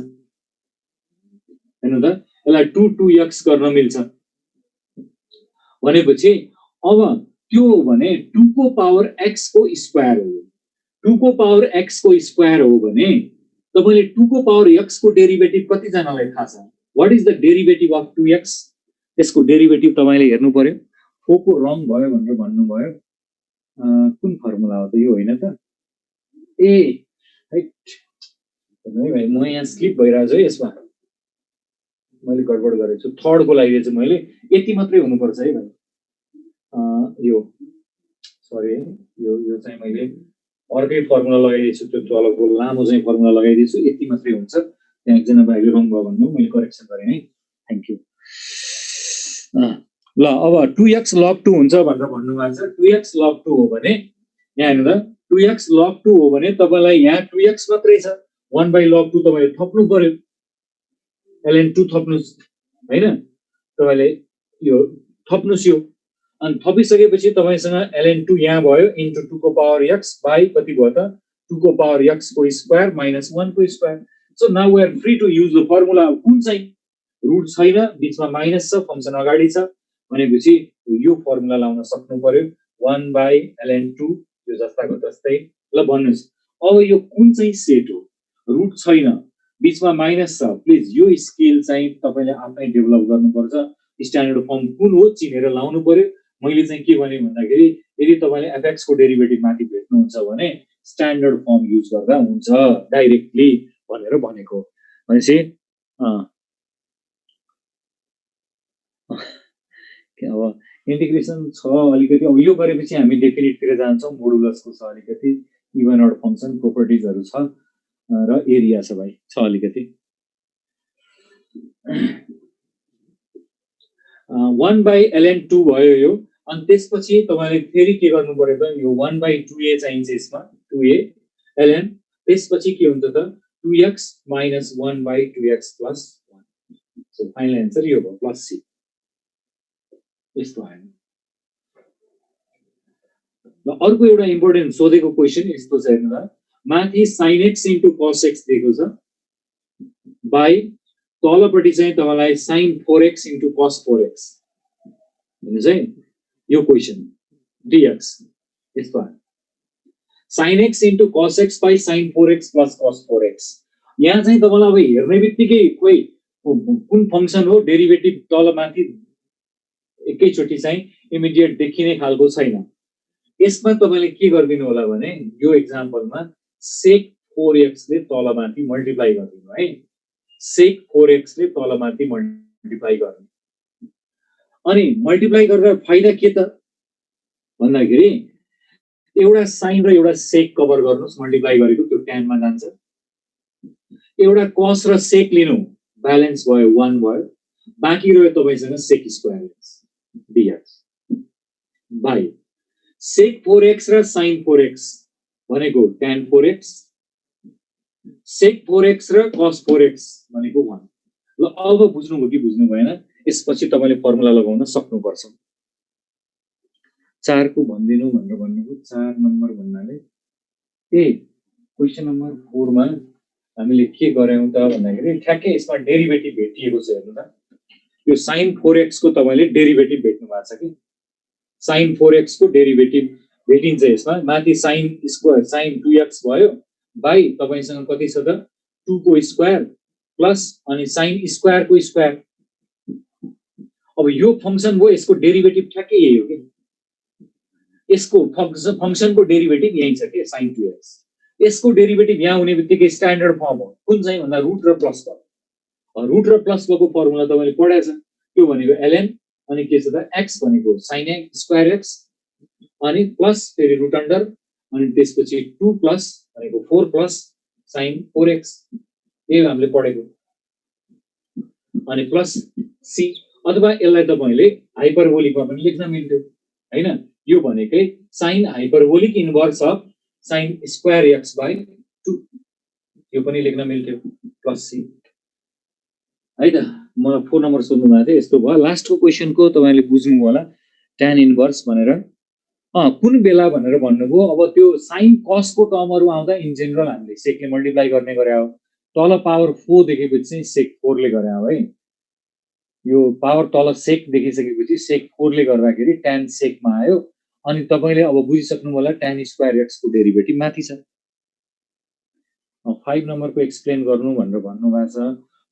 हैन त। यसलाई 2 2x गर्न मिल्छ भनेपछि अब त्यो भने 2 को पावर x को स्क्वायर हो। 2 को पावर x को स्क्वायर हो भने तपाईले 2 को पावर x को डेरिभेटिभ कति जनालाई थाहा छ? What is the derivative of 2x? त्यसको डेरिभेटिभ तपाईले हेर्नु पर्यो। 4 को रङ भयो भनेर भन्नु भयो। कुन फर्मुला हो त यो? हैन त ए हैट भाइ, म यहाँ स्लिप भइरहेछ है। यसमा मैले गडबड गरेको छु। थर्ड को लागि चाहिँ मैले यति मात्रै हुनु पर्छ है भाइ। यो सरी, यो चाहिँ मैले अर्कै फर्मुला लगाइदिएको छु। त्यो तलको लामो चाहिँ फर्मुला लगाइदिएको छु। यति मात्रै हुन्छ। त्यहाँ एकजना भाइले रङ भयो भन्नु, मैले करेक्सन गरेँ है। Thank you. ल अब 2x log 2 हुन्छ भनेर भन्नु भएको छ। 2x log 2 हो भने यहाँ हेर्नु त, 2x log 2 हो भने तपाईलाई यहाँ 2x मात्रै छ। 1/log 2 तपाईले थप्नु पर्यो। ln 2 थप्नुस् हैन, तपाईले यो थप्नुस् यो। अनि थपिसकेपछि तपाईसँग ln 2 यहाँ भयो इन्टु 2 को पावर x बाइ कति भयो त 2 को पावर x को स्क्वायर माइनस 1 को square. So now we are free to use the formula. कुन चाहिँ रुट छैन, बीचमा माइनस छ, फंक्सन अगाडि छ भनेपछि यो फर्मुला लाउन सक्नु पर्यो। 1/ln 2 यो जस्ताको जस्तै। ल भन्नुस् अब यो कुन चाहिँ सेट हो? रुट छैन, बीचमा माइनस छ। प्लिज यो स्किल चाहिँ तपाईले आफै डेभलप गर्नुपर्छ। स्ट्यान्डर्ड फर्म कुन हो चिनेर लाउनु पर्यो। मैले चाहिँ के भने भन्दाखेरि यदि तपाईले fx को डेरिभेटिभ माथि भेट्नुहुन्छ भने स्ट्यान्डर्ड फर्म युज गर्दा हुन्छ डाइरेक्टली भनेर भनेको। भनेपछि अब इन्टिग्रेसन छ अलिकति। अब यो गरेपछि हामी डेफिनेटतिर जान्छौँ। मोडुलसको छ अलिकति, इभन अड फंक्सन प्रोपर्टिजहरु छ र एरिया छ भाइ, छ अलिकति। 1/ln 2 भयो यो। अनि त्यसपछि तपाईले फेरि के गर्नु पर्यो त, यो 1/2a चाहिन्छ यसमा, 2a ln। त्यसपछि के हुन्छ त 2x minus 1/2x plus 1। So final answer यो भयो प्लस c। यस्तो आयो। ल अर्को एउटा इम्पोर्टेन्ट सोधेको क्वेशन यस्तो छ हेर्नु त। माथि sin x into cos x दिएको छ बाइ तलपट्टि चाहिँ तपाईलाई sin 4x into cos 4x भन्नुस् है। यो क्वेशन dx यस्तो आयो। sin x into cos x by sin 4x plus cos 4x। यहाँ चाहिँ तपाईलाई अब हेर्ने बित्तिकै खोइ कुन फंक्सन हो डेरिभेटिभ तल माथि एकैचोटी चाहिँ इमिडिएट देखिने खालको छैन। यसमा तपाईले के गर्दिनु होला भने यो एक्जाम्पलमा sec 4x ले तल माथि मल्टिप्लाई गर्दिनु है। sec 4x ले तल माथि मल्टिप्लाई गर्नु। अनि मल्टिप्लाई गरेर फाइदा के त भन्दाखेरि एउटा साइन र एउटा सेक कभर गर्नुस्। मल्टिप्लाई गरेको त्यो tan मा जान्छ। एउटा cos र sec लिनु, ब्यालेन्स भयो 1 भयो। बाँकी रह्यो तपाईसँग sec square x dx by sec 4x र sin 4x भनेको tan 4x, sec 4x र cos 4x भनेको 1। ल अब बुझ्नुभयो कि बुझ्नु भएन? यसपछि तपाईले फर्मुला लगाउन सक्नुपर्छ। 4 को भन्दिनु भनेर भन्नुभयो। 4 नम्बर भन्नाले क्वेशन नम्बर 4 मा हामीले के गर्यौं त भन्दाखेरि ठ्याक्कै यसमा डेरिभेटिभ भेटिएको छ हेर्नु त। यो sin 4x को तपाईले डेरिभेटिभ भेट्नु भएको छ कि sin 4x को डेरिभेटिभ भेटिन्छ यसमा। माथि sin स्क्वायर sin 2x भयो बाइ तपाईसँग कति छ त 2 को स्क्वायर प्लस अनि sin स्क्वायर को स्क्वायर। अब यो फंक्सन हो, यसको डेरिभेटिभ ठ्याक्कै यही हो कि। यसको फंक्सनको डेरिभेटिभ यही छ के sin 2x। यसको डेरिभेटिभ यहाँ हुने बित्तिकै स्ट्यान्डर्ड फर्म हो कुन चाहिँ भन्दा रुट र प्लस भयो। रुट र प्लस को फर्मुला तपाईले पढाएछ त्यो भनेको ln अनि के छ त x भनेको sin स्क्वायर x अनि प्लस फेरि रुट अन्डर अनि त्यसपछि 2 प्लस भनेको 4 प्लस sin 4x यही हामीले पढेको अनि प्लस c अथवा यसलाई तपाईले हाइपरबोलिकमा पनि लेख्न मिल्थ्यो हैन। यो भनेकै sin hyperbolic inverse of sin square x by 2 यो पनि लेख्न मिल्थ्यो प्लस c है त। मलाई 4 नम्बर सोध्नु भएको थियो यस्तो भयो। लास्टको क्वेशनको तपाईले बुझ्नु होला tan इन्भर्स भनेर कुन बेला भनेर भन्नुभयो। अब त्यो sin cos को टर्महरु आउँदा इन जनरल हामीले सेकले मल्टिप्लाई गर्ने गरे हो। तल पावर 4 देखेपछि चाहिँ sec 4 ले गरे हो है। यो पावर तल sec देखिसकेपछि sec 4 ले गर्दाखेरि tan sec मा आयो अनि तपाईले अब बुझिसक्नु होला tan स्क्वायर x को डेरिभेटिभ माथि छ। 5 नम्बरको एक्सप्लेन गर्नु भनेर भन्नु भएको छ।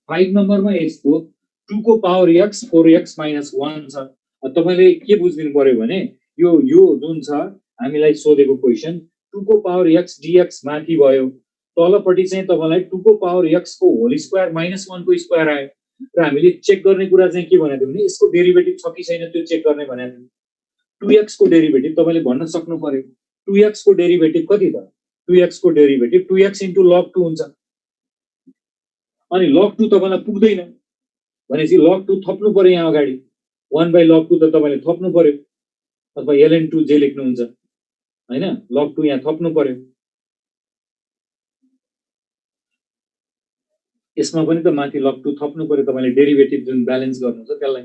5 नम्बरमा यसको 2 को पावर x 4x - 1 छ। तपाईले के बुझ्दिनु पर्यो भने यो जुन छ हामीलाई सोधेको क्वेशन 2 को पावर x dx माथि भयो तलपट्टि चाहिँ तपाईलाई 2 को पावर x को होल स्क्वायर - 1 को स्क्वायर आयो र हामीले चेक गर्ने कुरा चाहिँ के भनेको भने यसको डेरिभेटिभ छ कि छैन त्यो चेक गर्ने भनेको 2x को डेरिभेटिभ तपाईले भन्न सक्नु पर्यो। 2x को डेरिभेटिभ कति त 2x को डेरिभेटिभ 2x * log 2 हुन्छ अनि log 2 तपाईलाई पुग्दैन भनेपछि log 2 थप्नु पर्यो यहाँ अगाडि 1 / log 2 त तपाईले थप्नु पर्यो अथवा ln 2 जे लेख्नुहुन्छ हैन log 2 यहाँ थप्नु पर्यो। यसमा पनि त माथि log 2 थप्नु पर्यो तपाईले डेरिभेटिभ जुन ब्यालेन्स गर्नुहुन्छ त्यसलाई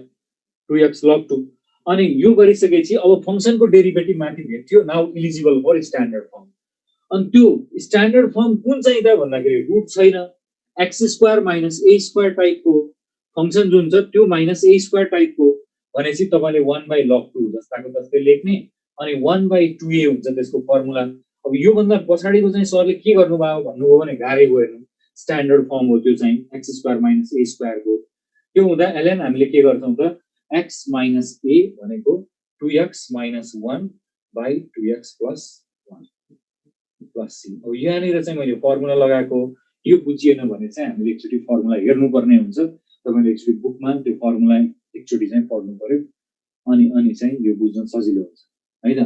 2x log 2 अनि यो गरिसकेपछि अब फंक्सनको डेरिभेटिभ माथि भेट्यो now eligible for standard form. अनि त्यो स्ट्यान्डर्ड फर्म कुन चाहिँ त भन्दाखेरि रुट छैन x² - a² टाइपको फंक्सन जुन छ त्यो -a² टाइपको भनेपछि तपाईले 1 / log 2 जस्ताको जस्तै लेख्ने अनि 1/2a हुन्छ त्यसको फर्मुला। अब यो भन्दा पछाडीको चाहिँ सरले के गर्नु भयो भन्नुभयो भने गाह्रै गएन स्ट्यान्डर्ड फर्म हो त्यो चाहिँ x² - a² को। त्यो हुँदा ln हामीले के गर्छौं त x - a भनेको 2x - 1 / 2x + 1 प्लस c। अब यहाँनिर चाहिँ मैले फर्मुला लगाएको यो बुझिएन भने चाहिँ हामीले एकचोटी फर्मुला हेर्नुपर्ने हुन्छ। तपाईले एकचोटी बुकमा त्यो फर्मुला एकचोटी चाहिँ पढ्नु पर्यो अनि चाहिँ यो बुझ्न सजिलो हुन्छ है त।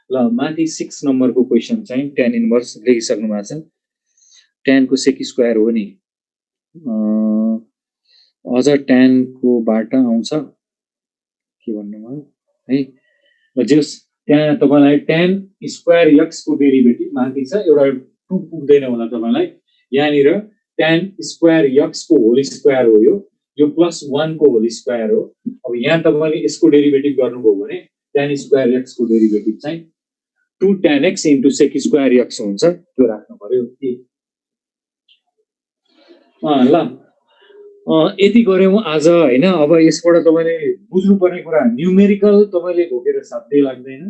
ल माथि 6 नम्बरको क्वेशन चाहिँ tan इन्भर्स लेखिसक्नु भएको छ। tan को sec स्क्वायर हो नि अझ tan को बाट आउँछ के भन्नु भयो है। ल जेस त्यहाँ तपाईलाई tan स्क्वायर x को डेरिभेटिभ माथि छ एउटा 2 पुग्दैन होला तपाईलाई यहाँनिर tan स्क्वायर x को होल स्क्वायर हो यो +1 को होल स्क्वायर हो। अब यहाँ तपाईले यसको डेरिभेटिभ गर्नुभयो भने tan स्क्वायर x को डेरिभेटिभ चाहिँ 2 tan x * sec square x हुन्छ त्यो राख्नु पर्यो। ल यति गर्यौं आज हैन। अब यसबाट तपाईले बुझ्नु पर्ने कुरा न्यूमेरिकल तपाईले घोकेर साध्यै लाग्दैन।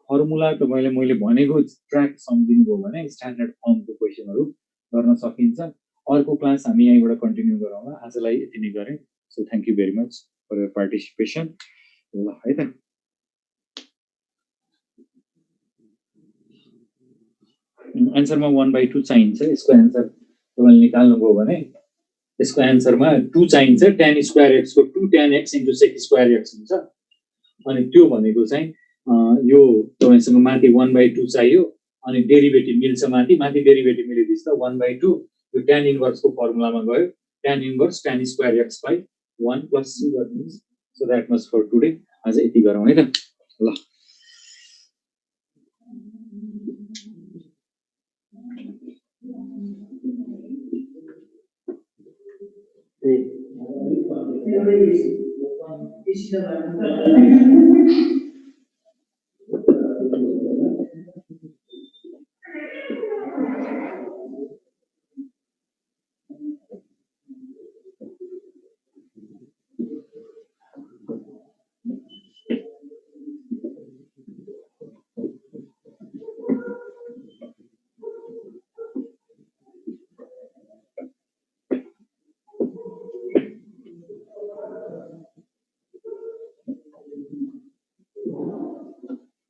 फर्मुला तपाईले मैले भनेको ट्र्याक सम्झिनु भयो भने स्ट्यान्डर्ड फर्मको क्वेशनहरु गर्न सकिन्छ। अर्को क्लास हामी यहीँबाट कन्टिन्यू गरौँला। आजलाई यति नै गरे। So thank you very much for your participation. ल है त आन्सरमा 1/2 चाहिन्छ। यसको आन्सर तपाईले निकाल्नु भयो भने यसको आन्सरमा 2 चाहिन्छ। tan स्क्वायर x को 2 tan x * sec square x हुन्छ अनि त्यो भनेको चाहिँ यो तपाईसँग माथि 1/2 चाहियो अनि डेरिभेटिभ मिल्छ माथि डेरिभेटिभ मिलेपछि त 1/2 यो tan इन्भर्स को फर्मुलामा गयो tan inverse tan square x / 1 + c गर्दिनुस्। So that much for today. आज यति गरौँ है त। ल ए